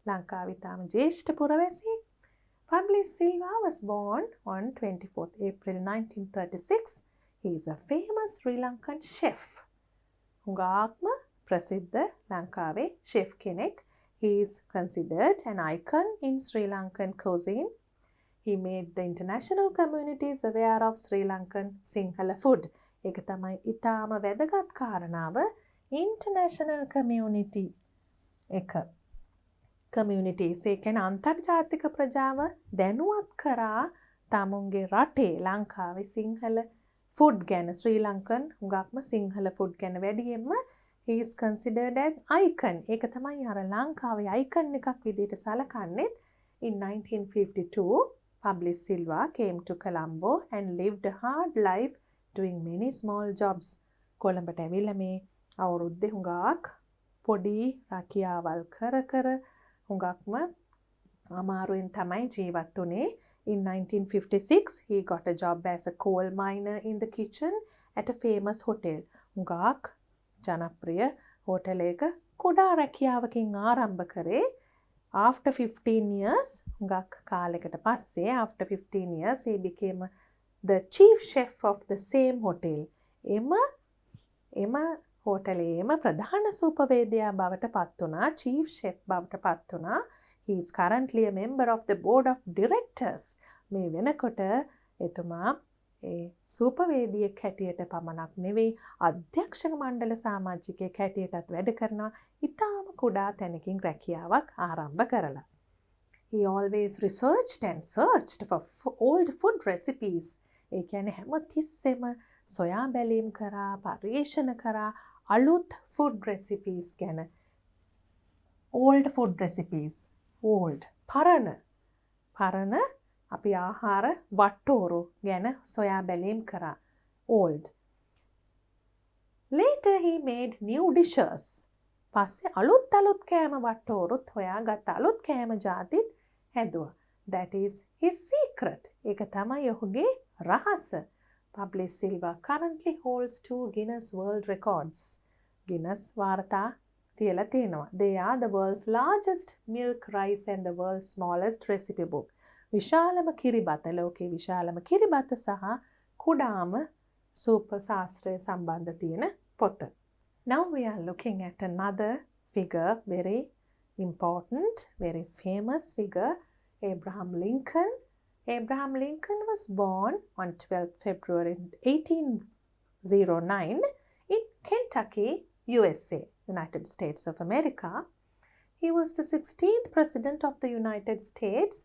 ලංකාවේ තාම ජ්‍යෙෂ්ඨ පුරවැසියෙක් Pupil Silva was born on 24th April 1936. He is a famous Sri Lankan chef. හුඟක්ම ප්‍රසිද්ධ ලංකාවේ chef කෙනෙක්. He is considered an icon in Sri Lankan cuisine. He made the international communities aware of Sri Lankan Sinhala food. ඒක තමයි ඊටාම වැදගත් කාරණාව international community එක. communities ඒ කියන්නේ අන්තර්ජාතික ප්‍රජාව දැනුවත් කරා තමුන්ගේ රටේ ලංකාවේ සිංහල ෆුඩ් ගැන ශ්‍රී ලංකන් හුඟක්ම සිංහල ෆුඩ් ගැන වැඩියෙන්ම he is considered an icon ඒක තමයි අර ලංකාවේ icon එකක් විදිහට සලකන්නේ in 1952 Pupil Silva came to Colombo and lived a hard life doing many small jobs කොළඹට ඇවිල්ලා මේ අවුරුද්දේ හුඟක් පොඩි රැකියාවල් කර හුඟක්ම අමාරුවෙන් තමයි ජීවත් වුණේ in 1956 he got a job as a coal miner in the kitchen at a famous hotel හුඟක් ජනප්‍රිය හෝටල් එක කුඩා රැකියාවකින් ආරම්භ කරේ after 15 years හුඟක් කාලයකට පස්සේ after 15 years he became the chief chef of the same hotel එම හෝටලේම ප්‍රධාන සූපවේදයා බවට පත් වුණා, චීෆ් ෂෙෆ් බවට පත් වුණා. He is currently a member of the board of directors. මේ වෙනකොට එතුමා ඒ සූපවේදියෙක් හැටියට පමණක් නෙවෙයි අධ්‍යක්ෂක මණ්ඩල සමාජිකයෙක් හැටියටත් වැඩ කරනවා. ඉතාම කුඩා තැනකින් රැකියාවක් ආරම්භ කරලා. He always researched and searched for old food recipes. ඒ කියන්නේ හැම තිස්සෙම සොයා බැලීම් කරා, පරීක්ෂණ කරා අලුත් food recipes ගැන. Old food recipes. Old. පරණ අපි ආහාර වට්ටෝරු ගැන සොයා බැලීම් කරා. Old. Later he made new dishes. පස්සේ අලුත් කෑම වට්ටෝරුත් හොයාගත්ත අලුත් කෑම ජාතිත් හැදුවා. That is his secret. ඒක තමයි ඔහුගේ රහස. Pablo Silva currently holds 2 Guinness World Records. Guinness වාර්තා තියලා තියෙනවා. They are the world's largest milk, rice and the world's smallest recipe book. විශාලම කිරිබත, ලෝකේ විශාලම කිරිබත සහ කුඩාම සූප ශාස්ත්‍රය සම්බන්ධ තියෙන පොත. Now we are looking at another figure, very important, very famous figure, Abraham Lincoln. Abraham Lincoln was born on 12th February 1809 in Kentucky, USA, United States of America. He was the 16th President of the United States.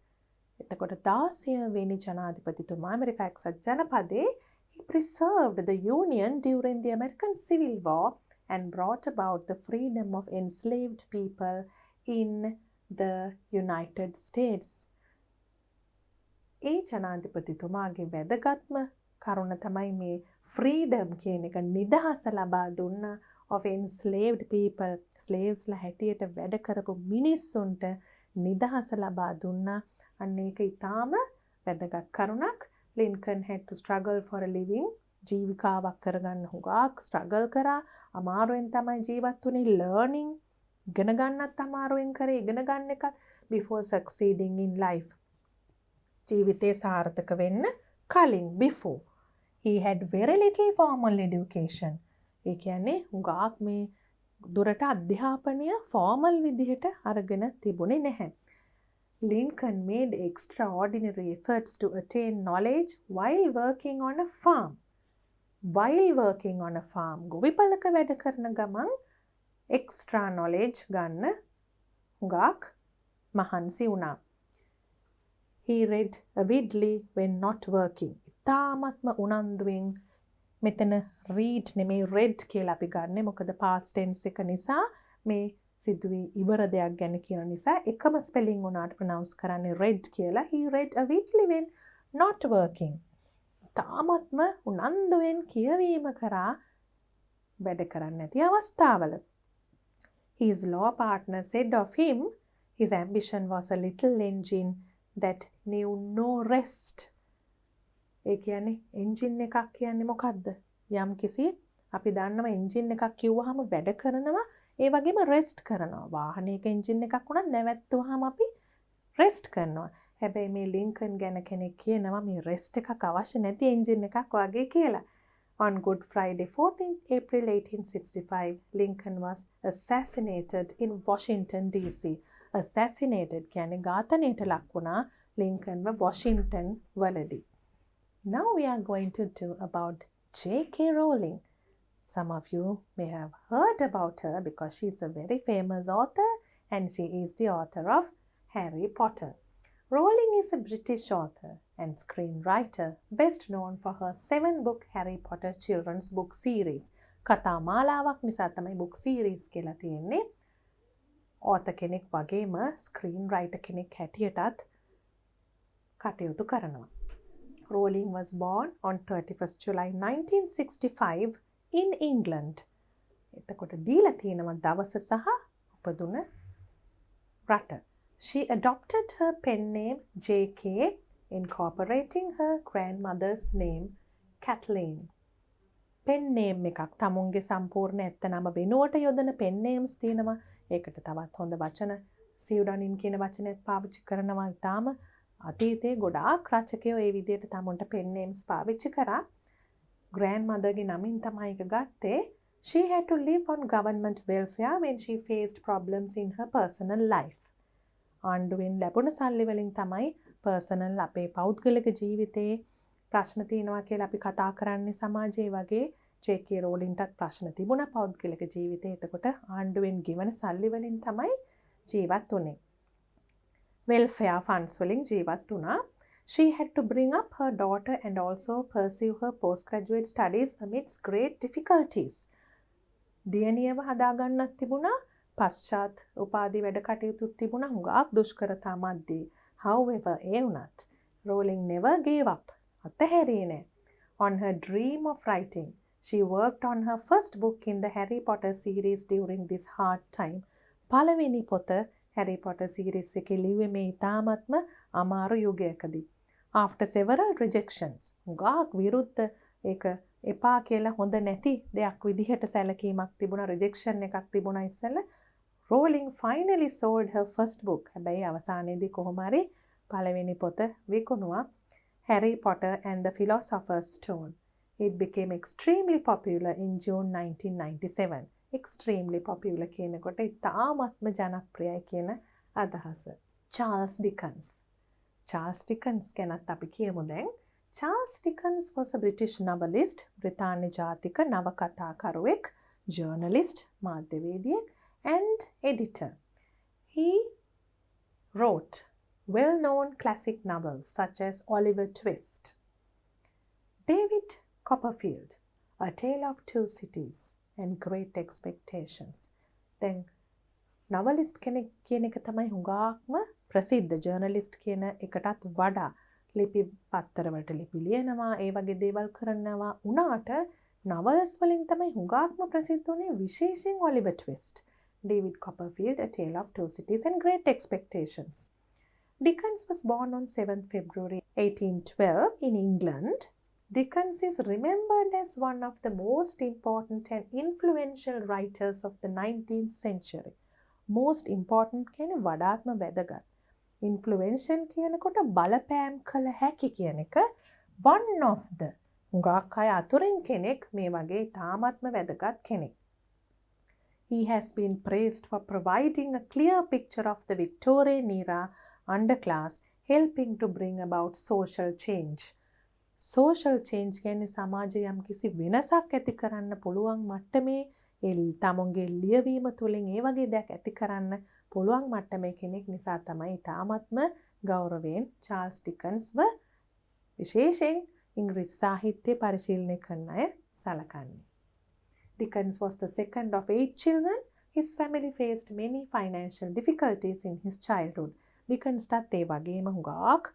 එතකොට 16 වෙනි ජනාධිපතිතුමා ඇමරිකා එක්සත් ජනපදයේ. He preserved the Union during the American Civil War and brought about the freedom of enslaved people in the United States. ඒ ජනාධිපතිතුමාගේ වැදගත්ම කරුණ තමයි මේ freedom කියන එක, නිදහස ලබා දුන්න of enslaved people, slavesලා හැටියට වැඩ කරපු මිනිස්සුන්ට නිදහස ලබා දුන්නා. අන්න ඒක ඊටාම වැදගත් කරුණක්. Lincoln had to struggle for a living. ජීවිකාවක් කරගන්න හුඟක් struggle කරා. අමාරුවෙන් තමයි ජීවත් වුනේ. learning ඉගෙන ගන්නත් අමාරුවෙන් කරේ. ඉගෙන ගන්න එකත් before succeeding in life. ජීවිතේ සාර්ථක වෙන්න කලින්, before. He had very little formal education. ඒ කියන්නේ හුඟක් මේ දුරට අධ්‍යාපනය formal විදිහට අරගෙන තිබුණේ නැහැ. Lincoln made extraordinary efforts to attain knowledge while working on a farm. While working on a farm. ගොවිපලක වැඩ කරන ගමන් extra knowledge ගන්න හුඟක් මහන්සි වුණා. He read avidly when not working. ඉතාමත්ම උනන්දුවෙන්, මෙතන read නෙමෙයි read කියලා අපි ගන්නෙ. මොකද past tense එක නිසා මේ සිදුවී ඉවර දෙයක් ගැන කියන නිසා එකම ස්පෙලිං උනාට ප්‍රොනවුන්ස් කරන්නේ read කියලා. He read avidly when not working. තාමත්ම උනන්දුවෙන් කියවීම කරා වැඩ කරන්නේ නැති අවස්ථාවල. His law partner said of him, his ambition was a little engine that knew no rest. ඒ කියන්නේ එන්ජින් එකක් කියන්නේ මොකද්ද? යම් කිසි අපි දන්නවා එන්ජින් එකක් කිව්වහම වැඩ කරනවා, ඒ වගේම රෙස්ට් කරනවා. වාහනයක එන්ජින් එකක් වුණත් නැවැත්තුවාම අපි රෙස්ට් කරනවා. හැබැයි මේ ලින්කන් ගැන කෙනෙක් කියනවා මේ රෙස්ට් එකක් අවශ්‍ය නැති එන්ජින් එකක් වගේ කියලා. On Good Friday, 14th April 1865, Lincoln was assassinated in Washington, D.C. Assassinated කියන්නේ ඝාතනයට ලක් වුණා ලින්කන්ව වොෂින්ටන් වලදී. Now we are going to do about J.K. Rowling. Some of you may have heard about her because she is a very famous author and she is the author of Harry Potter. Rowling is a British author and screenwriter, best known for her 7-book Harry Potter children's book series. කතා මාලාවක් නිසා තමයි book series කියලා තියෙන්නේ. author කෙනෙක් වගේම screenwriter කෙනෙක් හැටියටත් කටයුතු කරනවා. Rowling was born on 31st July 1965 in England. එතකොට දීලා තියෙනවා දවස සහ උපදුන රට. She adopted her pen name J.K. incorporating her grandmother's name Kathleen. Pen name එකක් තමුන්ගේ සම්පූර්ණ ඇත්ත නම වෙනුවට යොදන pen names තියෙනවා. ඒකට තවත් හොඳ වචන pseudonym කියන වචනයත් පාවිච්චි කරනවා. ඊටාම අතීතයේ ගොඩාක් රචකයෝ ඒ විදිහට තමුන්ට pen names පාවිච්චි කරා. grandmotherගේ නමින් තමයි එක ගත්තේ. She had to live on government welfare when she faced problems in her personal life. ආණ්ඩුවෙන් ලැබුණ සල්ලි වලින් තමයි පර්සනල් අපේ පෞද්ගලික ජීවිතේ ප්‍රශ්න තියෙනවා කියලා අපි කතා කරන්නේ සමාජයේ වගේ ජේ.කේ රෝලින්ටත් ප්‍රශ්න තිබුණා පෞද්ගලික ජීවිතේ. එතකොට ආණ්ඩුවෙන් ගෙවන සල්ලි වලින් තමයි ජීවත් වුනේ. welfare funds වලින් ජීවත් වුණා. She had to bring up her daughter and also pursue her postgraduate studies amidst great difficulties. දියණියව හදාගන්නත් තිබුණා. පශ්චාත් උපාධි වැඩ කටයුතුත් තිබුණා. හුඟක් දුෂ්කරතා මැද්දේ. However, ඒ වුණත් Rowling never gave up. අතහැරියේ නෑ. On her dream of writing, she worked on her first book in the Harry Potter series during this hard time. පළවෙනි පොත Harry Potter series එකේ ලිව්වේ මේ ඉතාමත්ම අමාරු යුගයකදී. After several rejections, හුඟක් විරුද්ධ ඒක එපා කියලා හොඳ නැති දෙයක් විදිහට සැලකීමක් තිබුණා. rejection එකක් තිබුණා ඉස්සෙල්ලා. Rowling finally sold her first book. හැබැයි අවසානයේදී කොහොම හරි පළවෙනි පොත විකුණුවා. Harry Potter and the Philosopher's Stone. It became extremely popular in June 1997. Extremely popular කියනකොට ඉතාමත්ම ජනප්‍රියයි කියන අදහස. Charles Dickens. Charles Dickens ගැනත් අපි කියමු දැන්. Charles Dickens was a British novelist, බ්‍රිතාන්‍ය ජාතික නවකතාකරුවෙක්, journalist, මාධ්‍යවේදියෙක්, and editor. He wrote well-known classic novels such as Oliver Twist, David Copperfield, A Tale of Two Cities, and Great Expectations. Then novelist කෙනෙක් කියන එක තමයි හුඟක්ම ප්‍රසිද්ධ. journalist කියන එකටත් වඩා ලිපි පත්තරවලට ලිපි ලියනවා, ඒ වගේ දේවල් කරනවා. උනාට novels වලින් තමයි හුඟක්ම ප්‍රසිද්ධ වුණේ විශේෂයෙන් Oliver Twist, David Copperfield, A Tale of Two Cities, and Great Expectations. Dickens was born on 7th February 1812 in England. Dickens is remembered as one of the most important and influential writers of the 19th century. Most important කියන වඩාත්ම වැදගත්. Influential කියනකොට බලපෑම් කළ හැකි කියන එක. One of the හුඟක් අය අතුරින් කෙනෙක් මේ වගේ තාමත්ම වැදගත් කෙනෙක්. He has been praised for providing a clear picture of the Victorian era underclass, helping to bring about social change. social change කියන්නේ සමාජයේ යම්කිසි වෙනසක් ඇති කරන්න පුළුවන් මට්ටමේ තමුන්ගේ ලියවීම තුළින් ඒ වගේ දෙයක් ඇති කරන්න පුළුවන් මට්ටමේ කෙනෙක් නිසා තමයි තාමත්ම ගෞරවයෙන් චාල්ස් ඩිකන්ස්ව විශේෂයෙන් ඉංග්‍රීසි සාහිත්‍ය පරිශීලනය කරන අය සලකන්නේ. Dickens was the second of 8 children. His family faced many financial difficulties in his childhood. Dickensටත් ඒ වගේම හුඟක්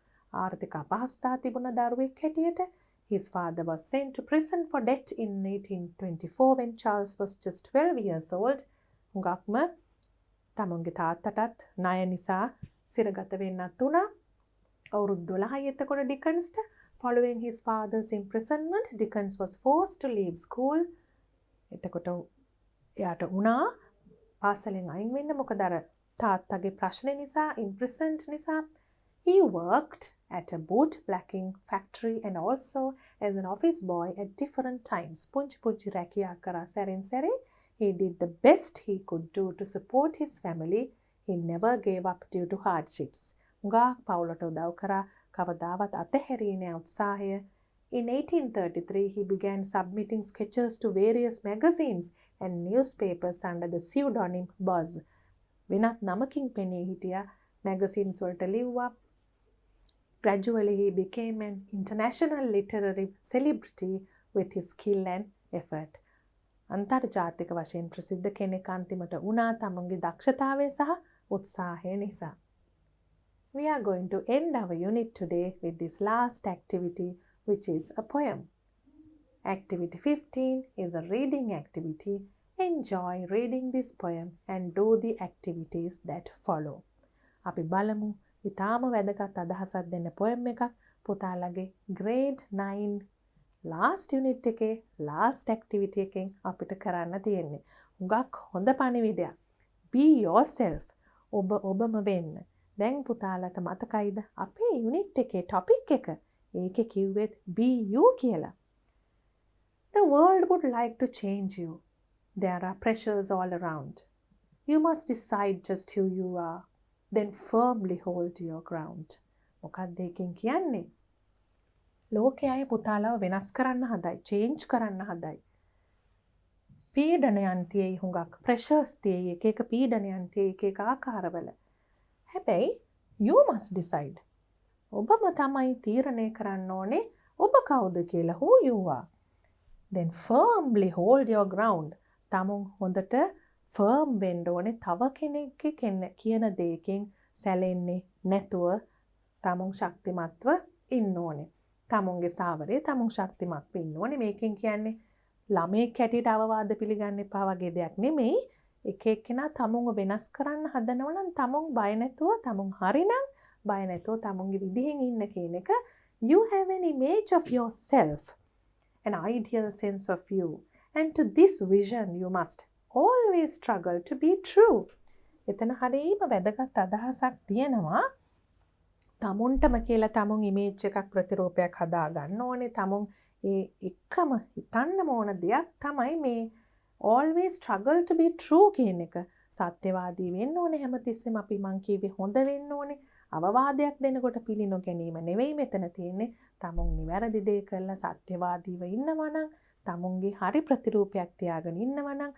ආර්ථික අපහසුතා තිබුණ දරුවෙක් හැටියට. His father was sent to prison for debt in 1824 when Charles was just 12 years old. හුඟක්ම තමුන්ගේ තාත්තටත් ණය නිසා සිරගත වෙන්නත් උනා. අවුරුදු 12යි එතකොට ඩිකන්ස්ට. Following his father's imprisonment, Dickens was forced to leave school. එතකොට එයාට උනා පාසලෙන් අයින් වෙන්න. මොකද අර තාත්තගේ ප්‍රශ්න නිසා, imprisoned නිසා. He worked at a boot blacking factory and also as an office boy at different times. පුංචි රැකියා කරා සැරින් සැරේ. He did the best he could do to support his family. He never gave up due to hardships. හුඟක් පවුලට උදව් කරා, කවදාවත් අතහැරියේ නෑ උත්සාහය. In 1833, he began submitting sketches to various magazines and newspapers under the pseudonym Buzz. වෙනත් නමකින් පෙනී හිටියා. magazines වලට ලිව්වා. Gradually, he became an international literary celebrity with his skill and effort. අන්තර්ජාතික වශයෙන් ප්‍රසිද්ධ කෙනෙක් අන්තිමට වුණා තමුන්ගේ දක්ෂතාවය සහ උත්සාහය නිසා. We are going to end our unit today with this last activity, which is a poem. Activity 15 is a reading activity. Enjoy reading this poem and do the activities that follow. අපි බලමු ඉතාම වැදගත් අදහසක් දෙන්න poem එකක් පුතාලගේ grade 9 last unit එකේ last activity එකෙන් අපිට කරන්න තියෙන්නේ. හුඟක් හොඳ පණිවිඩයක්. Be yourself. ඔබම වෙන්න. දැන් පුතාලට මතකයිද අපේ unit එකේ topic එක? ඒකේ කිව්වෙත් be you කියලා. The world would like to change you. There are pressures all around. You must decide just who you are. Then firmly hold your ground. මොකක්ද ඒකෙන් කියන්නේ? ලෝකයේ පුතාලව වෙනස් කරන්න හදයි, change කරන්න හදයි. පීඩනයන් තියෙයි හුඟක්, pressures තියෙයි, එක එක පීඩනයන් තියෙයි එක එක ආකාරවල. හැබැයි you must decide. ඔබම තමයි තීරණය කරන්න ඕනේ ඔබ කවුද කියලා, who you are. Then firmly hold your ground. තමුන් හොඳට firm වෙන්න ඕනේ, තව කෙනෙක්ගේ කියන දෙයකින් සැලෙන්නේ නැතුව තමුන් ශක්තිමත්ව ඉන්න ඕනේ. තමුන්ගේ ස්ථාවරයේ තමුන් ශක්තිමත්ව ඉන්න ඕනේ. මේකෙන් කියන්නේ ළමෙක් හැටියට අවවාද පිළිගන්න එපා වගේ දෙයක් නෙමෙයි. එක එක්කෙනා තමුන්ව වෙනස් කරන්න හදනවා නම් තමුන් බය නැතුව, තමුන් හරිනම් බය නැතුව තමුන්ගේ විදිහෙන් ඉන්න කියන එක. You have an image of yourself, an ideal sense of you, and to this vision you must always struggle to be true. එතන හරියම වැදගත් අදහසක් තියෙනවා. තමුන්ටම කියලා තමුන් ඉමේජ් එකක් ප්‍රතිරූපයක් හදා ගන්න ඕනේ. තමුන් ඒ එකම හිතන්න ඕන දෙයක් තමයි මේ always struggle to be true කියන එක. සත්‍යවාදී වෙන්න ඕනේ හැමතිස්සෙම. අපි මං කියවේ හොඳ වෙන්න ඕනේ. අවවාදයක් දෙනකොට පිළිනො ගැනීම නෙවෙයි මෙතන තියෙන්නේ. තමුන් නිවැරදි දේ කරලා සත්‍යවාදීව ඉන්නවා නම්, තමුන්ගේ හරි ප්‍රතිරූපයක් තියාගෙන ඉන්නවා නම්,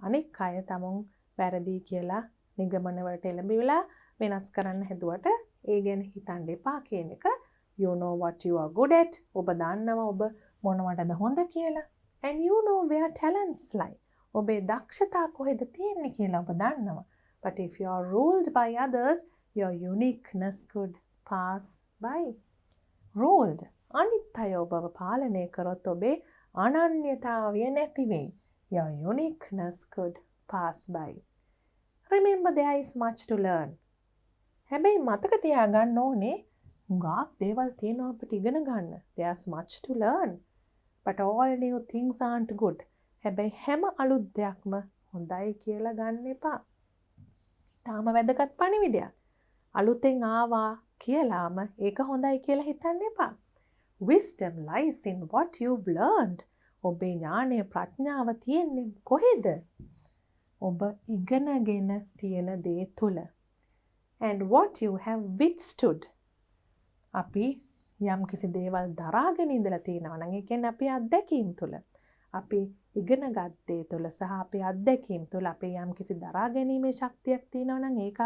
අනෙක් අය තමුන් වැරදි කියලා නිගමන වලට එළඹිලා වෙනස් කරන්න හැදුවට ඒ ගැන හිතන්න එපා කියන එක. You know what you are good at. ඔබ දන්නවා ඔබ මොනවටද හොඳ කියලා. And you know where talents lie. ඔබේ දක්ෂතා කොහෙද තියෙන්නේ කියලා ඔබ දන්නවා. But if you are ruled by others, your uniqueness could pass by. Ruled. අනිත් අය ඔබව පාලනය කරොත් ඔබේ අනන්‍යතාවය නැති වෙයි. Your uniqueness could pass by. Remember, there is much to learn. හැබැයි මතක තියාගන්න ඕනේ හුඟක් දේවල් තියෙනවා අපිට ඉගෙන ගන්න. There's much to learn. But all new things aren't good. හැබැයි හැම අලුත් දෙයක්ම හොඳයි කියලා ගන්න එපා. තාම වැදගත් පණිවිඩයක්. අලුතෙන් ආවා කියලාම ඒක හොඳයි කියලා හිතන්න එපා. Wisdom lies in what you've learned. ඔබේ ඥානය ප්‍රඥාව තියෙන්නේ කොහෙද? ඔබ ඉගෙනගෙන තියෙන දේ තුල. And what you have withstood. අපි යම් කිසි දේවල් දරාගෙන ඉඳලා තියෙනවා නම් ඒ කියන්නේ අපි අත්දැකීම් තුල. අපි ඉගෙනගත් දේ තුල සහ අපේ අත්දැකීම් තුල අපේ යම් කිසි දරා ගැනීමේ ශක්තියක් තියෙනවා නම් ඒක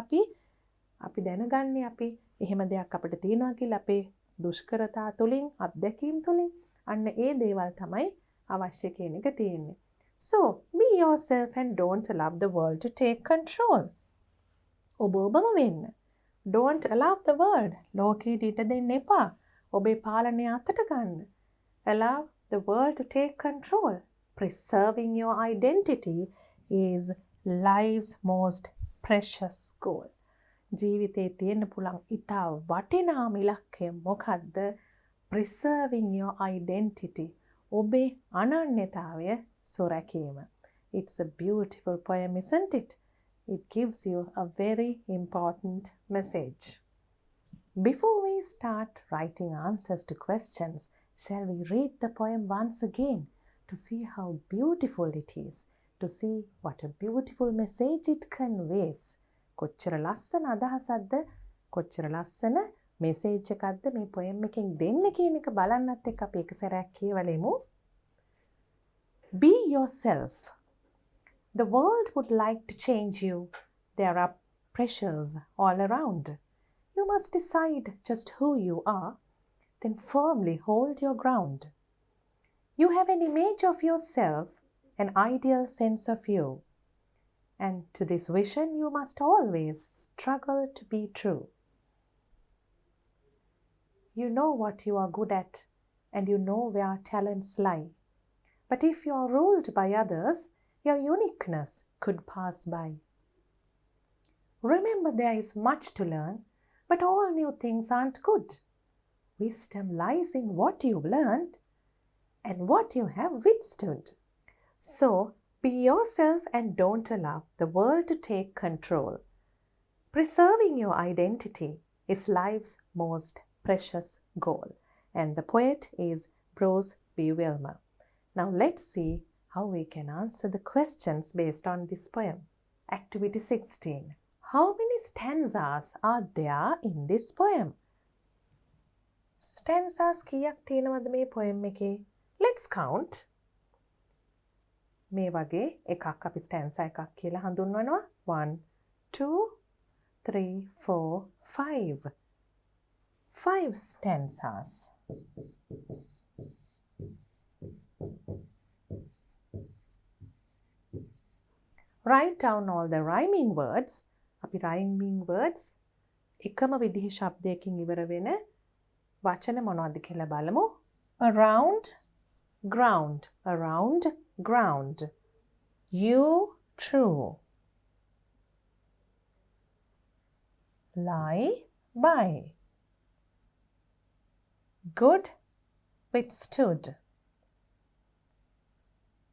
අපි දැනගන්නේ අපි එහෙම දෙයක් අපිට තියෙනවා කියලා අපේ දුෂ්කරතා තුලින්, අත්දැකීම් තුලින්. අන්න ඒ දේවල් තමයි අවශ්‍ය කියන එක තියෙන්නේ. So, be yourself and don't allow the world to take control. ඔබම වෙන්න. Don't allow the world. ලෝකෙට ඉඩ දෙන්න එපා. ඔබේ පාලනය අතට ගන්න. Allow the world to take control. Preserving your identity is life's most precious goal. ජීවිතේ තියෙන්න පුළුවන් ඉතා වටිනාම ඉලක්කය මොකද්ද? Preserving your identity. ඔබේ අනන්‍යතාවය සුරැකීම. It's a beautiful poem, isn't it? It gives you a very important message. Before we start writing answers to questions, shall we read the poem once again to see how beautiful it is, to see what a beautiful message it conveys. කොච්චර ලස්සන අදහසක්ද, කොච්චර ලස්සන මෙසේජ් එකක්ද මේ poem එකෙන් දෙන්නේ කියන එක බලන්නත් එක්ක අපි එක සැරයක් කියවලෙමු. Be yourself. The world would like to change you. There are pressures all around. You must decide just who you are, then firmly hold your ground. You have an image of yourself, an ideal sense of you. And to this vision you must always struggle to be true. You know what you are good at, and you know where talents lie. But if you are ruled by others, your uniqueness could pass by. Remember, there is much to learn, but all new things aren't good. Wisdom lies in what you've learned and what you have withstood. So, be yourself and don't allow the world to take control. Preserving your identity is life's most precious goal. And the poet is Bruce B. Wilmer. Now let's see how we can answer the questions based on this poem. Activity 16. How many stanzas are there in this poem? Stanzas kiyak තියෙනවද මේ poem එකේ? Let's count. මේ වගේ එකක් අපි stanza එකක් කියලා හඳුන්වනවා. 1, 2, 3, 4, 5. 5 stanzas. Write down all the rhyming words. අපි rhyming words එකම විදිහ ශබ්දයකින් ඉවර වෙන වචන මොනවද කියලා බලමු. Around ground, around ground. You true. Lie by. Good withstood.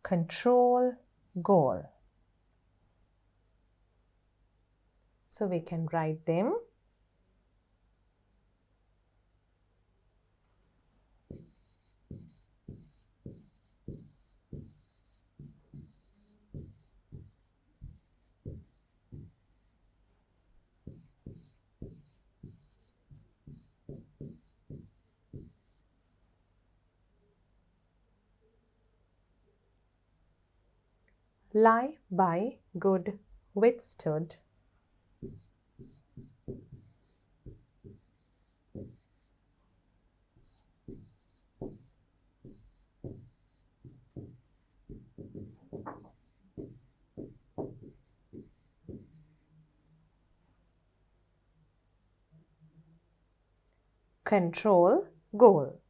Control goal. So we can write them. Lie by, good withstood. Control goal.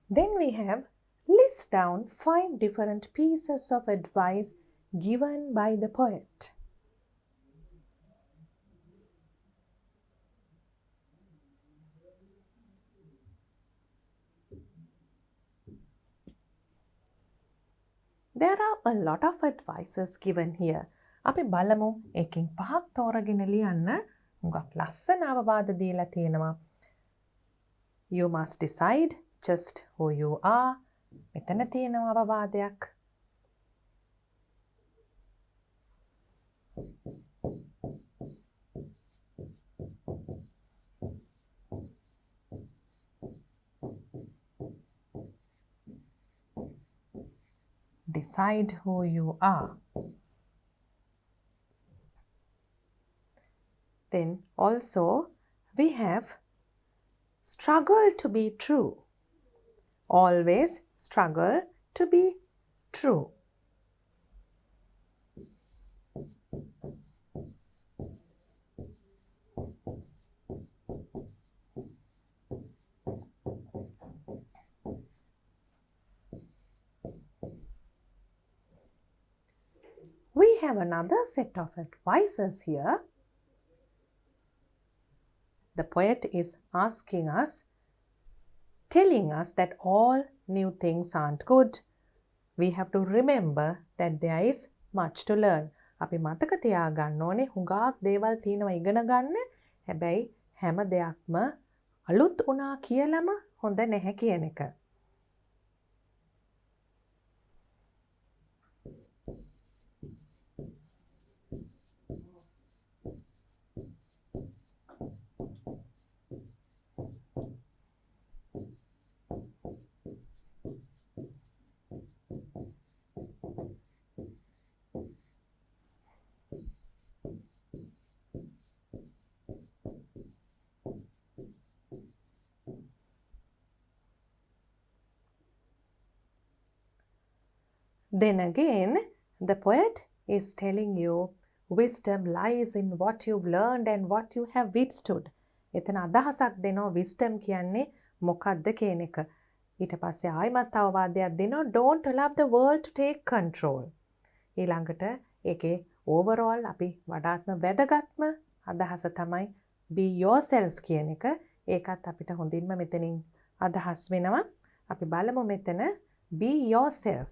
Then we have list down 5 different pieces of advice given by the poet. There are a lot of advices given here. අපි බලමු එකකින් පහක් තෝරගෙන ලියන්න. හුඟක් ලස්සන අවවාද දීලා තියෙනවා. You must decide just who you are. මෙතන තියෙනවා අවවාදයක්. Decide who you are. Then also we have struggle to be true. Always struggle to be true. We have another set of advices here. The poet is asking us, telling us that all new things aren't good. We have to remember that there is much to learn. අපි මතක තියාගන්න ඕනේ හුඟක් දේවල් තියෙනවා ඉගෙන ගන්න. හැබැයි හැම දෙයක්ම අලුත් වුණා කියලාම හොඳ නැහැ කියන එක. Then again, the poet is telling you wisdom lies in what you've learned and what you have withstood. එතන අදහසක් දෙනවා wisdom කියන්නේ මොකක්ද කියන එක. ඊට පස්සේ ආයිමත් අවවාදයක් දෙනවා don't allow the world to take control. ඊළඟට ඒකේ overall අපි වඩාත්ම වැදගත්ම අදහස තමයි be yourself කියන එක. ඒකත් අපිට හොඳින්ම මෙතනින් අදහස් වෙනවා. අපි බලමු මෙතන be yourself.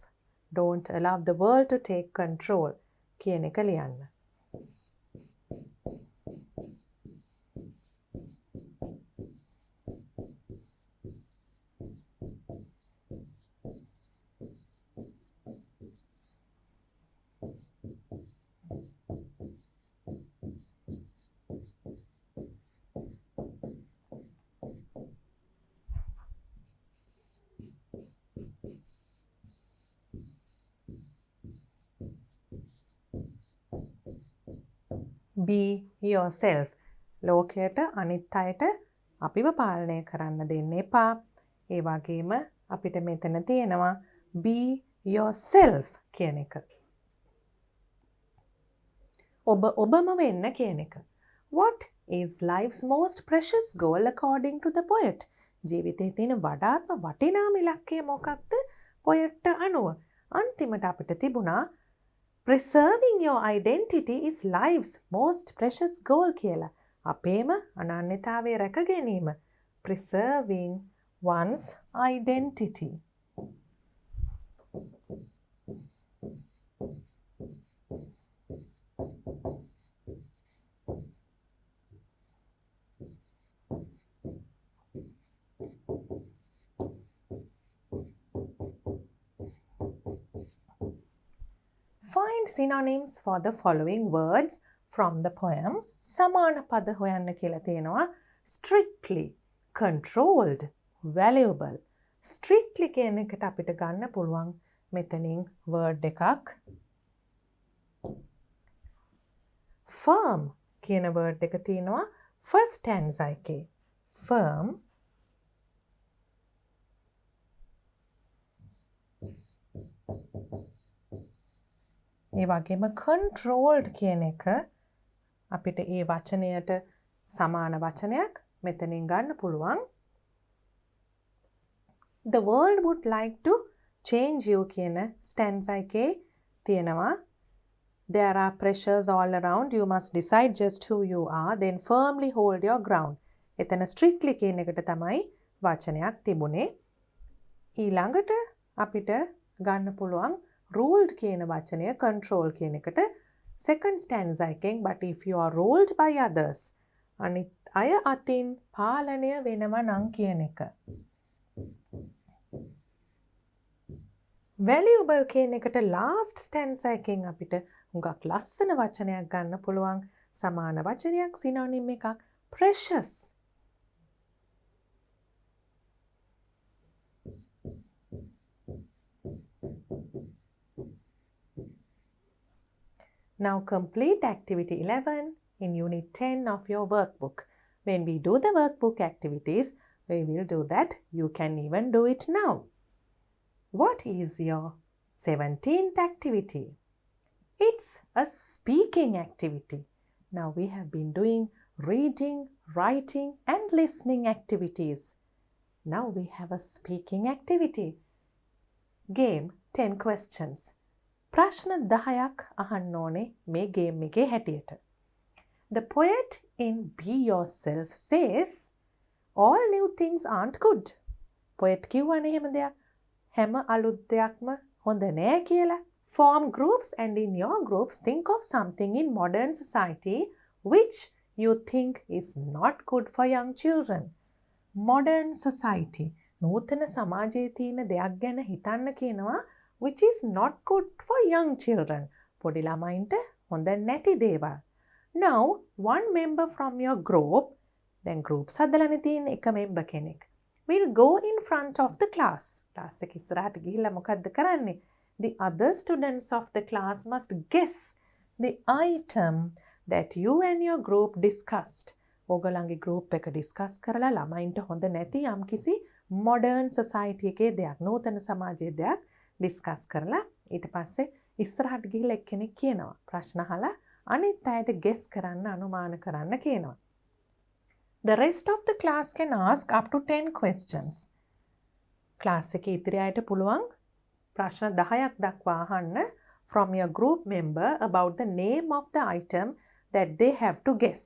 Don't allow the world to take control කියන එක ලියන්න. Be yourself. ලෝකයට අනිත් අයට අපිව පාලනය කරන්න දෙන්න එපා. ඒ වගේම අපිට මෙතන තියෙනවා be yourself කියන එක. ඔබම වෙන්න කියන එක. What is life's most precious goal according to the poet? ජීවිතයේ තියෙන වඩාත්ම වටිනාම ඉලක්කය මොකක්ද? poet අනුව. අන්තිමට අපිට තිබුණා Preserving your identity is life's most precious goal කියලා. අපේම අනන්‍යතාවය රැක ගැනීම. Preserving one's identity. Find synonyms for the following words from the poem. සමාන පද හොයන්න කියලා තියෙනවා. Strictly, controlled, valuable. Strictly කියන එකට අපිට ගන්න පුළුවන් මෙතනින් word එකක්. Firm කියන word එක තියෙනවා first stanza එකේ. Firm. ඒ වගේම controlled කියන එක අපිට ඒ වචනයට සමාන වචනයක් මෙතනින් ගන්න පුළුවන්. The world would like to change you කියන stanza එකේ තියෙනවා. There are pressures all around. You must decide just who you are, then firmly hold your ground. එතන strictly කියන එකට තමයි වචනයක් තිබුණේ. ඊළඟට අපිට ගන්න පුළුවන් ruled කියන වචනය control කියන එකට second stanza එකෙන් but if you are ruled by others අනිත් අය අතින් පාලනය වෙනවා නම් කියන එක. valuable කියන එකට last stanza එකෙන් අපිට හුඟක් ලස්සන වචනයක් ගන්න පුළුවන්. සමාන වචනයක් synonym එකක් precious. Now complete activity 11 in unit 10 of your workbook. When we do the workbook activities, we will do that. You can even do it now. What is your 17th activity? It's a speaking activity. Now we have been doing reading, writing and listening activities. Now we have a speaking activity. Game 10 questions. ප්‍රශ්න 10ක් අහන්න ඕනේ මේ ගේම් එකේ හැටියට. The poet in Be Yourself says, all new things aren't good. Poet කියවනේ එහෙම දෙයක්. හැම අලුත් දෙයක්ම හොඳ නෑ කියලා. Form groups and in your groups think of something in modern society which you think is not good for young children. Modern society. නූතන සමාජයේ තියෙන දෙයක් ගැන හිතන්න කියනවා which is not good for young children. පොඩි ළමයින්ට හොඳ නැති දේවල්. Now, one member from your group, then groups හදලානේ තියෙන එක member කෙනෙක්, will go in front of the class. class එක ඉස්සරහට ගිහිල්ලා මොකද්ද කරන්නේ? The other students of the class must guess the item that you and your group discussed. ඕගොල්ලන්ගේ group එක discuss කරලා ළමයින්ට හොඳ නැති යම්කිසි modern society එකේ දෙයක්, නූතන සමාජයේ දෙයක් discuss කරලා ඊට පස්සේ ඉස්සරහට ගිහිල්ලා එක්කෙනෙක් කියනවා. ප්‍රශ්න අහලා අනිත් අයට guess කරන්න, අනුමාන කරන්න කියනවා. The rest of the class can ask up to 10 questions. class එකේ ඉතිරි අයට පුළුවන් ප්‍රශ්න 10ක් දක්වා අහන්න from your group member about the name of the item that they have to guess.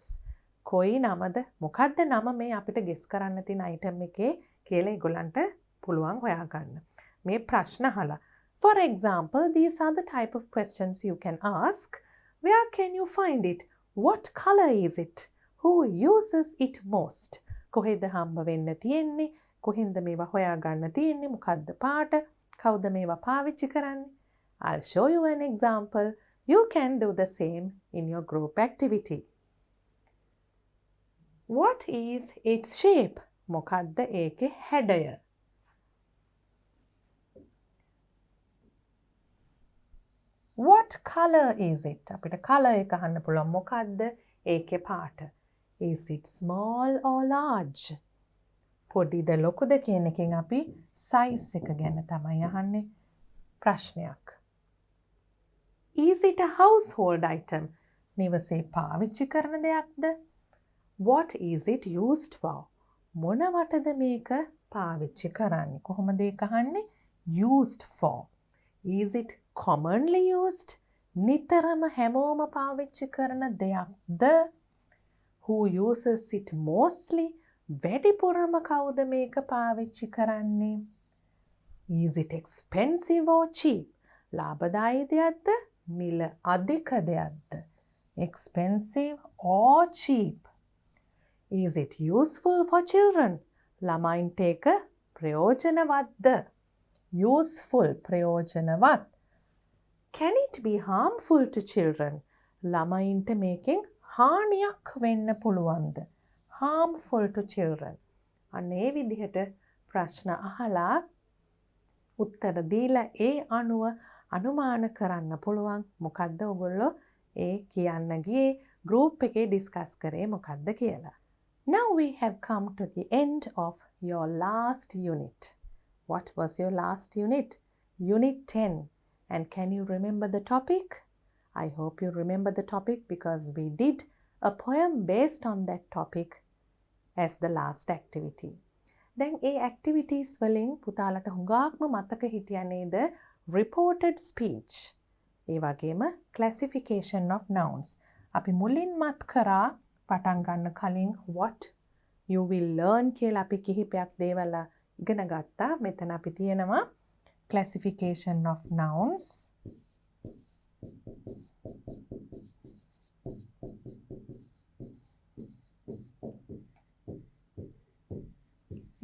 කොයි නමද? මොකද්ද නම මේ අපිට guess කරන්න තියෙන item එකේ කියලා ඒගොල්ලන්ට පුළුවන් හොයාගන්න. මේ ප්‍රශ්න අහලා For example, these are the type of questions you can ask. Where can you find it? What color is it? Who uses it most? කොහෙද හම්බ වෙන්න තියෙන්නේ? කොහෙන්ද මේවා හොයාගන්න තියෙන්නේ? මොකද්ද පාට? කවුද මේවා පාවිච්චි කරන්නේ? I'll show you an example. You can do the same in your group activity. What is its shape? මොකද්ද ඒකේ හැඩය? What color is it? අපිට color එක අහන්න පුළුවන්. මොකද්ද ඒකේ පාට? Is it small or large? පොඩිද ලොකුද කියන එකෙන් අපි size එක ගැන තමයි අහන්නේ ප්‍රශ්නයක්. Is it a household item? නිවසේ පාවිච්චි කරන දෙයක්ද? What is it used for? මොනවටද මේක පාවිච්චි කරන්නේ? කොහොමද ඒක අහන්නේ? Used for. Is it commonly used? නිතරම හැමෝම පාවිච්චි කරන දෙයක්ද? Who uses it mostly? වැඩිපුරම කවුද මේක පාවිච්චි කරන්නේ? Is it expensive or cheap? ලාභදායී දෙයක්ද? මිල අධික දෙයක්ද? Expensive or cheap? Is it useful for children? ළමයින්ට ඒක ප්‍රයෝජනවත්ද? Useful ප්‍රයෝජනවත්. Can it be harmful to children? ළමයින්ට මේකෙන් හානියක් වෙන්න පුළුවන්ද? Harmful to children. අන්න ඒ විදිහට ප්‍රශ්න අහලා උත්තර දීලා ඒ අනුව අනුමාන කරන්න පුළුවන් මොකද්ද ඔයගොල්ලෝ ඒ කියන්න ගියේ group එකේ discuss කරේ මොකද්ද කියලා. Now we have come to the end of your last unit. What was your last unit? Unit 10. And can you remember the topic? I hope you remember the topic because we did a poem based on that topic as the last activity. Then A activities වලින් පුතාලට හුඟක්ම මතක හිටියා නේද? Reported speech. ඒ වගේම classification of nouns. අපි මුලින් මත් කරා පටන් ගන්න කලින් what you will learn කියලා අපි කිහිපයක් දේවල් ඉගෙන ගත්තා. මෙතන අපි තියෙනවා classification of nouns.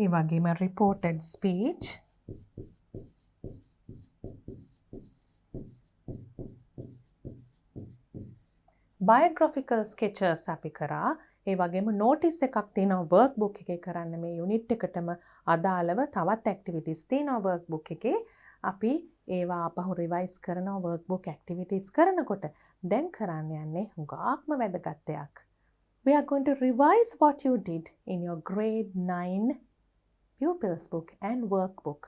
ඒ වගේම reported speech. biographical sketches අපි කරා. ඒ වගේම notice එකක් තියෙනවා workbook එකේ කරන්න මේ unit එකටම අදාළව තවත් activities තියෙනවා workbook එකේ. අපි ඒවා ආපහු revise කරනවා workbook activities කරනකොට. දැන් කරන්න යන්නේ හුඟක්ම වැදගත් දෙයක්. We are going to revise what you did in your grade 9 pupils book and workbook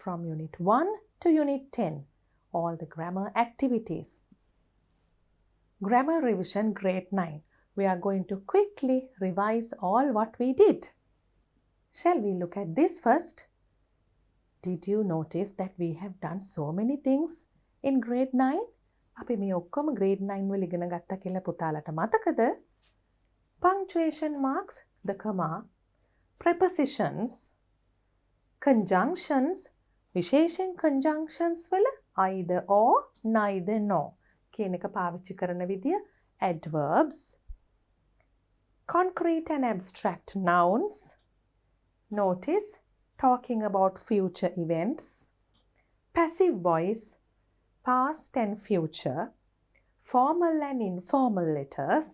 from unit 1 to unit 10. All the grammar activities. Grammar revision grade 9. We are going to quickly revise all what we did. Shall we look at this first? Did you notice that we have done so many things in grade 9? අපි මේ ඔක්කොම grade 9 වල ඉගෙන ගත්තා කියලා පුතාලට මතකද? Punctuation marks, the comma, prepositions, conjunctions, විශේෂයෙන් conjunctions වල either or, neither nor කියන එක පාවිච්චි කරන විදිය, adverbs, concrete and abstract nouns, notice, talking about future events, passive voice, past and future, formal and informal letters,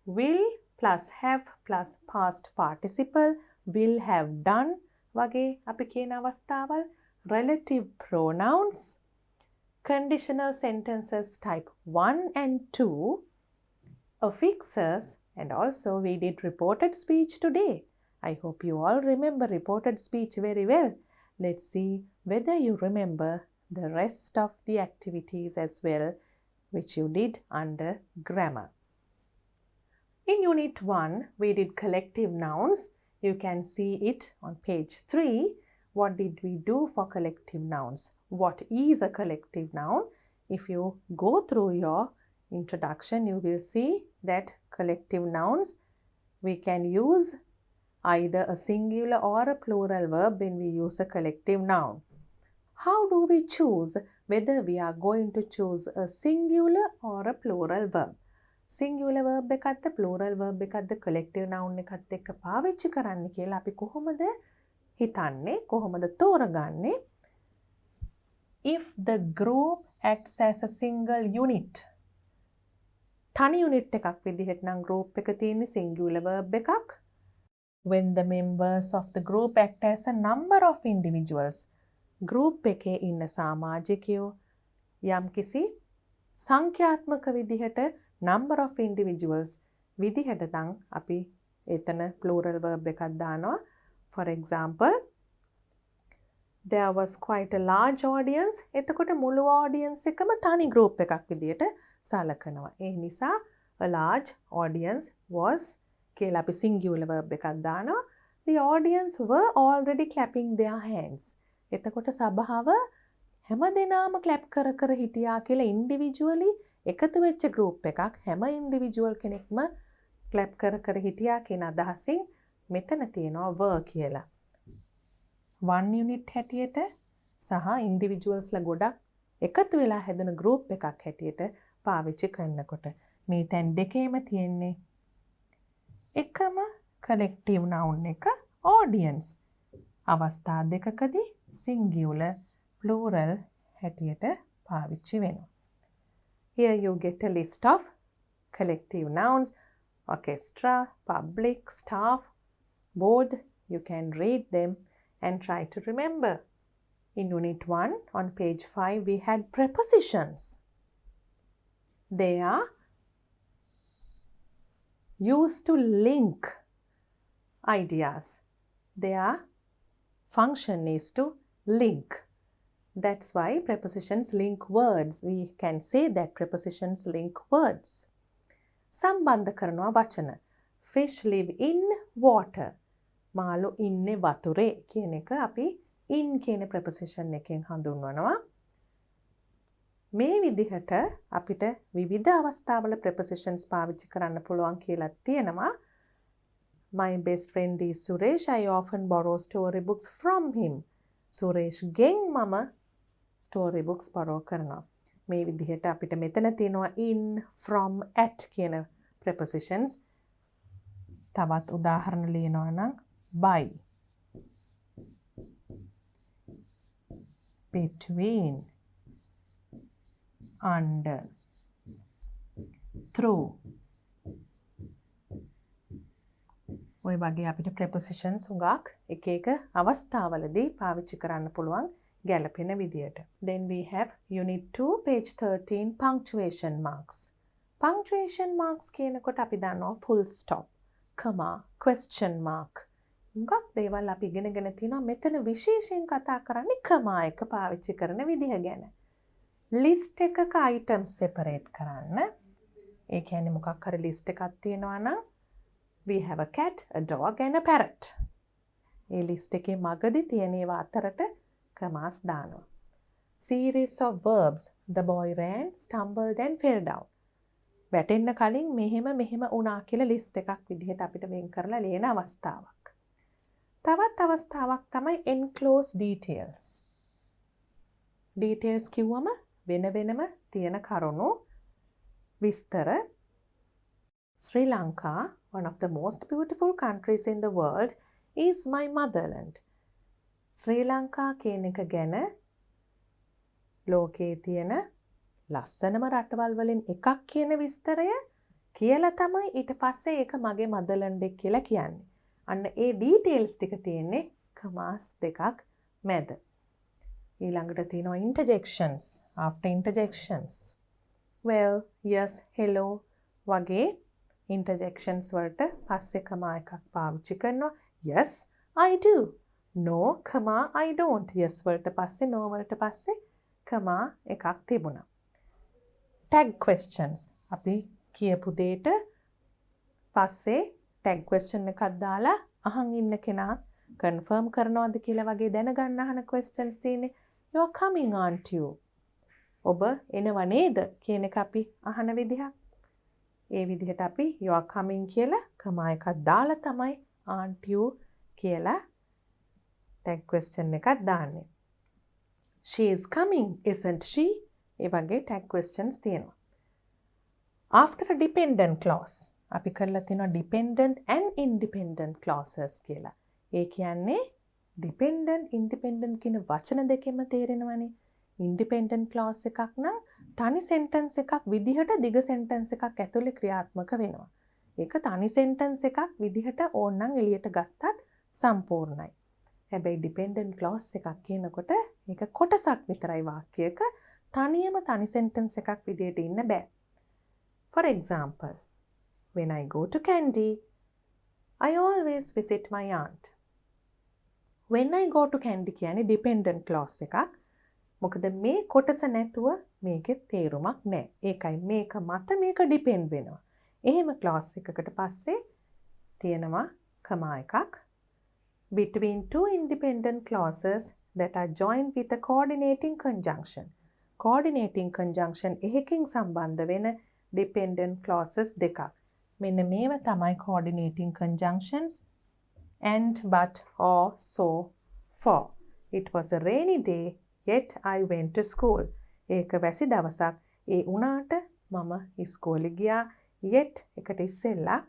will plus have plus past participle, will have done වගේ අපි කියන අවස්ථාවල්, relative pronouns, conditional sentences type 1 and 2, affixes, and also we did reported speech today. I hope you all remember reported speech very well. Let's see whether you remember the rest of the activities as well, which you did under grammar. In unit 1, we did collective nouns. You can see it on page 3. What did we do for collective nouns? What is a collective noun? If you go through your introduction, you will see that collective nouns, we can use either a singular or a plural verb when we use a collective noun. How do we choose whether we are going to choose a singular or a plural verb? Singular verb එකක්ද plural verb එකක්ද collective noun එකත් එක්ක පාවිච්චි කරන්න කියලා අපි කොහොමද හිතන්නේ කොහොමද තෝරගන්නේ? If the group acts as a single unit. තනි unit එකක් විදිහට නම් group එක තියෙන්නේ singular verb එකක්. When the members of the group act as a number of individuals. group එකේ ඉන්න සමාජිකයෝ යම්කිසි සංඛ්‍යාත්මක විදිහට number of individuals විදිහට නම් අපි එතන plural verb එකක් දානවා. For example, there was quite a large audience. එතකොට මුළු audience එකම තනි group එකක් විදිහට සලකනවා. ඒ නිසා a large audience was කියලා අපි singular verb එකක් දානවා. The audience were already clapping their hands. එතකොට සභාව හැමදෙනාම clap කර කර හිටියා කියලා individually එකතු වෙච්ච group එකක් හැම individual කෙනෙක්ම clap කර කර හිටියා කියන අදහසින් මෙතන තියෙනවා were කියලා. one unit හැටියට සහ individuals ලා ගොඩක් එකතු වෙලා හැදෙන group එකක් හැටියට පාවිච්චි කරනකොට මේ තැන් දෙකේම තියෙන්නේ එකම collective noun එක audience. අවස්ථා දෙකකදී singular plural හැටියට පාවිච්චි වෙනවා. Here you get a list of collective nouns: orchestra, public, staff, board. You can read them and try to remember. In Unit 1, on page 5, we had prepositions. They are used to link ideas. Their function is to link. That's why prepositions link words. We can say that prepositions link words. සම්බන්ධ කරනවා වචන. Fish live in water. මාළු ඉන්නේ වතුරේ කියන එක අපි in කියන preposition එකෙන් හඳුන්වනවා. මේ විදිහට අපිට විවිධ අවස්ථාවල prepositions පාවිච්චි කරන්න පුළුවන් කියලා තියෙනවා. My best friend is Suresh. I often borrow story books from him. Suresh ගෙන් මම story books borrow කරනවා. මේ විදිහට අපිට මෙතන තියෙනවා in, from, at කියන prepositions. තවත් උදාහරණ ලියනවා නම් by, between, under, through. ඔය වගේ අපිට prepositions උගක් එක එක අවස්ථාවලදී පාවිච්චි කරන්න පුළුවන් ගැලපෙන විදියට. Then we have Unit 2, page 13, punctuation marks. Punctuation marks කියනකොට අපි දන්නවා full stop, comma, question mark. උගක් දේවල් අපි ඉගෙනගෙන තිනවා. මෙතන විශේෂයෙන් කතා කරන්නේ comma එක පාවිච්චි කරන විදිහ ගැන. list එකක items separate කරන්න. ඒ කියන්නේ මොකක් හරි list එකක් තියෙනවා නම් we have a cat, a dog and a parrot. A list එකේ මගදී තියෙන ඒවා අතරට commas දානවා. Series of verbs. The boy ran, stumbled and fell down. වැටෙන්න කලින් මෙහෙම වුණා කියලා list එකක් විදිහට අපිට වෙන් කරලා ලියන අවස්ථාවක්. තවත් අවස්ථාවක් තමයි enclosed details. Details කිව්වම වෙනම තියෙන කරුණු විස්තර. Sri Lanka, one of the most beautiful countries in the world, is my motherland. ශ්‍රී ලංකා කියන එක ගැන ලෝකයේ තියෙන ලස්සනම රටවල් වලින් එකක් කියන විස්තරය කියලා තමයි ඊට පස්සේ ඒක මගේ මදර්ලන්ඩ් එක කියලා කියන්නේ. අන්න ඒ ඩීටේල්ස් ටික තියෙන්නේ කමාස් දෙකක් මැද. ඊළඟට තියෙනවා interjections. After interjections, well, yes, hello වගේ interjections වලට පස්සේ කමා එකක් පාවිච්චි කරනවා. Yes, I do. No, comma, I don't. Yes වලට පස්සේ no වලට පස්සේ comma එකක් තිබුණා. Tag questions. අපි කියපු දෙයට පස්සේ tag question එකක් දාලා අහන් ඉන්න කෙනා confirm කරනවද කියලා වගේ දැනගන්න අහන questions තියෙන්නේ. You are coming, aren't you? ඔබ එනව නේද කියන එක අපි අහන විදිහක්. ඒ විදිහට අපි you are coming කියලා comma එකක් දාලා තමයි aren't you කියලා tag question එකක් දාන්නේ. She is coming, isn't she? ඒ වගේ tag questions තියෙනවා. After a dependent clause අපි කරලා තියෙනවා dependent and independent clauses කියලා. ඒ කියන්නේ dependent independent කියන වචන දෙකෙන්ම තේරෙනවනේ. independent clause එකක් නම් තනි sentence එකක් විදිහට දිග sentence එකක් ඇතුලේ ක්‍රියාත්මක වෙනවා. ඒක තනි sentence එකක් විදිහට ඕනනම් එළියට ගත්තත් සම්පූර්ණයි. හැබැයි dependent clause එකක් කියනකොට ඒක කොටසක් විතරයි වාක්‍යයක තනියම තනි sentence එකක් විදිහට ඉන්න බෑ. For example, when I go to Candy, I always visit my aunt. When I go to Candy කියන්නේ dependent clause එකක්. මොකද මේ කොටස නැතුව මේකේ තේරුමක් නැහැ. ඒකයි මේක මත මේක depend වෙනවා. එහෙම clause එකකට පස්සේ තියෙනවා comma එකක්. Between two independent clauses that are joined with a coordinating conjunction. Coordinating conjunction එකකින් සම්බන්ධ වෙන dependent clauses දෙකක්. මෙන්න මේව තමයි coordinating conjunctions. And, but, or, so, for. It was a rainy day, yet I went to school. ඒක වැසි දවසක්. ඒ උනාට මම ඉස්කෝලේ ගියා. Yet එකට ඉස්සෙල්ලා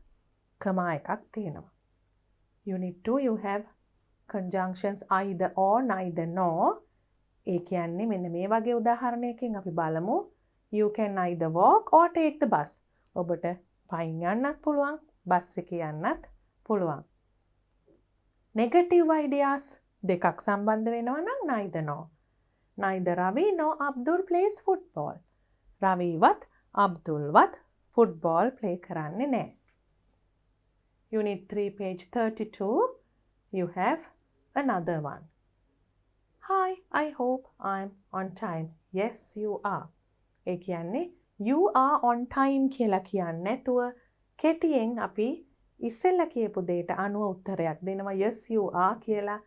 comma එකක් තියෙනවා. Unit 2 you have conjunctions either or, neither nor. ඒ කියන්නේ මෙන්න මේ වගේ උදාහරණයකින් අපි බලමු. You can either walk or take the bus. ඔබට පයින් යන්නත් පුළුවන්, බස් එකේ යන්නත් පුළුවන්. Negative ideas දෙකක් සම්බන්ධ වෙනවා නම් neither nor. Neither Ravi nor Abdul plays football. රවිවත් අබ්දුල්වත් football play කරන්නේ නැහැ. Unit 3 page 32 you have another one. Hi, I hope I'm on time. Yes, you are. ඒ කියන්නේ you are on time කියලා කියන්නේ නැතුව කෙටියෙන් අපි ඉස්සෙල්ලා කියපු දෙයට අනුව උත්තරයක් දෙනවා yes you are කියලා.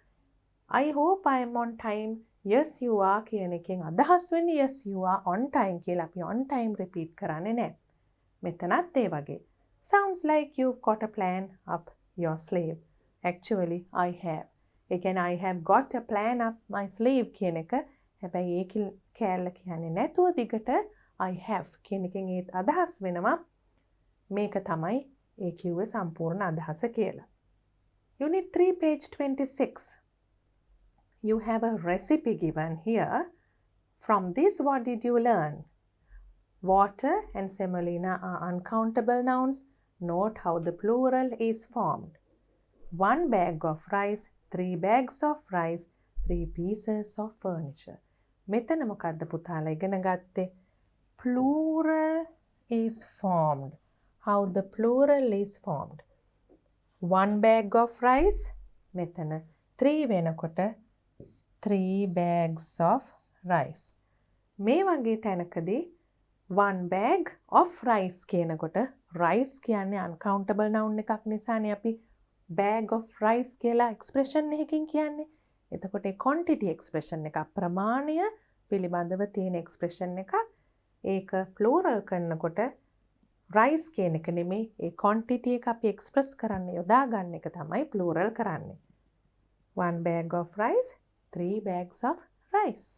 I hope I am on time. Yes you are කියන එකෙන් අදහස් වෙන්නේ yes you are on time කියලා. අපි on time repeat කරන්නේ නැහැ. මෙතනත් ඒ වගේ. Sounds like you've got a plan up your sleeve. Actually I have. ඒ කියන්නේ I have got a plan up my sleeve කියන එක. හැබැයි ඒක කෑල්ල කියන්නේ නැතුව දිගට I have කියන එකෙන් ඒ අදහස් වෙනවා මේක තමයි ඒ කිව්වේ සම්පූර්ණ අදහස කියලා. Unit 3 page 26. You have a recipe given here. From this what did you learn? Water and semolina are uncountable nouns. Note how the plural is formed. 1 bag of rice, 3 bags of rice, 3 pieces of furniture. මෙතන මොකද්ද පුතාලා ඉගෙන ගත්තේ? Plural is formed. How the plural is formed. 1 bag of rice. මෙතන 3 වෙනකොට 3 bags of rice. මේ වගේ තැනකදී 1 bag of rice කියනකොට rice කියන්නේ uncountable noun එකක් නිසානේ අපි bag of rice කියලා expression එකකින් කියන්නේ. එතකොට ඒ quantity expression එක ප්‍රමාණය පිළිබඳව තියෙන expression එකක්. ඒක plural කරනකොට rice කියන එක නෙමෙයි ඒ quantity එක අපි express කරන්න යොදා ගන්න එක තමයි plural කරන්නේ. 1 bag of rice, 3 bags of rice.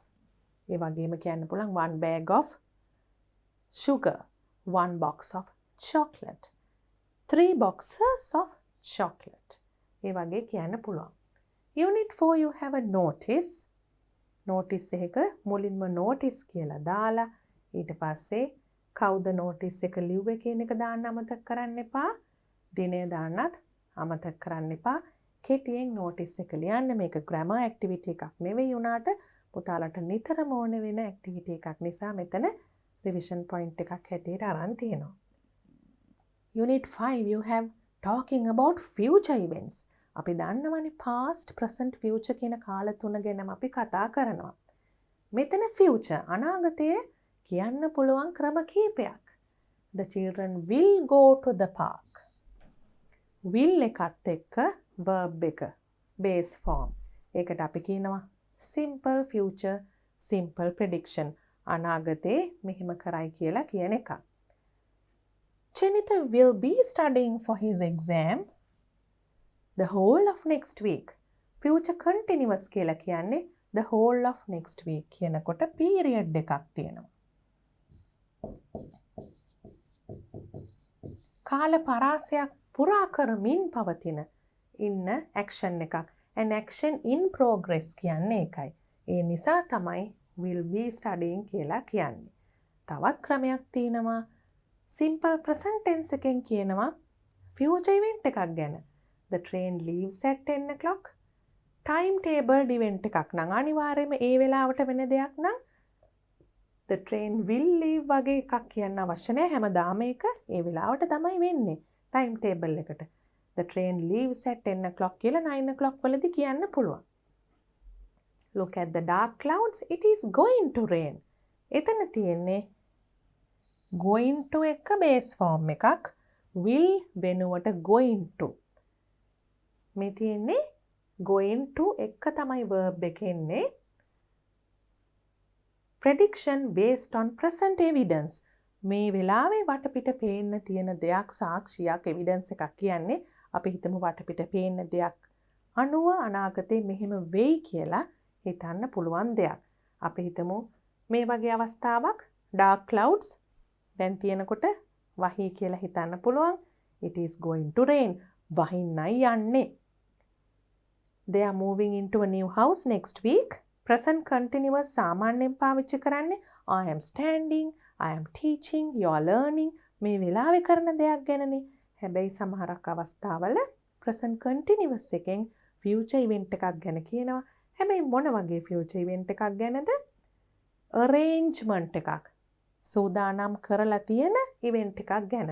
ඒ වගේම කියන්න පුළුවන් 1 bag of sugar, 1 box of chocolate, 3 boxes of chocolate. ඒ වගේ කියන්න පුළුවන්. Unit 4 you have a notice. Notice එක මුලින්ම notice කියලා දාලා ඊට පස්සේ කවුද notice එක ලිව්වේ කියන එක දාන්න අමතක කරන්න එපා. දිනය දාන්නත් අමතක කරන්න එපා. කෙටියෙන් notice එක ලියන්න. මේක grammar activity එකක් නෙවෙයි උනාට පුතාලට නිතරම ඕන වෙන activity එකක් නිසා මෙතන revision point එකක් හැටියට අරන් තියෙනවා. Unit 5 you have talking about future events. අපි දන්නවනේ past, present, future කියන කාල තුන ගැනම අපි කතා කරනවා. මෙතන future අනාගතයේ කියන්න පුළුවන් ක්‍රම කීපයක්. The children will go to the park. will එකත් එක්ක verb එක base form. ඒකට අපි කියනවා simple future, simple prediction. අනාගතේ මෙහෙම කරයි කියලා කියන එක. Chinitha will be studying for his exam the whole of next week. Future continuous කියලා කියන්නේ the whole of next week කියනකොට period එකක් තියෙනවා. කාල පරාසයක් පුරා කරමින් පවතින ඉන්න action එකක්. an action in progress කියන්නේ ඒකයි. ඒ නිසා තමයි will be studying කියලා කියන්නේ. තවත් ක්‍රමයක් තියෙනවා simple present tense එකෙන් කියනවා future event එකක් ගැන. the train leaves at 10 o'clock. timetable event එකක් නම් අනිවාර්යයෙන්ම ඒ වෙලාවට වෙන දෙයක් නම් the train will leave වගේ එකක් කියන්න අවශ්‍ය නැහැ. හැමදාම ඒක ඒ වෙලාවට තමයි වෙන්නේ timetable එකට. the train leaves at 10 o'clock කියලා 9 o'clock වලදී කියන්න පුළුවන්. look at the dark clouds, it is going to rain. එතන තියෙන්නේ going to එක base form එකක් will වෙනුවට going to. මේ තියෙන්නේ going to එක තමයි verb එක එන්නේ. prediction based on present evidence. මේ වෙලාවේ වටපිට පේන්න තියෙන දෙයක් සාක්ෂියක් evidence එකක් කියන්නේ අපි හිතමු වටපිට පේන්න දෙයක් අනුව අනාගතේ මෙහෙම වෙයි කියලා හිතන්න පුළුවන් දෙයක්. අපි හිතමු මේ වගේ අවස්ථාවක් dark clouds දැන් තියෙනකොට වහී කියලා හිතන්න පුළුවන්. it is going to rain. වහින්නයි යන්නේ. they are moving into a new house next week. present continuous සාමාන්‍යයෙන් පාවිච්චි කරන්නේ I am standing, I am teaching, you are learning. මේ වෙලාවේ කරන දෙයක් ගැනනේ. හැබැයි සමහරක් අවස්ථාවල present continuous එකෙන් future event එකක් ගැන කියනවා. හැබැයි මොන වගේ future event එකක් ගැනද? arrangement එකක්. සූදානම් කරලා තියෙන event එකක් ගැන.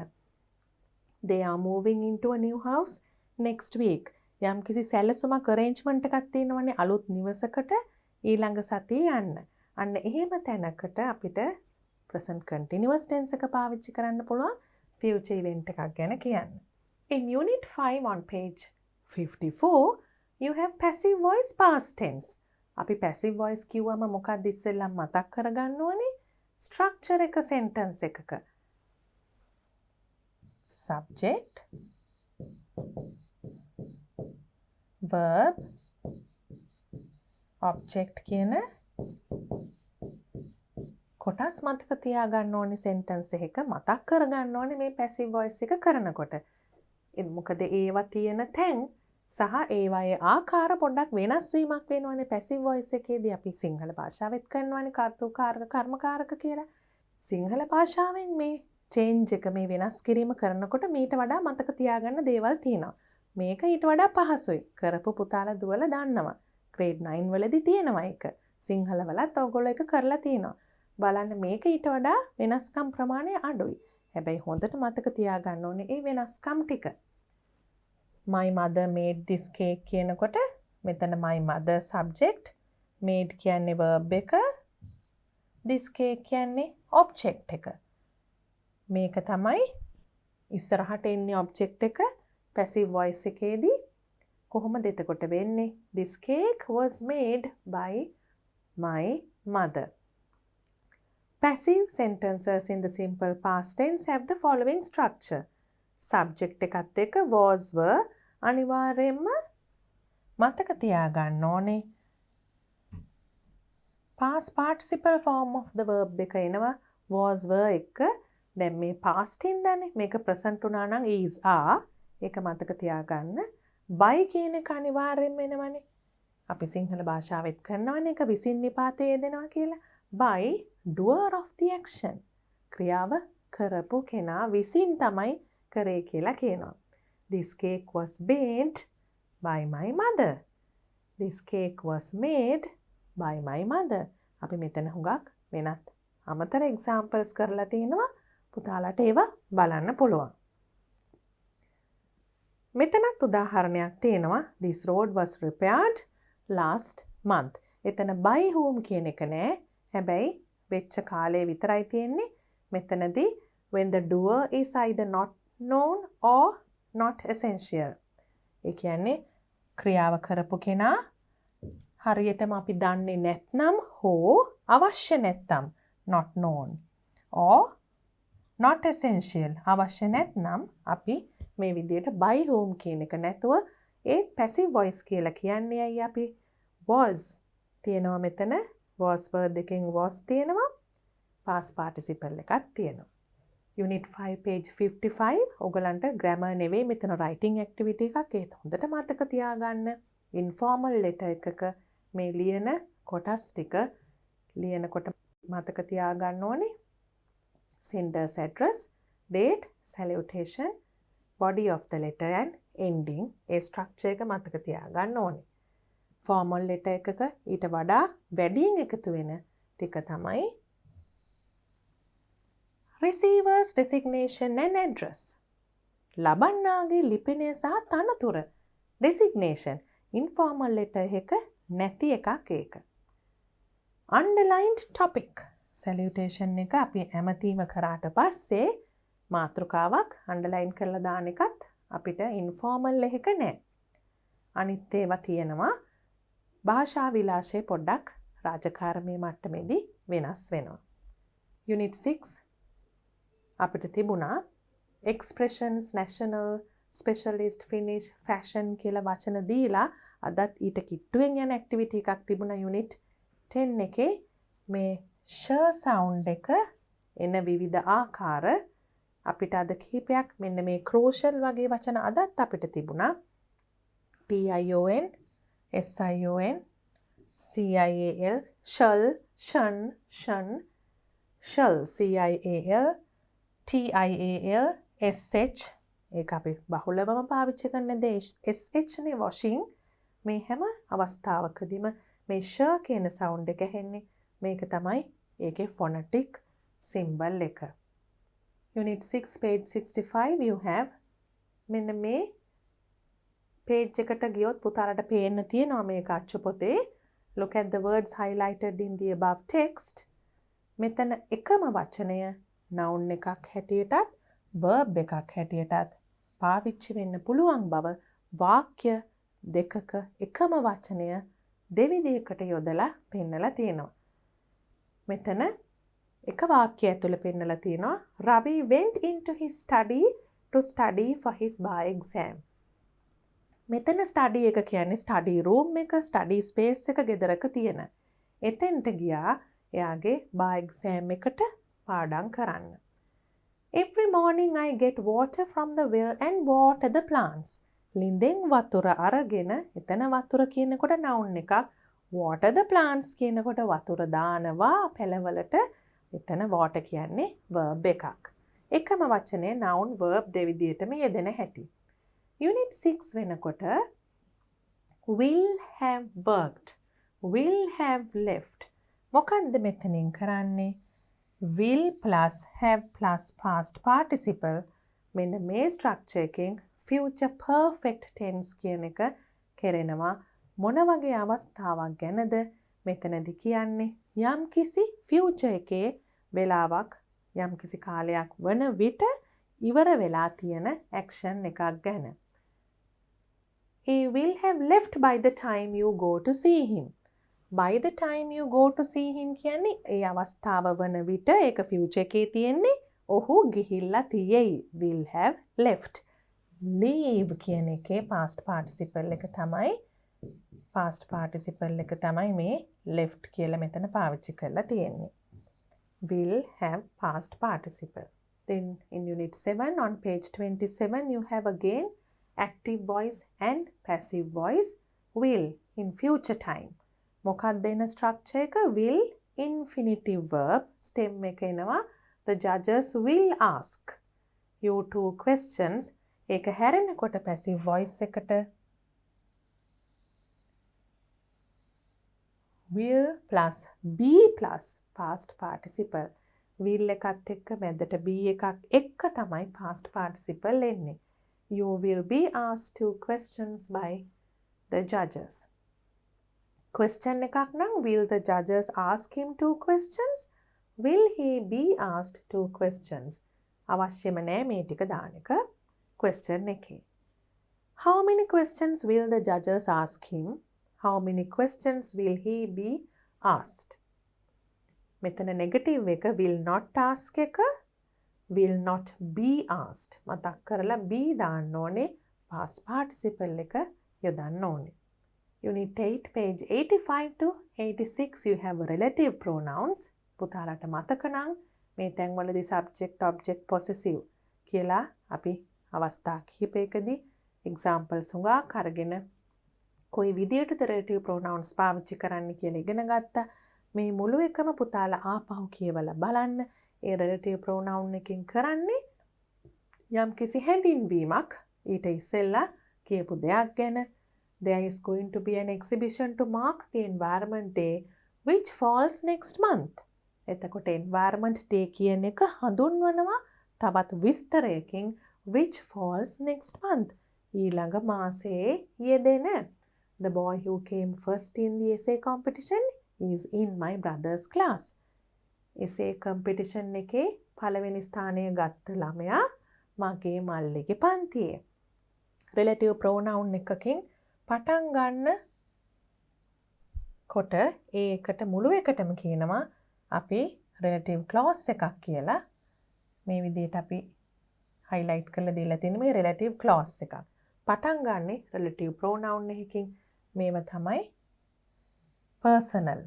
they are moving into a new house next week. යම් කිසි සැලසුමක් arrangement එකක් තියෙනවනේ අලුත් නිවසකට ඊළඟ සතියේ යන්න. අන්න එහෙම තැනකට අපිට present continuous tense එක පාවිච්චි කරන්න පුළුවන් future event එකක් ගැන කියන්න. In unit 5 on page 54 you have passive voice past tense. අපි passive voice කිව්වම මොකක්ද ඉස්සෙල්ලා මතක් කරගන්න ඕනේ? structure එක sentence එකක subject verb object කියන කොටස් මතක තියාගන්න ඕනේ sentence එක මතක් කරගන්න ඕනේ මේ passive voice එක කරනකොට. මොකද ඒවා තියෙන තැන් සහ ඒවායේ ආකාර පොඩ්ඩක් වෙනස් වීමක් වෙනවනේ passive voice එකේදී අපි සිංහල භාෂාවෙත් කරනවානේ කර්තෘකාරක කර්මකාරක කියලා. සිංහල භාෂාවෙන් මේ change එක මේ වෙනස් කිරීම කරනකොට මීට වඩා මතක තියාගන්න දේවල් තියෙනවා. මේක ඊට වඩා පහසුයි. කරපු පුතාලා දුවලා දන්නවා. grade 9 වලදී තියෙනවා ඒක. සිංහල වලත් ඔයගොල්ලෝ ඒක කරලා තියෙනවා. බලන්න මේක ඊට වඩා වෙනස්කම් ප්‍රමාණය අඩුයි. හැබැයි හොඳට මතක තියාගන්න ඕනේ ඒ වෙනස්කම් ටික. My mother made this cake කියනකොට මෙතන my mother subject, made කියන්නේ verb එක, this cake කියන්නේ object එක. මේක තමයි ඉස්සරහට එන්නේ object එක passive voice එකේදී කොහොමද එතකොට වෙන්නේ? This cake was made by my mother. Passive sentences in the simple past tense have the following structure. Subject එකත් එක්ක was were අනිවාර්යයෙන්ම මතක තියාගන්න ඕනේ. Past participle form of the verb එක එනවා was were එක. දැන් මේ past ඉඳන්නේ මේක present වුණා නම් is are ඒක මතක තියාගන්න. by කියන එක අනිවාර්යයෙන්ම එනවනේ. අපි සිංහල භාෂාවෙත් කරනවනේ ඒක විසින් නිපාතේ යෙදෙනවා කියලා. by doer of the action. ක්‍රියාව කරපු කෙනා විසින් තමයි කරේ කියලා කියනවා. This cake was baked by my mother. This cake was made by my mother. අපි මෙතන හුඟක් වෙනත් අමතර examples කරලා තිනවා. පුතාලට ඒවා බලන්න පුළුවන්. මෙතනත් උදාහරණයක් තියෙනවා. This road was repaired last month. එතන by whom කියන එක නෑ. හැබැයි වෙච්ච කාලේ විතරයි තියෙන්නේ. මෙතනදී when the doer is either not known or not essential. ඒ කියන්නේ ක්‍රියාව කරපු කෙනා හරියටම අපි දන්නේ නැත්නම් හෝ අවශ්‍ය නැත්නම් not known or not essential අවශ්‍ය නැත්නම් අපි මේ විදිහට by whom කියන එක නැතුව ඒ passive voice කියලා කියන්නේ අය අපි was තියෙනවා මෙතන was verb දෙකෙන් was තියෙනවා. past participle එකක් තියෙනවා. Unit 5 page 55 ඔයගලන්ට grammar නෙවෙයි මෙතන writing activity එකක්. ඒක හොඳට මතක තියාගන්න. informal letter එකක මේ ලියන කොටස් ටික ලියනකොට මතක තියාගන්න ඕනේ. sender's address, date, salutation, body of the letter and ending. A structure එක මතක තියාගන්න ඕනේ. formal letter එකක ඊට වඩා වැඩියෙන් එකතු වෙන ටික තමයි receiver's designation and address. ලබන්නාගේ ලිපිනය සහ තනතුර designation. informal letter එක නැති එකක් ඒක. underlined topic. salutation එක අපි ඇමතීම කරාට පස්සේ මාතෘකාවක් underline කරලා දාන එකත් අපිට informal එක නෑ. අනිත් ඒවා තියෙනවා භාෂා විලාශය පොඩ්ඩක් රාජකාරමේ මට්ටමේදී වෙනස් වෙනවා. Unit 6 අපිට තිබුණා expressions, national, specialist, finish, fashion කියලා වචන දීලා අදත් ඊට කිට්ටුවෙන් යන activity එකක් තිබුණා Unit 10 එකේ. මේ ෂ sound එක එන විවිධ ආකාර අපිට අද කිහිපයක් මෙන්න මේ crucial වගේ වචන අදත් අපිට තිබුණා. TION, SION, CIAL, shall, shun, shun, shall, CIAL, TIAL, SH ඒක අපි බහුලවම පාවිච්චි කරන දේ SH නේ washing. මේ හැම අවස්ථාවකදීම මේ ෂ කියන sound එක ඇහෙන්නේ. මේක තමයි ඒකේ phonetic symbol එක. Unit 6 page 65 you have මෙන්න මේ page එකට ගියොත් පුතාලට පේන්න තියෙනවා මේක අච්චු පොතේ. Look at the words highlighted in the above text. මෙතන එකම වචනය noun එකක් හැටියටත් verb එකක් හැටියටත් පාවිච්චි වෙන්න පුළුවන් බව වාක්‍ය දෙකක එකම වචනය දෙවිදිහකට යොදලා පෙන්නලා තියෙනවා. මෙතන එක වාක්‍ය ඇතුළේ පෙන්නලා තියෙනවා Ravi went into his study to study for his bar exam. මෙතන study එක කියන්නේ study room එක, study space එක ගෙදරක තියෙන. එතෙන්ට ගියා එයාගේ bar exam එකට පාඩම් කරන්න. Every morning I get water from the well and water the plants. ලිඳෙන් වතුර අරගෙන එතන වතුර කියනකොට noun එකක්. water the plants කියනකොට වතුර දානවා පැලවලට. එතන water කියන්නේ verb එකක්. එකම වචනේ noun verb දෙවිදියටම යෙදෙන හැටි. Unit 6 වෙනකොට will have worked, will have left. මොකක්ද මෙතනින් කරන්නේ? will plus have plus past participle. මෙන්න මේ structure එකෙන් future perfect tense කියන එක කෙරෙනවා. මොන වගේ අවස්ථාවක් ගැනද මෙතනදි කියන්නේ? යම් කිසි future එකේ වෙලාවක් යම් කිසි කාලයක් වන විට ඉවර වෙලා තියෙන action එකක් ගැන. He will have left by the time you go to see him. By the time you go to see him කියන්නේ ඒ අවස්ථාව වන විට ඒක future එකේ තියෙන්නේ ඔහු ගිහිල්ලා තියෙයි. will have left. leave කියන එකේ past participle එක තමයි මේ left කියලා මෙතන පාවිච්චි කරලා තියෙන්නේ. will have past participle. Then in unit 7 on page 27 you have again active voice and passive voice. will in future time. මොකක්ද එන structure එක? will infinitive verb stem එක එනවා. The judges will ask you two questions. ඒක හැරෙනකොට passive voice එකට will plus be plus past participle. will එකත් එක්ක මැදට be එකක් එක්ක තමයි past participle එන්නේ. You will be asked two questions by the judges. Question එකක් නම් will the judges ask him two questions? Will he be asked two questions? අවශ්‍යම නෑ මේ ටික දාන එක question එකේ. How many questions will the judges ask him? How many questions will he be asked? මෙතන negative එක will not ask එක will not be asked. මතක් කරලා be දාන්න ඕනේ. past participle එක යොදන්න ඕනේ. Unit 8 page 85 to 86 you have relative pronouns. පුතාලට මතක නම් මේ තැන්වලදී subject object possessive කියලා අපි අවස්ථා කිහිපයකදී examples හුඟක් අරගෙන කොයි විදියටද relative pronouns පාවිච්චි කරන්න කියලා ඉගෙන ගත්තා. මේ මුළු එකම පුතාලා ආපහු කියවලා බලන්න. ඒ relative pronoun එකෙන් කරන්නේ යම් කිසි හැඳින්වීමක් ඊට ඉස්සෙල්ලා කියපු දෙයක් ගැන. There is going to be an exhibition to mark the environment day which falls next month. එතකොට environment day කියන එක හඳුන්වනවා තවත් විස්තරයකින් which falls next month. ඊළඟ මාසයේ යෙදෙන. The boy who came first in the essay competition is in my brother's class. essay competition එකේ පළවෙනි ස්ථානය ගත්ත ළමයා මගේ මල්ලිගේ පන්තියේ. relative pronoun එකකින් පටන් ගන්න කොට ඒකට මුළු එකටම කියනවා අපි relative clause එකක් කියලා. මේ විදිහට අපි highlight කරලා දීලා තියෙන මේ relative clause එකක්. පටන් ගන්නෙ relative pronoun එකකින්. මේව තමයි personal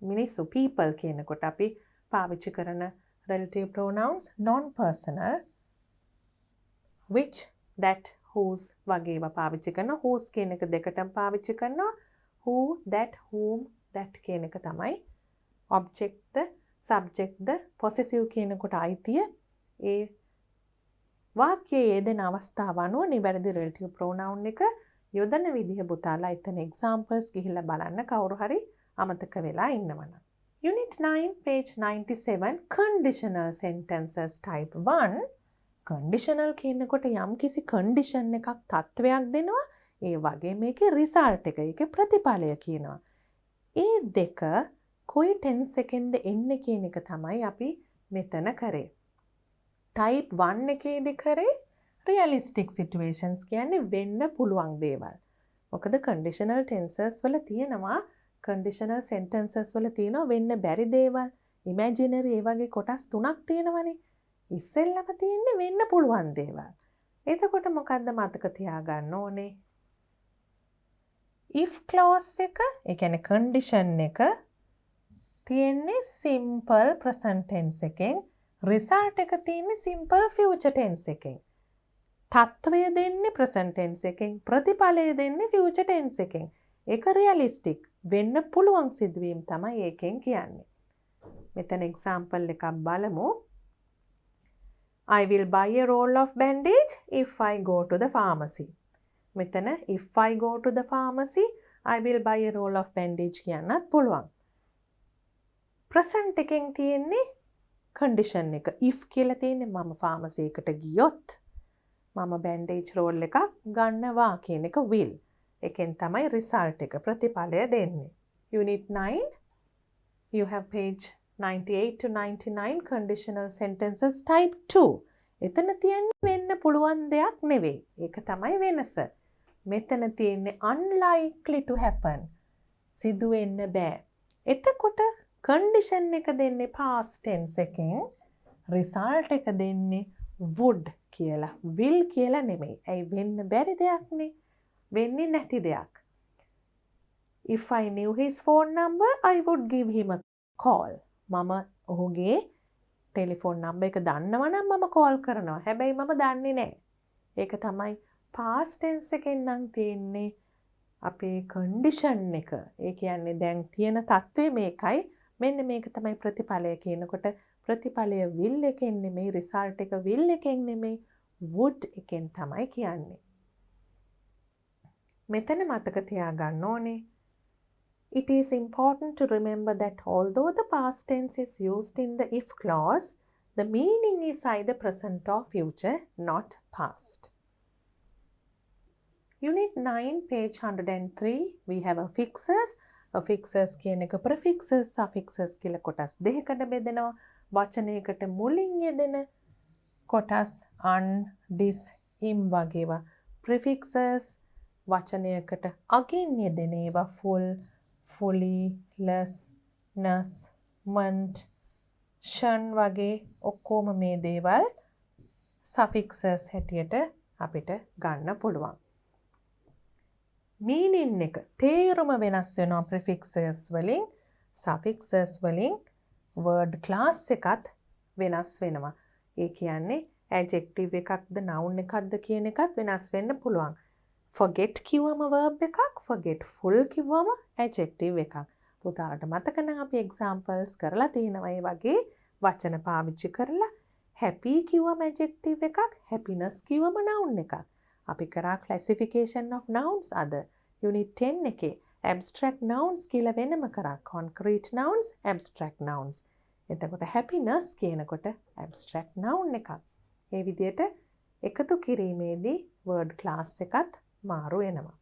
මිනිස්සු people කියනකොට අපි පාවිච්චි කරන relative pronouns non-personal which that whose වගේ ඒවා පාවිච්චි කරනවා. whose කියන එක දෙකටම පාවිච්චි කරනවා. who that whom that කියන එක තමයි object ද subject ද possessive කියනකොට අයිතිය. ඒ වාක්‍යයේ යෙදෙන අවස්ථාව අනුව නිවැරදි relative pronoun එක යොදන විදිහ පුතාලා එතන examples ගිහිල්ලා බලන්න කවුරු හරි අමතක වෙලා ඉන්නවනම්. Unit 9 page 97 conditional sentences type 1. conditional කියනකොට යම් කිසි condition එකක් තත්වයක් දෙනවා. ඒ වගේ මේකේ result එක ඒකේ ප්‍රතිඵලය කියනවා. ඒ දෙක කොයි tense එකෙන්ද එන්නේ කියන එක තමයි අපි මෙතන කරේ. type 1 එකේදී කරේ realistic situations කියන්නේ වෙන්න පුළුවන් දේවල්. මොකද conditional tenses වල තියෙනවා conditional sentences වල තියෙනවා වෙන්න බැරි දේවල්. imaginary ඒ වගේ කොටස් තුනක් තියෙනවනේ. ඉස්සෙල්ලම තියෙන්නේ වෙන්න පුළුවන් දේවල්. එතකොට මොකද්ද මතක තියාගන්න ඕනේ? if clause එක, ඒ කියන්නේ condition එක තියෙන්නේ simple present tense එකෙන්, result එක තියෙන්නේ simple future tense එකෙන්. තත්වය දෙන්නේ present tense එකෙන්, ප්‍රතිඵලය දෙන්නේ future tense එකෙන්. ඒක realistic වෙන්න පුළුවන් සිදුවීම් තමයි ඒකෙන් කියන්නේ. මෙතන example එකක් බලමු. I will buy a roll of bandage if I go to the pharmacy. මෙතන if I go to the pharmacy I will buy a roll of bandage කියන්නත් පුළුවන්. present එකෙන් තියෙන්නේ condition එක. if කියලා තියෙන්නේ මම pharmacy එකට ගියොත් මම bandage roll එකක් ගන්නවා කියන එක will. එකෙන් තමයි result එක ප්‍රතිඵලය දෙන්නේ. Unit 9 you have page 98 to 99 conditional sentences type 2. එතන තියෙන්නේ වෙන්න පුළුවන් දෙයක් නෙවෙයි. ඒක තමයි වෙනස. මෙතන තියෙන්නේ unlikely to happen. සිදු වෙන්න බෑ. එතකොට condition එක දෙන්නේ past tense එකෙන්, result එක දෙන්නේ would කියලා. will කියලා නෙමෙයි. ඇයි වෙන්න බැරි දෙයක්නේ. වෙන්නේ නැති දෙයක්. If I knew his phone number I would give him a call. මම ඔහුගේ ටෙලිෆෝන් නම්බර් එක දන්නවා නම් මම කෝල් කරනවා. හැබැයි මම දන්නේ නැහැ. ඒක තමයි past tense එකෙන් නම් තියෙන්නේ අපේ condition එක. ඒ කියන්නේ දැන් තියෙන තත්ත්වය මේකයි. මෙන්න මේක තමයි ප්‍රතිඵලය කියනකොට ප්‍රතිඵලය will එකෙන් නෙමෙයි, result එක will එකෙන් නෙමෙයි, would එකෙන් තමයි කියන්නේ. මෙතන මතක තියාගන්න ඕනේ. It is important to remember that although the past tense is used in the if clause, the meaning is either present or future, not past. Unit 9, page 103, we have affixes. Affixes කියන එක prefixes, suffixes කියලා කොටස් දෙකකට බෙදෙනවා. වචනයකට මුලින් යෙදෙන කොටස් un, dis, im වගේවා prefixes. වචනයකට අගින් යෙදෙන ඒවා full, fully, less, ness, ment, shan වගේ ඔක්කොම මේ දේවල් suffixes හැටියට අපිට ගන්න පුළුවන්. meaning එක තේරුම වෙනස් වෙනවා prefixes වලින් suffixes වලින් word class එකත් වෙනස් වෙනවා. ඒ කියන්නේ adjective එකක්ද noun එකක්ද කියන එකත් වෙනස් වෙන්න පුළුවන්. forget කිව්වම verb එකක්, forgetful කිව්වම adjective එකක්. පුතාලට මතක නම් අපි examples කරලා තියෙනවා ඒ වගේ වචන පාවිච්චි කරලා happy කිව්වම adjective එකක්, happiness කිව්වම noun එකක්. අපි කරා classification of nouns අද unit 10 එකේ abstract nouns කියලා වෙනම කරා concrete nouns, abstract nouns. එතකොට happiness කියනකොට abstract noun එකක්. ඒ විදිහට එකතු කිරීමේදී word class එකත් මාරු වෙනවා.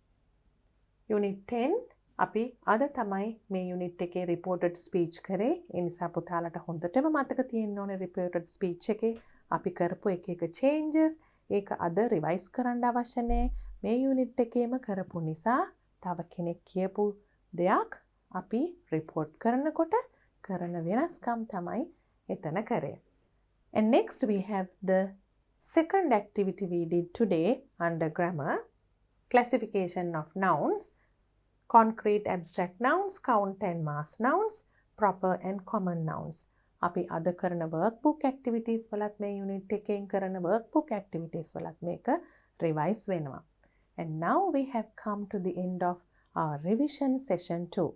unit 10 අපි අද තමයි මේ unit එකේ reported speech කරේ. ඒ නිසා පුතාලට හොඳටම මතක තියෙන්න ඕනේ reported speech එකේ අපි කරපු එක changes ඒක අද රිවයිස් කරන්න අවශ්‍ය නැහැ. මේ යුනිට් එකේම කරපු නිසා තව කෙනෙක් කියපු දෙයක් අපි report කරනකොට කරන වෙනස්කම් තමයි එතන කරේ. And next we have the second activity we did today under grammar, classification of nouns, concrete abstract nouns, count and mass nouns, proper and common nouns. අපි අද කරන workbook activities වලත් මේ unit එකෙන් කරන workbook activities වලත් මේක revise වෙනවා. And now we have come to the end of our revision session 2.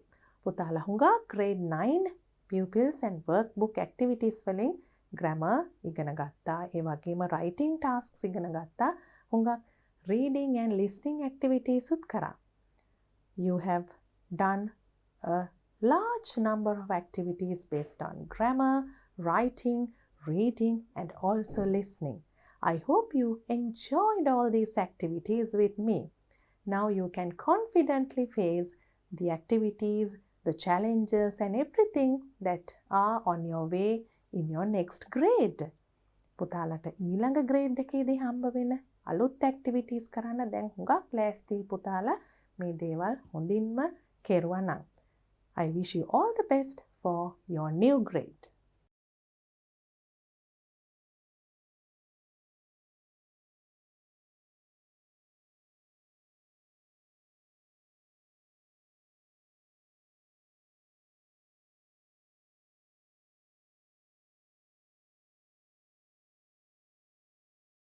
පුතාලා හුඟා grade 9 pupils and workbook activities වලින් grammar ඉගෙන ගත්තා. ඒ වගේම writing tasks ඉගෙන ගත්තා. හුඟා reading and listening activities උත් කරා. You have done a large number of activities based on grammar, writing, reading, and also listening. I hope you enjoyed all these activities with me. Now you can confidently face the activities, the challenges, and everything that are on your way in your next grade. පුතාලට ඊළඟ grade එකේදී හම්බ වෙන අලුත් activities කරන්න දැන් හුඟක් ලෑස්ති පුතාලා මේ දේවල් හොඳින්ම කෙරුවා නම්. I wish you all the best for your new grade.